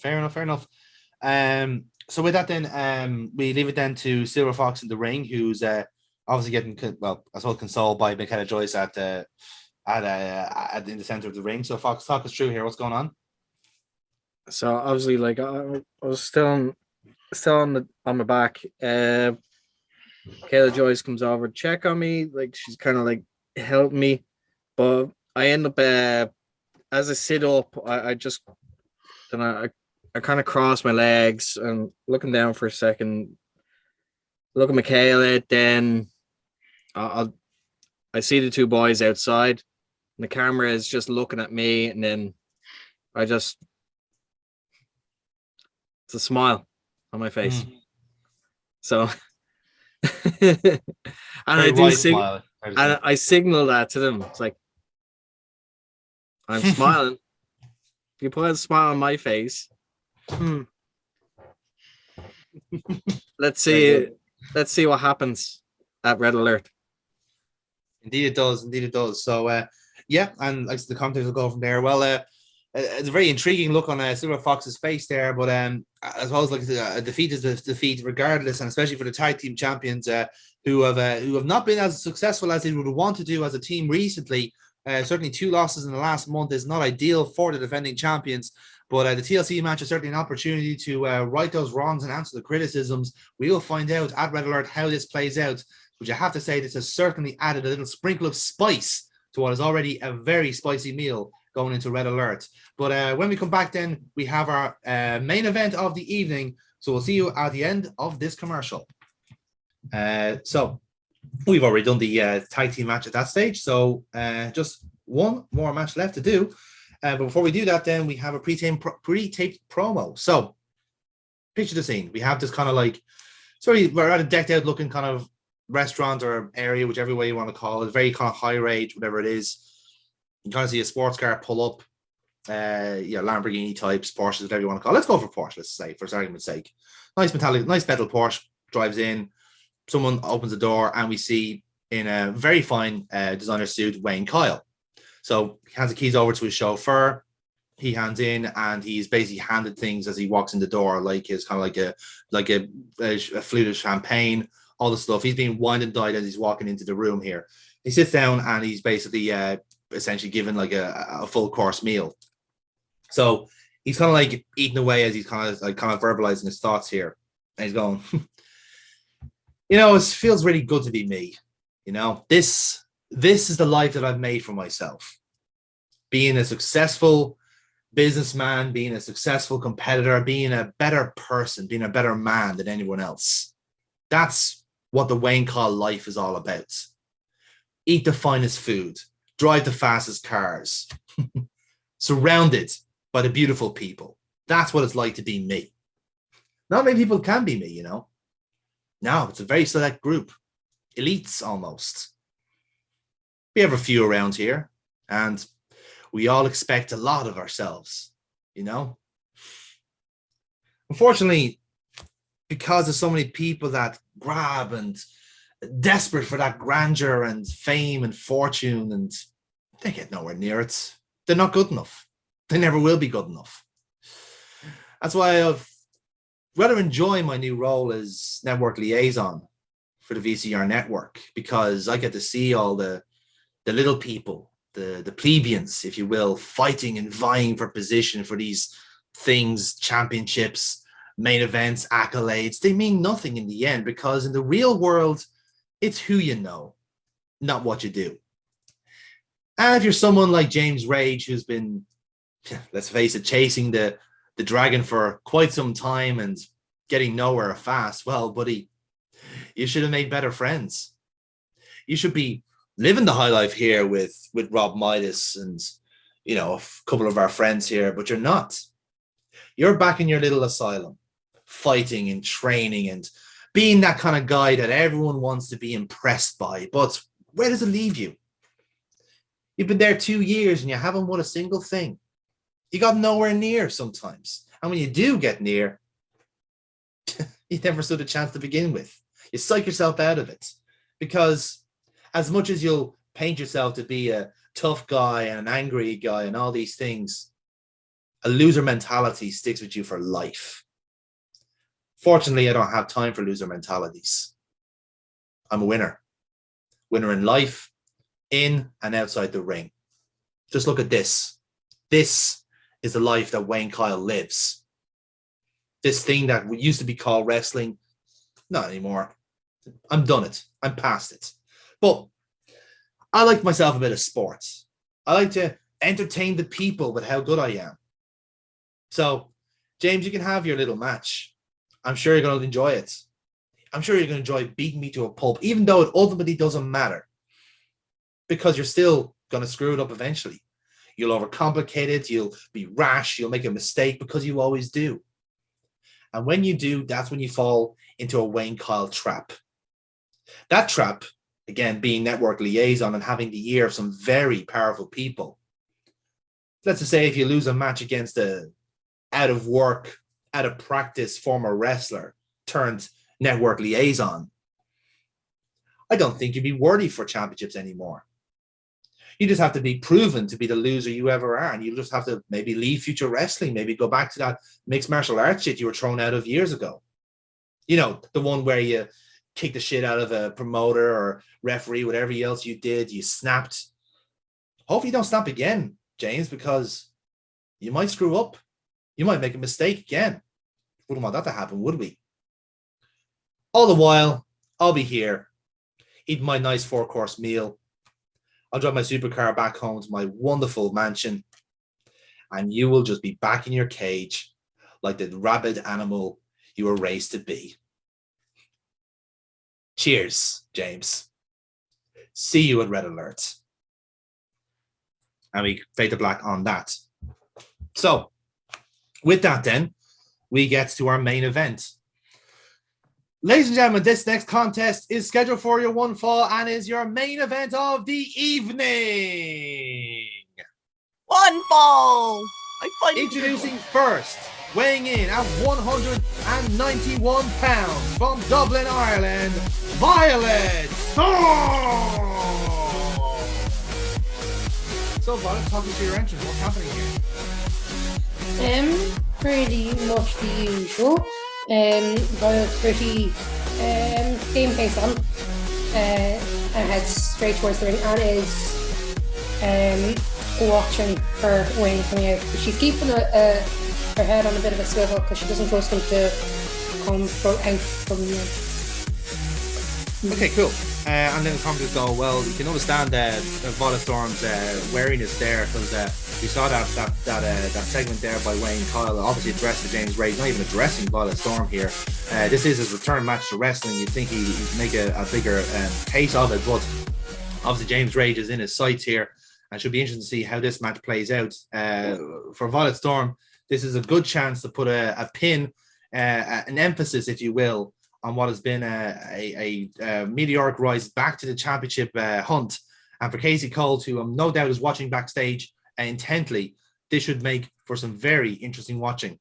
So with that then, we leave it then to Silver Fox in the ring, who's obviously getting consoled by Michaela Joyce in the center of the ring. So Fox, talk us through here. What's going on? So obviously, like I was still on my back. Michaela Joyce comes over to check on me, like she's kind of like helping me, but I end up as I sit up, I kind of cross my legs and looking down for a second, look at Michaela, then I see the 2 boys outside and the camera is just looking at me, and then I just It's a smile on my face. So, and I do smile. and I signal that to them. It's like, I'm smiling. If you put a smile on my face, let's see what happens at Red Alert. Indeed it does. Indeed it does. So yeah, and like the content will go from there. Well, it's a very intriguing look on Silver Fox's face there, but I suppose like a defeat is a defeat regardless, and especially for the tag team champions who have not been as successful as they would want to do as a team recently. Certainly 2 losses in the last month is not ideal for the defending champions, but the TLC match is certainly an opportunity to right those wrongs and answer the criticisms. We will find out at Red Alert how this plays out, but you have to say this has certainly added a little sprinkle of spice to what is already a very spicy meal going into Red Alert. But when we come back then, we have our main event of the evening, so we'll see you at the end of this commercial. So we've already done the tag team match at that stage, so just one more match left to do. But before we do that, then we have a pre-taped promo. So picture the scene. We have this kind of like, we're at a decked out looking kind of restaurant or area, whichever way you want to call it, very kind of high rage, whatever it is. You kind of see a sports car pull up, Lamborghini types, Porsches, whatever you want to call it. Let's go for Porsche, let's say, for argument's sake. Nice metal Porsche drives in. Someone opens the door, and we see in a very fine designer suit Wayne Kyle. So he hands the keys over to his chauffeur. He hands in, and he's basically handed things as he walks in the door, like his kind of like a flute of champagne, all the stuff. He's being wined and dined as he's walking into the room here. He sits down, and he's basically essentially given like a full course meal. So he's kind of like eating away as he's kind of verbalizing his thoughts here, and he's going, it feels really good to be me. This is the life that I've made for myself. Being a successful businessman, being a successful competitor, being a better person, being a better man than anyone else. That's what the Wayne Kyle life is all about. Eat the finest food, drive the fastest cars, surrounded by the beautiful people. That's what it's like to be me. Not many people can be me, No, it's a very select group. Elites almost. We have a few around here, and we all expect a lot of ourselves, Unfortunately, because there's so many people that grab and desperate for that grandeur and fame and fortune, and they get nowhere near it. They're not good enough. They never will be good enough. That's why I've rather enjoy my new role as network liaison for the VCR network, because I get to see all the little people, the plebeians, if you will, fighting and vying for position for these things, championships, main events, accolades. They mean nothing in the end, because in the real world, it's who you know, not what you do. And if you're someone like James Rage, who's been, let's face it, chasing the dragon for quite some time and getting nowhere fast, well, buddy, you should have made better friends. You should be living the high life here with Rob Midas and, a couple of our friends here, but you're not. You're back in your little asylum, fighting and training and being that kind of guy that everyone wants to be impressed by. But where does it leave you? You've been there 2 years and you haven't won a single thing. You got nowhere near sometimes. And when you do get near, you never stood a chance to begin with. You psych yourself out of it, because as much as you'll paint yourself to be a tough guy and an angry guy and all these things, a loser mentality sticks with you for life. Fortunately, I don't have time for loser mentalities. I'm a winner. Winner in life, in and outside the ring. Just look at this. This is the life that Wayne Kyle lives. This thing that used to be called wrestling, not anymore. I'm done it. I'm past it. But I like myself a bit of sports. I like to entertain the people with how good I am. So, James, you can have your little match. I'm sure you're going to enjoy it. I'm sure you're going to enjoy beating me to a pulp, even though it ultimately doesn't matter, because you're still going to screw it up eventually. You'll overcomplicate it. You'll be rash. You'll make a mistake, because you always do. And when you do, that's when you fall into a Wayne Kyle trap. That trap, again, being network liaison and having the ear of some very powerful people. Let's just say if you lose a match against a out of work, out of practice former wrestler turned network liaison, I don't think you'd be worthy for championships anymore. You just have to be proven to be the loser you ever are. And you just have to maybe leave Future Wrestling, maybe go back to that mixed martial arts shit you were thrown out of years ago. You know, the one where you kicked the shit out of a promoter or referee, whatever else you did, you snapped. Hopefully you don't snap again, James, because you might screw up. You might make a mistake again. Wouldn't want that to happen, would we? All the while, I'll be here, eating my nice 4-course meal. I'll drive my supercar back home to my wonderful mansion, and you will just be back in your cage like the rabid animal you were raised to be. Cheers, James. See you at Red Alert. And we fade to black on that. So, with that then, we get to our main event. Ladies and gentlemen, this next contest is scheduled for your one fall and is your main event of the evening. One fall. Introducing first, weighing in at 191 pounds from Dublin, Ireland, Violet Storm. So, Violet, talk us through your entrance. What's happening here? Pretty much the usual. Got a pretty game face on and heads straight towards the ring and is watching for Wayne coming out. But she's keeping her head on a bit of a swivel because she doesn't trust him to come out from the end. Okay, cool. And then the commentators go, well, you can understand Violet Storm's wariness there because we saw that segment there by Wayne Kyle, obviously addressed to James Ray. He's not even addressing Violet Storm here. This is his return match to wrestling. You'd think he'd make a bigger case of it, but obviously James Rage is in his sights here, and should be interesting to see how this match plays out. For Violet Storm, this is a good chance to put a pin, an emphasis, if you will, on what has been a meteoric rise back to the championship hunt. And for Casey Colt, who no doubt is watching backstage intently, this should make for some very interesting watching.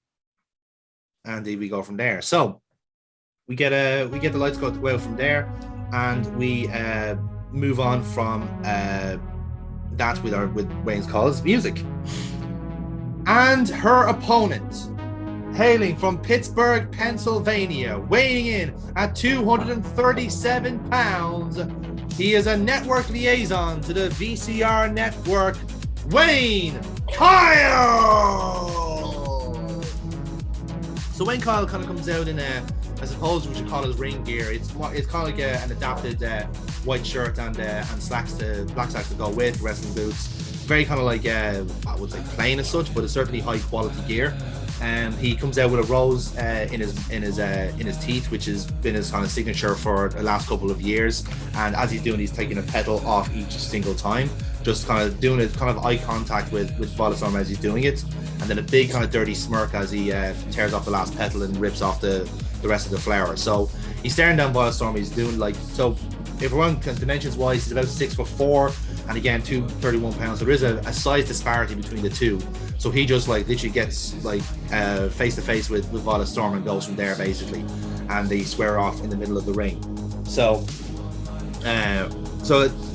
And we go from there. So we get the lights go out from there, and we move on from that with Wayne's Call's music. And her opponent, hailing from Pittsburgh, Pennsylvania, weighing in at 237 pounds, he is a network liaison to the VCR network, Wayne Kyle! So Wayne Kyle kind of comes out in I suppose we should call it ring gear. It's kind of like an adapted white shirt and slacks black slacks to go with, wrestling boots. Very kind of like I would say plain as such, but it's certainly high quality gear. He comes out with a rose in his teeth, which has been his kind of signature for the last couple of years. And as he's doing, he's taking a petal off each single time, just kind of doing it, kind of eye contact with Violet Storm as he's doing it, and then a big kind of dirty smirk as he tears off the last petal and rips off the rest of the flower. So he's staring down Violet Storm. He's doing if we're on dimensions wise, he's about 6'4", and again 231 pounds. So there is a size disparity between the two. So he just literally gets face to face with Violet Storm and goes from there basically, and they square off in the middle of the ring. So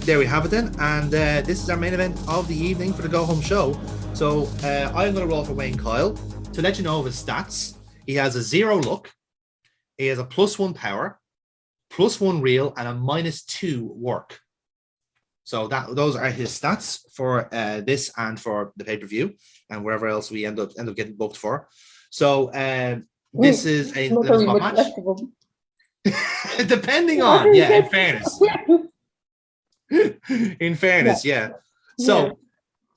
there we have it then, and this is our main event of the evening for the go home show. So I'm going to roll for Wayne Kyle to let you know of his stats. He has a 0 look, he has a +1 power, +1 reel, and a -2 work. So those are his stats for this and for the pay-per-view and wherever else we end up getting booked for. So this is a match. Depending on, in fairness. In fairness, yeah. So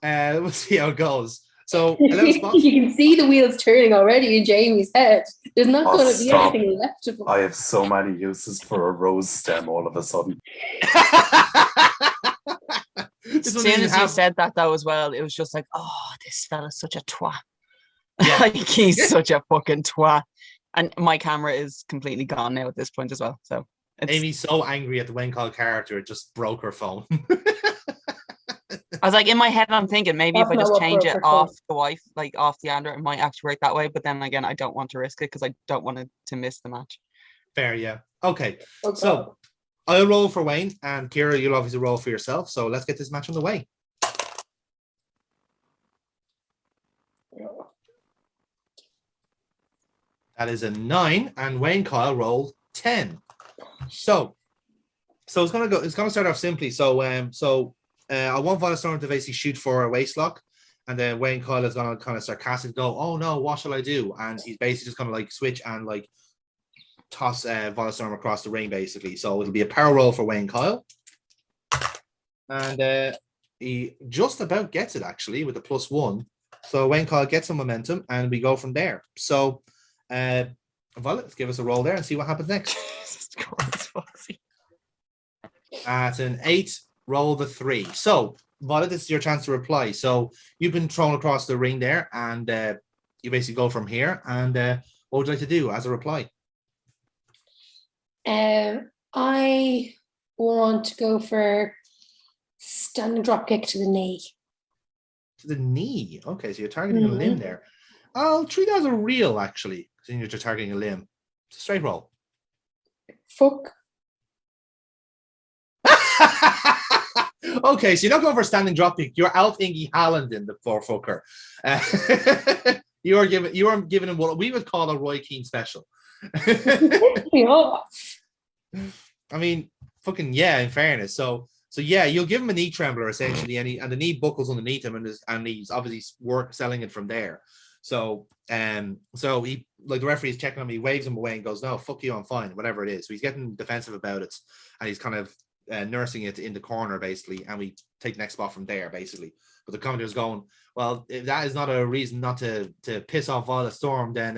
we'll see how it goes. So you can see the wheels turning already in Jamie's head. There's not going to be anything left of them. I have so many uses for a rose stem all of a sudden. As soon as you said that though as well, it was just like, oh, this fella's such a twat. Yeah. Like he's such a fucking twat. And my camera is completely gone now at this point as well. So Amy's so angry at the Wayne Call character, it just broke her phone. I was like, in my head, I'm thinking maybe if That's I not just what change broke it her off phone. the wife, like off the Android, it might actually work that way. But then again, I don't want to risk it because I don't want to miss the match. Fair, yeah. Okay, Oh, God. so I'll roll for Wayne, and Kira, you'll obviously roll for yourself. So let's get this match on the way. That is a 9, and Wayne Kyle rolled 10. So it's gonna start off simply. I want Violet Storm to basically shoot for a waist lock, and then Wayne Kyle is gonna kind of sarcastically go, "Oh no, what shall I do?" And he's basically just gonna like switch and like toss Violet Storm across the ring, basically. So it'll be a power roll for Wayne Kyle, and he just about gets it actually with a +1. So Wayne Kyle gets some momentum, and we go from there. So, Violet, let's give us a roll there and see what happens next. At an 8, roll the 3. So, Violet, this is your chance to reply. So you've been thrown across the ring there, and you basically go from here. And what would you like to do as a reply? I want to go for standing drop kick to the knee. To the knee. Okay, so you're targeting a limb there. I'll treat that as a real, actually, because you're targeting a limb. It's a straight roll. Fuck. Okay, so you're not going for a standing drop kick. You're out Ingy Haaland in the poor fucker. You are giving him what we would call a Roy Keane special. Yeah. I mean, fucking yeah. In fairness, so yeah, you'll give him a knee trembler essentially, and the knee buckles underneath him, and he's obviously selling it from there. So he, like, the referee's checking on me, waves him away and goes, "No, fuck you, I'm fine," whatever it is. So he's getting defensive about it, and he's kind of nursing it in the corner basically, and we take the next spot from there basically. But the commentator's going, "Well, if that is not a reason not to piss off Violet Storm, then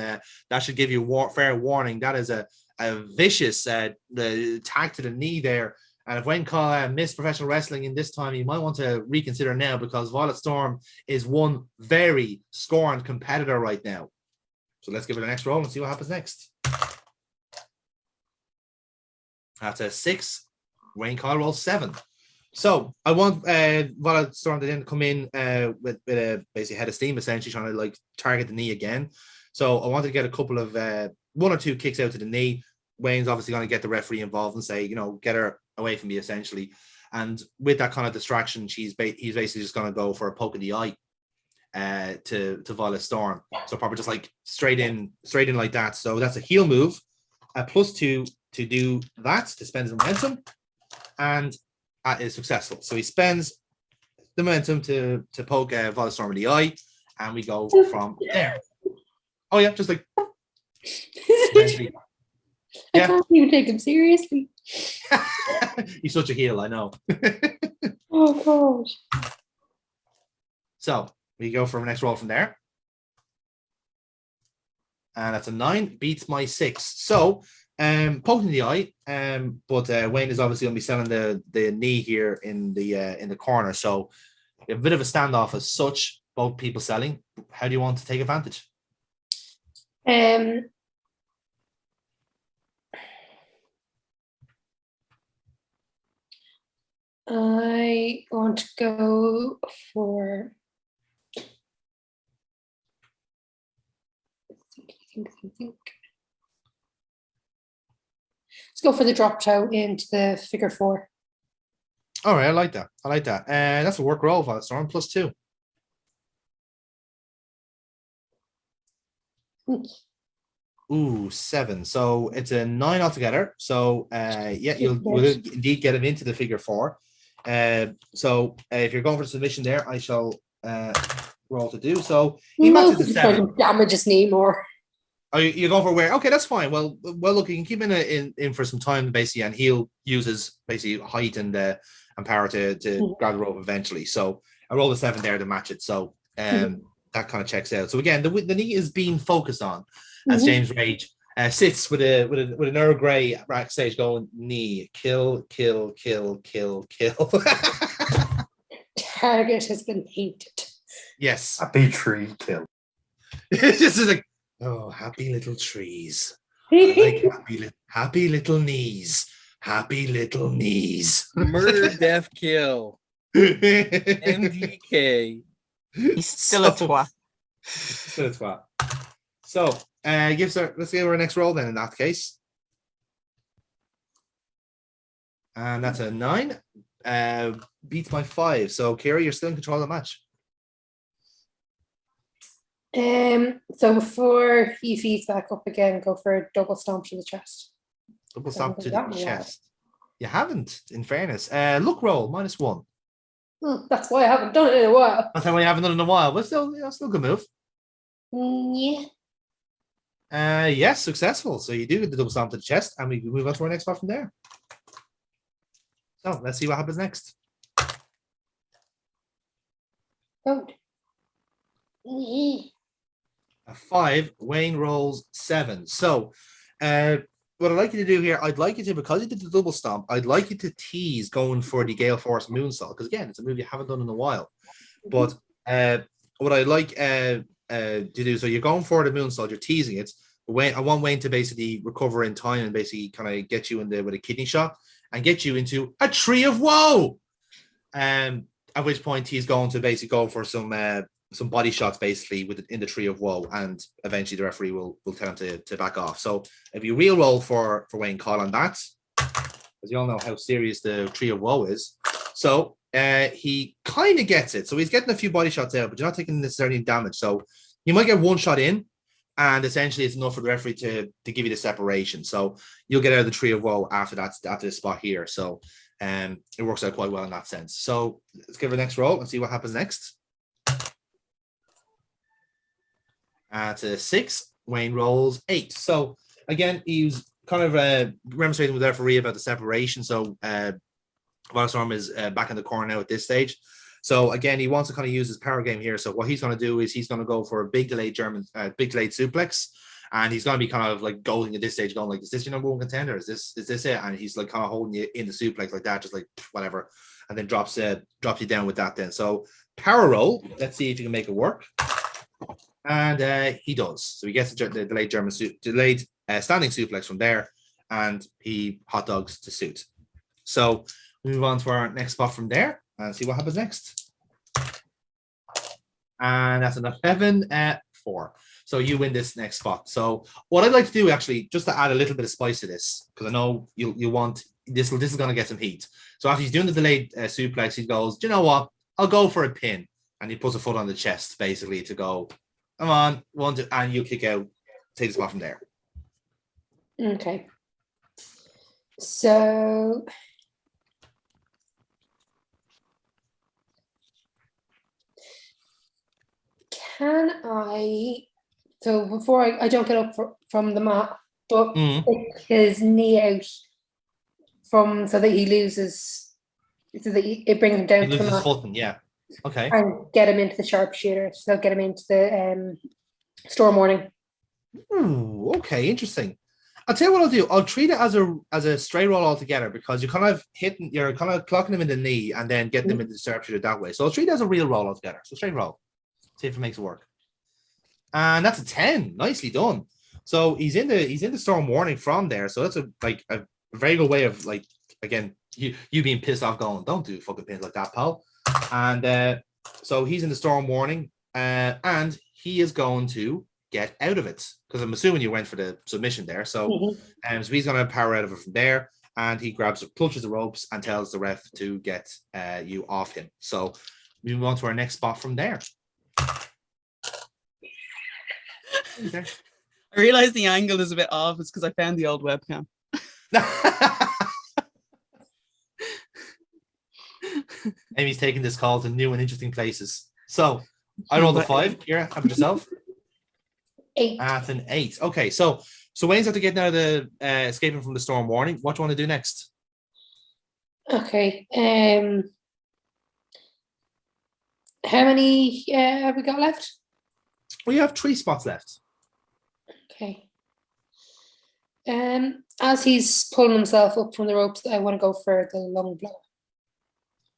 that should give you fair warning. That is a vicious the tag to the knee there. And if Wayne Kyle missed professional wrestling in this time, you might want to reconsider now, because Violet Storm is one very scorned competitor right now." So let's give it the next roll and see what happens next. That's a 6. Wayne Kyle rolls 7. So I want Violet Storm to then come in with a basically head of steam, essentially trying to like target the knee again. So I wanted to get a couple of 1 or 2 kicks out to the knee. Wayne's obviously going to get the referee involved and say, get her away from me, essentially. And with that kind of distraction, he's basically just going to go for a poke in the eye to Violet Storm. So probably just like straight in like that. So that's a heel move, a +2 to do that, to spend his momentum, and that is successful. So he spends the momentum to poke Violet Storm in the eye, and we go from there. Oh yeah, just like I can't even take him seriously. He's such a heel, I know. Oh gosh. So we go for the next roll from there. And that's a 9, beats my 6. So poking the eye, but Wayne is obviously going to be selling the knee here in the corner. So a bit of a standoff as such, both people selling. How do you want to take advantage? I want to go for think. Let's go for the drop toe into the figure 4. All right, I like that. That's a work roll, Violet Storm, +2. Ooh, 7. So it's a 9 altogether. So yeah, you'll indeed get him into the figure 4. So if you're going for submission there, I shall roll to do. So he matches the 7. Damage his knee more. Oh, you're going for where? Okay, that's fine. Well, look, you can keep him in for some time, basically, and he'll use his basically height and power to grab the rope eventually. So I roll the 7 there to match it. So that kind of checks out. So again, the knee is being focused on as James Rage sits with an Earl Grey backstage going, knee, kill. Target has been painted. Yes. A tree kill. This is like, Oh, happy little trees. I like happy little knees. Happy little knees. Murder, death, kill. MDK. He's still a twat. Still a twat. So, let's give her a next roll then in that case. And that's a 9. Beats by 5. So, Kira, you're still in control of the match. So before he feeds back up again, go for a double stomp to the chest. Double stomp to the chest. You haven't, in fairness. Look roll, -1. That's why I haven't done it in a while. That's why you haven't done it in a while, but still a good move. Yeah. Yes, successful. So you do get the double stomp to the chest, and we move on to our next spot from there. So let's see what happens next. Oh. Yeah. A 5, Wayne rolls 7. So what I'd like you to do here, I'd like you to, because you did the double stomp, I'd like you to tease going for the Gale Force Moonsault, because again, it's a move you haven't done in a while. But what I'd like to do, so you're going for the Moonsault, you're teasing it. I want Wayne to basically recover in time and basically kind of get you in there with a kidney shot and get you into a Tree of Woe. At which point he's going to basically go for some body shots basically in the Tree of Woe, and eventually the referee will tell him to back off. So if you real roll for Wayne, call on that, because you all know how serious the Tree of Woe is. So he kind of gets it. So he's getting a few body shots out, but you're not taking necessarily damage. So you might get one shot in, and essentially it's enough for the referee to give you the separation. So you'll get out of the Tree of Woe after this spot here. So it works out quite well in that sense. So let's give it a next roll and see what happens next. At a 6, Wayne rolls 8. So again, he's kind of demonstrating with the referee about the separation. So Volstorm is back in the corner now at this stage. So again, he wants to kind of use his power game here. So what he's going to do is he's going to go for a big delayed suplex, and he's going to be kind of like going at this stage, going like, "Is this your number one contender? Is this it?" And he's like kind of holding you in the suplex like that, just like whatever, and then drops you down with that. Then so power roll. Let's see if you can make it work. And he does. So he gets the delayed standing suplex from there, and he hot dogs to suit. So we move on to our next spot from there and see what happens next. And that's an 11-4. So you win this next spot. So what I'd like to do, actually, just to add a little bit of spice to this, because I know you want this is going to get some heat. So after he's doing the delayed suplex, he goes, "Do you know what? I'll go for a pin," and he puts a foot on the chest basically to go, "Come on, 1, 2," and you kick out, take the spot from there. Okay. So can I? So before I don't get up from the mat, but pick his knee out so that he loses, so that it brings him down He to the loses mat. footing, yeah. Okay. And get him into the sharpshooter, so get him into the storm warning. Ooh, okay, interesting. I'll tell you what I'll do. I'll treat it as a straight roll altogether, because you're kind of clocking him in the knee and then getting him into the sharpshooter that way. So I'll treat it as a real roll altogether. So straight roll. See if it makes it work. And that's a 10. Nicely done. So he's in the storm warning from there. So that's a very good way of, like, again, you being pissed off going, "Don't do fucking pins like that, pal." And so he's in the storm warning, and he is going to get out of it, because I'm assuming you went for the submission there. So, so he's going to power out of it from there, and he clutches the ropes and tells the ref to get you off him. So we move on to our next spot from there. I realize the angle is a bit off. It's because I found the old webcam. Amy's taking this call to new and interesting places. So I rolled a 5. Here, have it yourself. 8. At an 8. Okay, so Wayne's have to get now the escaping from the storm warning. What do you want to do next? Okay. How many have we got left? We have 3 spots left. Okay. As he's pulling himself up from the ropes, I want to go for the lung blower.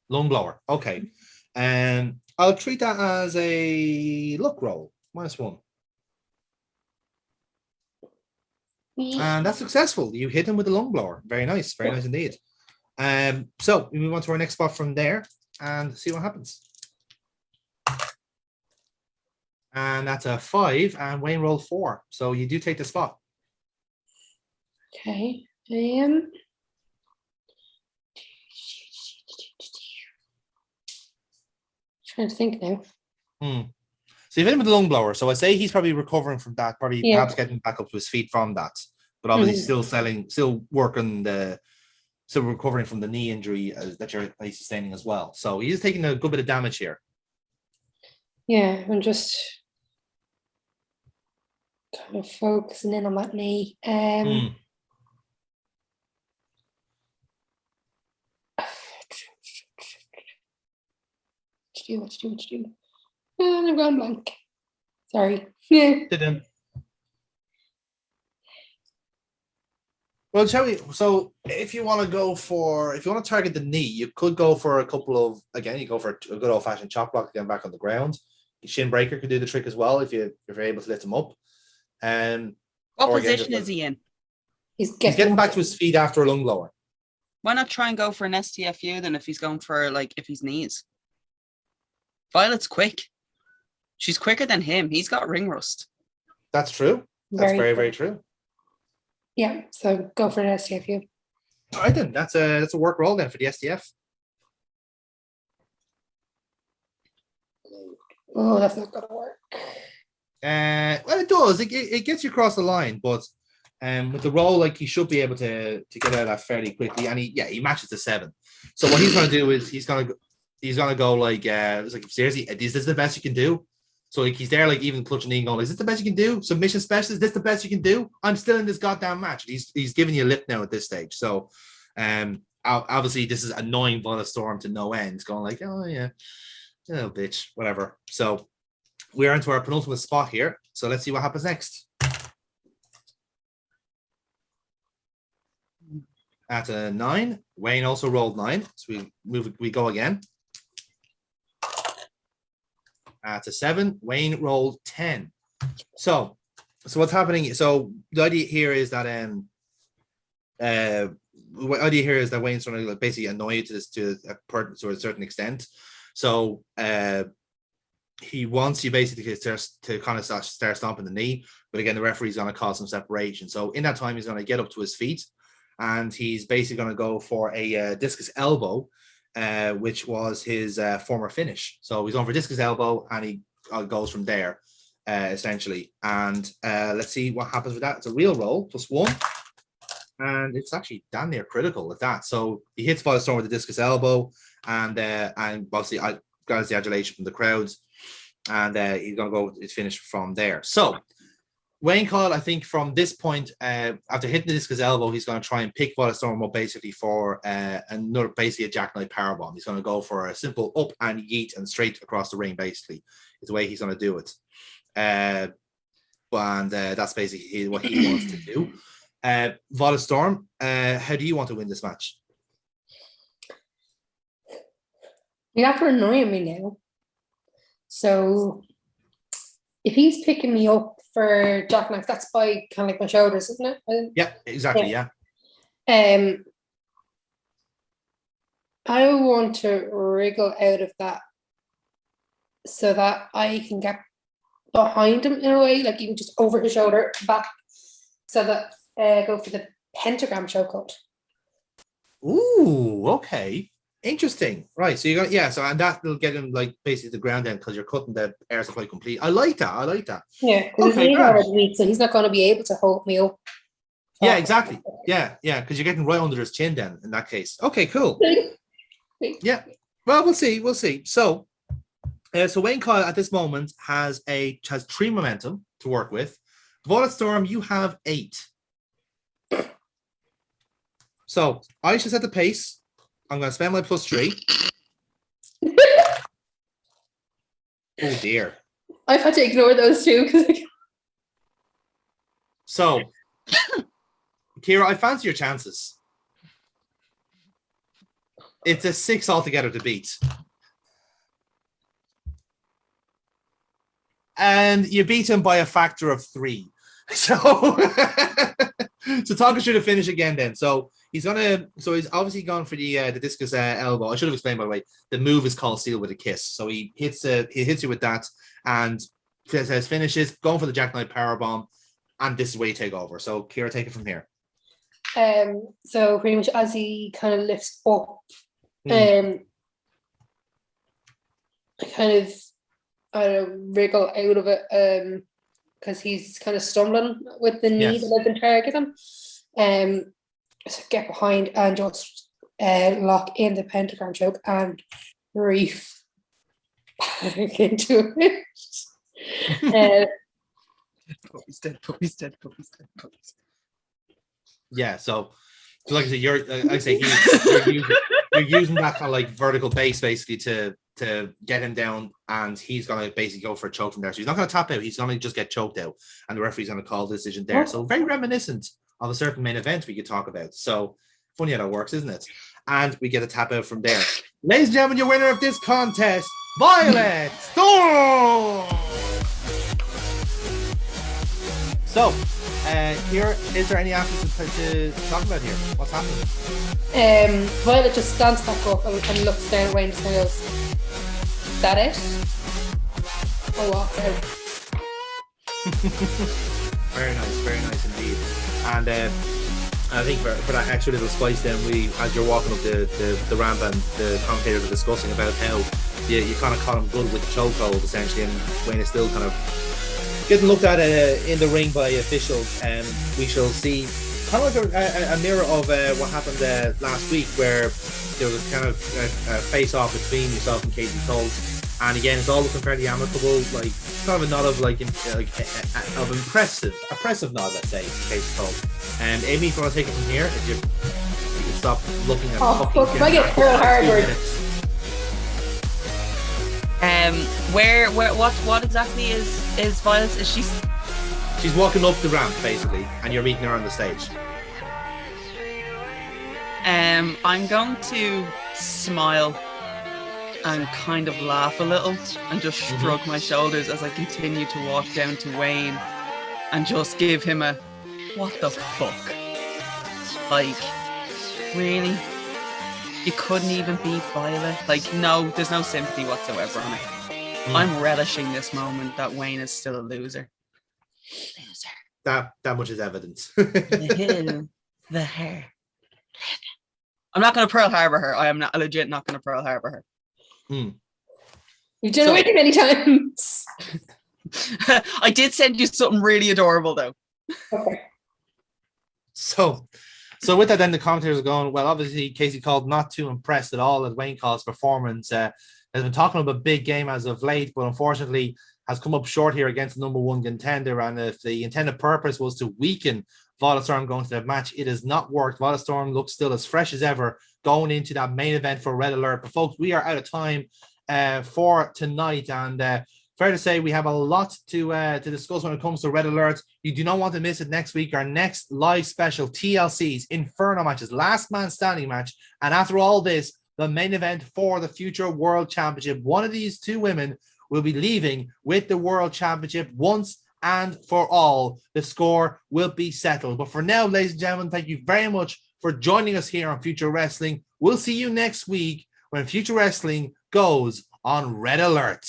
Lung blower. Okay. I'll treat that as a luck roll. -1. And that's successful. You hit him with the lung blower. Very nice. Very nice indeed. So we move on to our next spot from there and see what happens. And that's a 5, and Wayne rolled 4. So you do take the spot. Okay. Trying to think now. So you've hit him with the lung blower. So I say he's probably recovering from that, probably Yeah. perhaps getting back up to his feet from that. But obviously still recovering from the knee injury that he's sustaining as well. So he's taking a good bit of damage here. Yeah, I'm just kind of focusing in on that knee. What to do? And I'm going blank. Sorry. Yeah. Well, shall we? So, if you want to target the knee, you could go for a couple of, again, you go for a good old fashioned chop block again back on the ground. Shin breaker could do the trick as well if you're able to lift him up. What position is he in? He's getting back to his feet after a lung blower. Why not try and go for an STFU then if he's going for if he's knees? Violet's quick. She's quicker than him. He's got ring rust. That's true. That's very, very true. Yeah, so go for an STFU. All right then, that's a work roll then for the STF. Oh, that's not gonna work. Well, it does. It gets you across the line, but with the roll, he should be able to get out of that fairly quickly. And he matches the 7. So what he's gonna do is he's gonna go seriously, is this the best you can do? So he's there even clutching knee and going, is this the best you can do? Submission specialist, is this the best you can do? I'm still in this goddamn match. He's giving you a lip now at this stage. So obviously this is annoying Violet Storm to no end. It's going oh yeah, oh bitch, whatever. So we're into our penultimate spot here. So let's see what happens next. At a 9, Wayne also rolled 9. So we go again. At a 7, Wayne rolled 10. So what's happening? So the idea here is that Wayne's trying to basically annoy you to a certain extent. So he wants you basically to kind of start stomping the knee, but again the referee's going to cause some separation. So in that time he's going to get up to his feet, and he's basically going to go for a discus elbow. Which was his former finish. So he's on for discus elbow, and he goes from there, essentially. And let's see what happens with that. It's a real roll, +1. And it's actually damn near critical at that. So he hits Violet Storm with the discus elbow, and obviously I got the adulation from the crowds, and he's going to go his finish from there. So Wayne Coyle, I think from this point, after hitting the discus elbow, he's going to try and pick Violet Storm up basically for basically a jackknife powerbomb. He's going to go for a simple up and yeet and straight across the ring, basically, is the way he's going to do it. And that's basically what he wants to do. Violet Storm, how do you want to win this match? You're after annoying me now. So if he's picking me up for jackknife, that's by kind of my shoulders, isn't it? Yeah, exactly. Yeah. I want to wriggle out of that so that I can get behind him in a way, even just over his shoulder, back, so that go for the pentagram chokehold. Ooh, okay. Interesting. Right. So you got, so and that will get him basically the ground end because you're cutting the air supply complete. I like that. Yeah, because he's already weak, so he's not going to be able to hold me up. Yeah, exactly. Yeah, because you're getting right under his chin then in that case. Okay, cool. Yeah. Well, we'll see. So Wayne Coyle at this moment has 3 momentum to work with. Violet Storm, you have 8. So I should set the pace. I'm going to spend my +3. Oh dear. I've had to ignore those 2 So, Kira, I fancy your chances. It's a 6 altogether to beat. And you beat him by a factor of 3. So, so talk us through the finish again. Then, so he's obviously gone for the discus elbow. I should have explained, by the way. The move is called Seal with a Kiss. So he hits you with that, and says finishes, going for the jackknife powerbomb, and this is where you take over. So, Kira, take it from here. So pretty much as he kind of lifts up, I wriggle out of it because he's kind of stumbling with the knee that I've been targeting. So get behind and just lock in the pentagram choke and reef back into it. Puppy's dead. Yeah, so like I said, you're using that kind of like vertical base basically to get him down, and he's gonna basically go for a choke from there. So he's not gonna tap out, he's gonna just get choked out, and the referee's gonna call the decision there. So very reminiscent of a certain main event we could talk about. So funny how that works, isn't it? And we get a tap out from there. Ladies and gentlemen, your winner of this contest, Violet Storm. So, here, is there any athletes to talk about here? What's happening? Violet just stands back up and looks down at Wayne and goes, "Is that it?" I walk out. Very nice indeed. And I think for that extra little spice, then as you're walking up the ramp, and the commentators are discussing about how you kind of caught him good with the chokehold essentially, and Wayne is still kind of getting looked at in the ring by officials, and we shall see kind of like a mirror of what happened last week, where there was a kind of a face-off between yourself and Casey Cole, and again it's all looking fairly amicable, like kind of a nod of of impressive nod, let's say, to Casey Cole. And Amy, if you want to take it from here, if you can stop looking at fuck, I get Pearl Harbor. What exactly is Violet? Is she's walking up the ramp basically, and you're meeting her on the stage. I'm going to smile and kind of laugh a little and just shrug my shoulders as I continue to walk down to Wayne and just give him a what the fuck? Like, really? You couldn't even beat Violet? Like, no, there's no sympathy whatsoever on it. I'm relishing this moment that Wayne is still a loser. That much is evidence. The hair. I'm not going to Pearl Harbor her. I am not legit not going to Pearl Harbor her. You've done it way many times. I did send you something really adorable though. Okay. So with that, then the commentators are going, well, obviously Casey Cole not too impressed at all at Wayne Cole's performance. Has been talking about a big game as of late, but unfortunately has come up short here against the number one contender. And if the intended purpose was to weaken Violet Storm going to that match, it has not worked. Violet Storm looks still as fresh as ever going into that main event for Red Alert. But folks, we are out of time for tonight, and fair to say we have a lot to discuss when it comes to Red Alert. You do not want to miss it next week. Our next live special, TLC's Inferno matches, last man standing match. And after all this, the main event for the future World Championship. One of these two women will be leaving with the World Championship once and for all. The score will be settled. But for now, ladies and gentlemen, thank you very much for joining us here on Future Wrestling. We'll see you next week when Future Wrestling goes on Red Alert.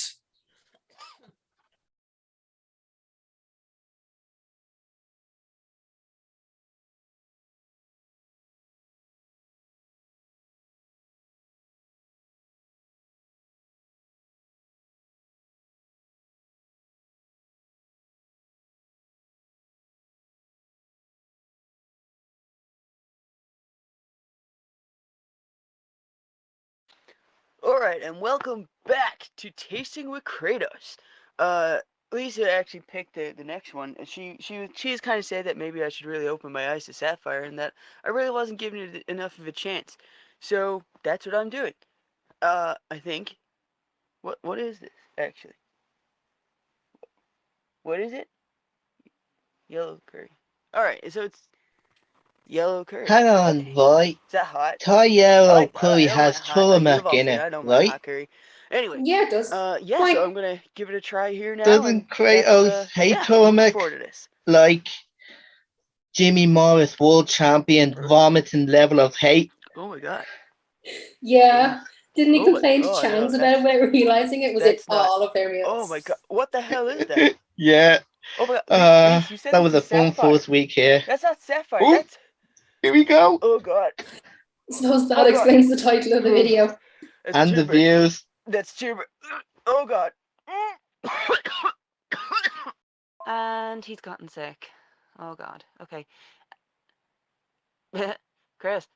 All right, and welcome back to Tasting with Kratos. Lisa actually picked the next one, and she has kind of said that maybe I should really open my eyes to Sapphire, and that I really wasn't giving it enough of a chance. So that's what I'm doing. I think. What is this actually? What is it? Yellow curry. All right, so it's yellow curry. Hang on, boy. Is that hot? Thai I yellow like- curry I don't has like hot- I do turmeric love in it. it, I don't mind right? hot curry. Anyway, Yeah, it does. yeah, Why? so I'm gonna give it a try here now. Doesn't and Kratos let's, hate yeah, looking Tomek forward to this. like Jimmy Morris, world champion, vomiting level of hate? Oh my god. Yeah. Didn't he Oh my complain to God, Chance no, about it without realizing it was in that's not- all of their meals? Oh my god, what the hell is that? Yeah. Oh my god, Reese, you said That this was a is fun Sapphire. first week here. That's not Sapphire. Ooh. That's Here we go. oh god. I suppose that Oh, God. explains the title of the video. That's And the Tuber. views. That's Tuber. Oh god. And he's gotten sick. Oh god. Okay. Chris,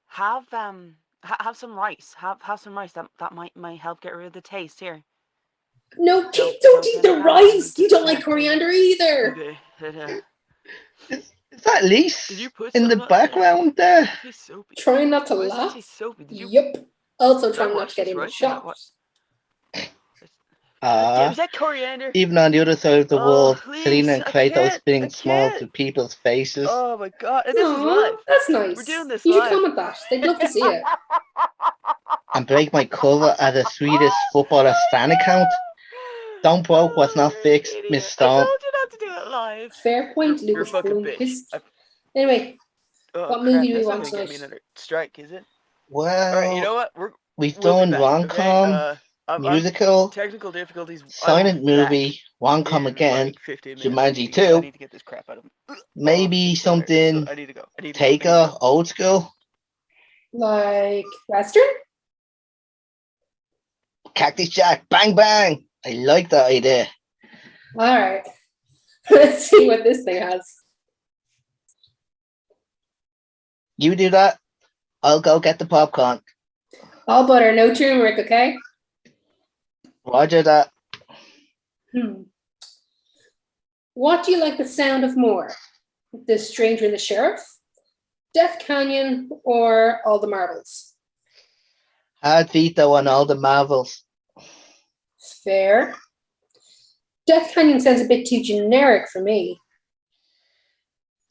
have some rice. Have some rice. That might help get rid of the taste here. No, Don't don't eat get the it rice. You don't Yeah, like coriander either. Okay. Is that Lise Did you put in the some on- background there? It tastes soapy. Trying not to Why does it laugh. taste soapy? Did you? Yep. Also Did I trying not watch to get this into right? Did I shots. Is that coriander? Even on the other side of the Oh, world, please, Selena and I Kratos can't, spinning I small can't. to people's faces. Oh my god, and this is Aw, live. that's nice. We're doing this You should live. comment that. They'd love to see it. And break my cover as a Swedish footballer's fan account. Don't broke what's not fixed, Idiot. Miss I Storm. told you not to do it live. Fair point, You're a Lucas fucking bitch. Blumquist. Anyway, Oh, what crap, movie do we that's not want gonna get me tonight? another strike, is it? Well, All right, you know what? we've We'll be done back, rom-com, okay? I'm musical, technical difficulties. silent movie, rom-com in again, like 15 minutes. Jumanji I 2, need to get this crap out of him. maybe something I need to go. Taker, old school, Like Western? Cactus Jack, bang bang. I like that idea. Alright. Let's see what this thing has. You do that, I'll go get the popcorn. All butter, no turmeric, okay? Roger that. What do you like the sound of more? The Stranger and the Sheriff, Death Canyon, or All the Marbles? Hard veto on all the Marvels. Fair. Death Canyon sounds a bit too generic for me.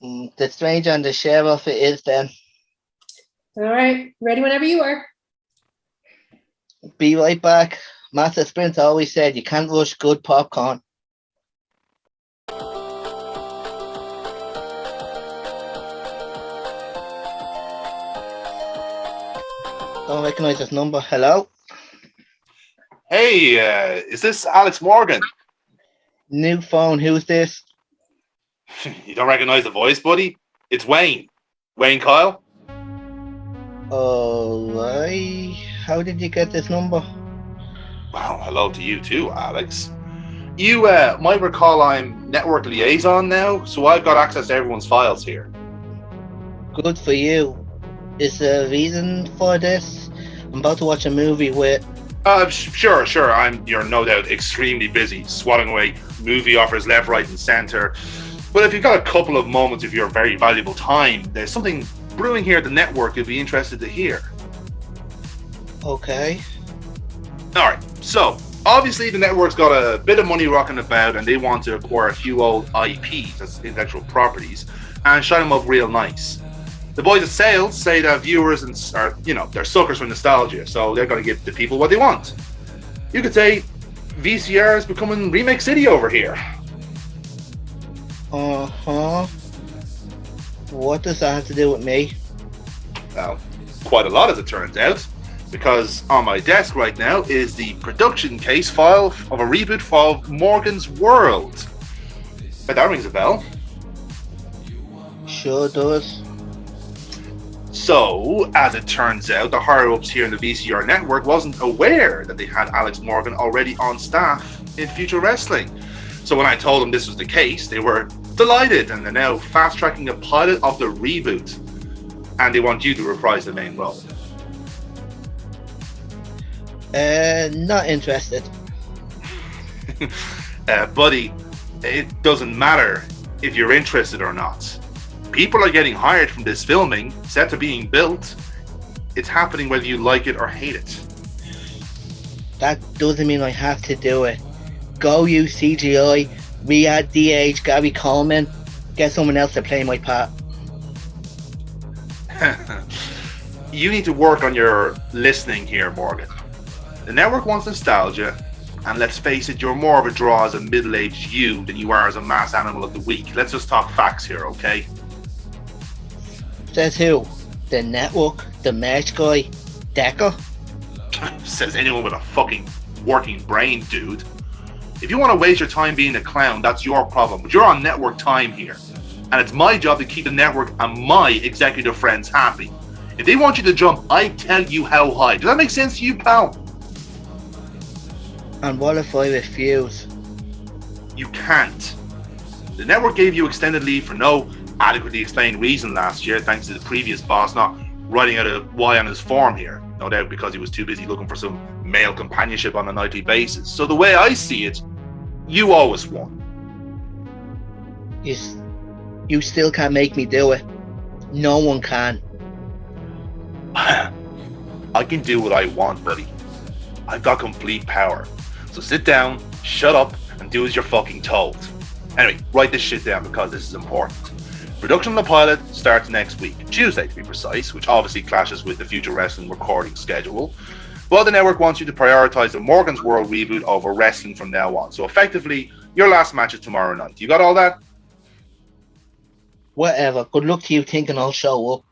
The Stranger and the Sheriff it is then. Alright, ready whenever you are. Be right back. Master Sprint always said you can't rush good popcorn. Don't recognize this number. Hello? Hey, is this Alex Morgan? New phone, who's this? You don't recognize the voice, buddy? It's Wayne. Wayne Kyle? Alright. How did you get this number? Well, hello to you too, Alex. You might recall I'm network liaison now, so I've got access to everyone's files here. Good for you. Is there a reason for this? I'm about to watch a movie with... Sure. You're no doubt extremely busy, swatting away movie offers left, right, and center. But if you've got a couple of moments of your very valuable time, there's something brewing here at the network you'd be interested to hear. Okay. Alright, so obviously the network's got a bit of money rocking about and they want to acquire a few old IPs, that's intellectual properties, and shine them up real nice. The boys at sales say that viewers are, they're suckers for nostalgia, so they're going to give the people what they want. You could say VCR is becoming Remake City over here. Uh-huh. What does that have to do with me? Well, quite a lot as it turns out, because on my desk right now is the production case file of a reboot of Morgan's World. Bet that rings a bell. Sure does. So, as it turns out, the higher-ups here in the VCR network wasn't aware that they had Alex Morgan already on staff in Future Wrestling. So when I told them this was the case, they were delighted and they're now fast-tracking a pilot of the reboot. And they want you to reprise the main role. Not interested. Buddy, it doesn't matter if you're interested or not. People are getting hired from this filming, sets are being built. It's happening whether you like it or hate it. That doesn't mean I have to do it. Go use CGI, re-add DH, Gary Coleman, get someone else to play my part. You need to work on your listening here, Morgan. The network wants nostalgia, and let's face it, you're more of a draw as a middle-aged you than you are as a mass animal of the week. Let's just talk facts here, okay? Says who? The network? The merch guy? Decker? Says anyone with a fucking working brain, dude. If you want to waste your time being a clown, that's your problem. But you're on network time here. And it's my job to keep the network and my executive friends happy. If they want you to jump, I tell you how high. Does that make sense to you, pal? And what if I refuse? You can't. The network gave you extended leave for no adequately explained reason last year, thanks to the previous boss not writing out a Y on his form here. No doubt because he was too busy looking for some male companionship on a nightly basis. So the way I see it, you always won. You still can't make me do it. No one can. I can do what I want, buddy. I've got complete power. So sit down, shut up, and do as you're fucking told. Anyway, write this shit down because this is important. Production of the pilot starts next week, Tuesday to be precise, which obviously clashes with the Future Wrestling recording schedule. But the network wants you to prioritize the Morgan's World reboot over wrestling from now on. So effectively, your last match is tomorrow night. You got all that? Whatever. Good luck to you thinking I'll show up.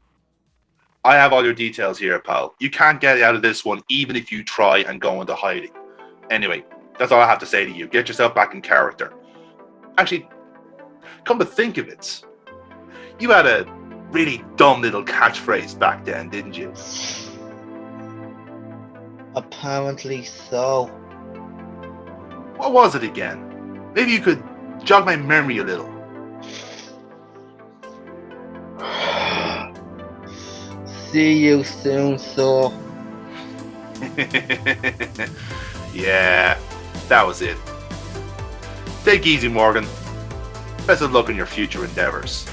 I have all your details here, pal. You can't get out of this one even if you try and go into hiding. Anyway, that's all I have to say to you. Get yourself back in character. Actually, come to think of it, you had a really dumb little catchphrase back then, didn't you? Apparently so. What was it again? Maybe you could jog my memory a little. See you soon, so. Yeah, that was it. Take it easy, Morgan. Best of luck in your future endeavors.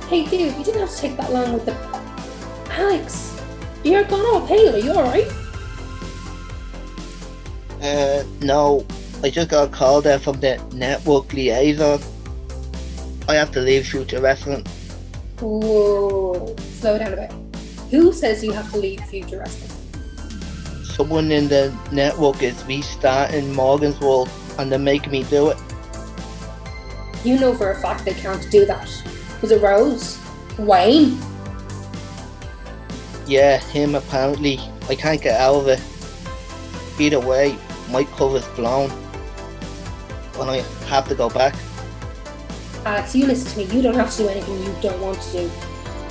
Hey dude, you didn't have to take that long with the... Alex, you're gone all pale, are you alright? No. I just got a call there from the network liaison. I have to leave Future Wrestling. Whoa, slow down a bit. Who says you have to leave Future Wrestling? Someone in the network is restarting Morgan's World and they're making me do it. You know for a fact they can't do that. Was it Rose? Wayne? Yeah, him apparently. I can't get out of it. Either way, my cover's blown. And I have to go back. Alex, you listen to me. You don't have to do anything you don't want to do.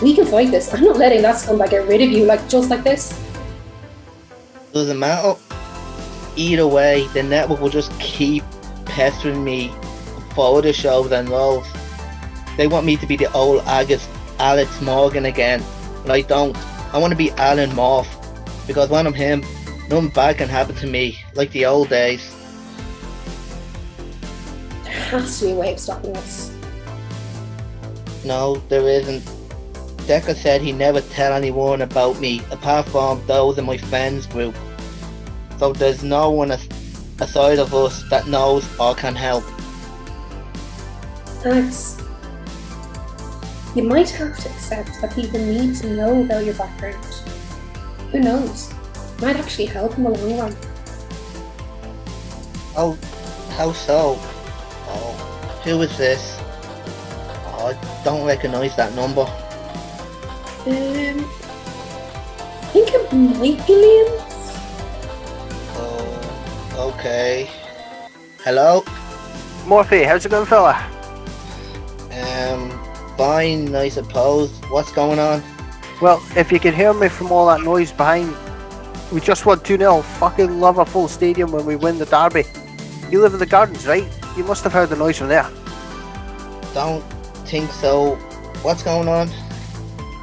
We can fight this. I'm not letting that scumbag get rid of you just like this. Doesn't matter. Either way, the network will just keep pestering me for the shows and roles. They want me to be the old Alex Morgan again, and I don't. I want to be Alan Morph, because when I'm him, nothing bad can happen to me, like the old days. There has to be a way of stopping this. No, there isn't. Decker said he'd never tell anyone about me, apart from those in my friends group. So there's no one aside of us that knows or can help. Alex, you might have to accept that people need to know about your background. Who knows? It might actually help in the long run. Oh, how so? Oh, who is this? Oh, I don't recognise that number. I think it might be Liam. Oh, okay. Hello? Morphy, how's it going, fella? Fine, I suppose. What's going on? Well, if you can hear me from all that noise behind, we just won 2-0. Fucking love a full stadium when we win the derby. You live in the gardens, right? You must have heard the noise from there. Don't think so. What's going on?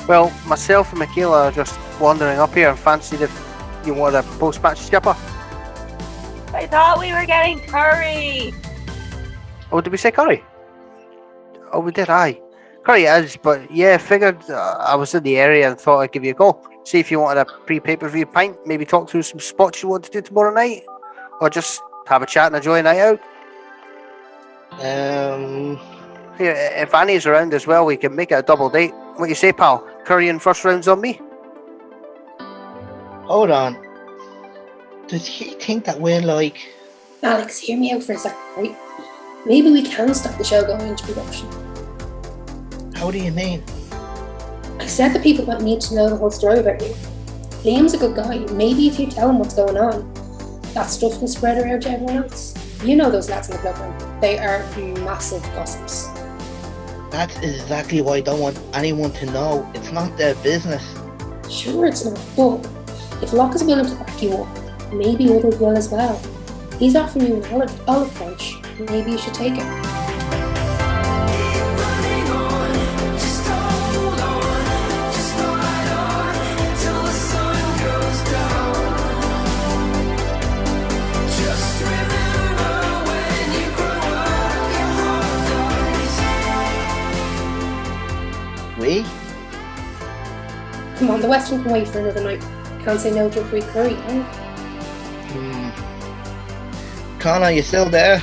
Well, myself and Michaela are just wandering up here and fancied if you want a post-match skipper. I thought we were getting curry. Oh, did we say curry? Oh, we did, aye. Curry is, but yeah, figured I was in the area and thought I'd give you a call. See if you wanted a pre-pay-per-view pint, maybe talk through some spots you want to do tomorrow night, or just have a chat and enjoy a night out. Yeah, if Annie's around as well, we can make it a double date. What you say, pal? Curry and first rounds on me? Hold on. Does he think that we're like... Alex, hear me out for a second, right? Maybe we can stop the show going into production. How do you mean? I said that people might need to know the whole story about you. Liam's a good guy. Maybe if you tell him what's going on, that stuff can spread around to everyone else. You know those lads in the cloakroom. They are massive gossips. That's exactly why I don't want anyone to know. It's not their business. Sure it's not, but if Locke is willing to back you up, maybe others will as well. He's offering you an olive branch. Maybe you should take it. We? Come on, the Western can wait for another night. Can't say no to a free curry, can you? Connor, you still there?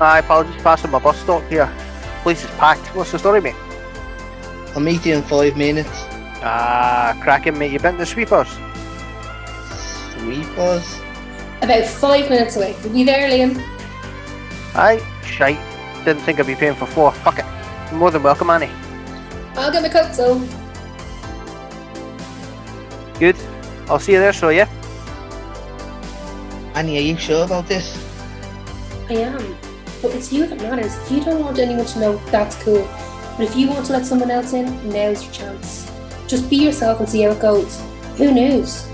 Apologies, passing my bus stop here. Place is packed. What's the story, mate? I'll meet you in 5 minutes. Cracking, mate. You been to Sweepers? Sweepers? About 5 minutes away. You'll be there, Liam. Aye, shite. Didn't think I'd be paying for 4. Fuck it. You're more than welcome, Annie. I'll get my coat, so. Good. I'll see you there, so yeah? Annie, are you sure about this? I am. But it's you that matters. If you don't want anyone to know, that's cool. But if you want to let someone else in, now's your chance. Just be yourself and see how it goes. Who knows?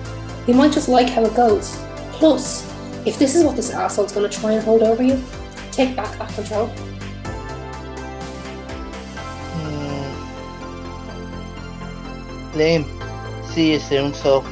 You might just like how it goes. Plus, if this is what this asshole's going to try and hold over you, take back that control. Liam, see you soon, so.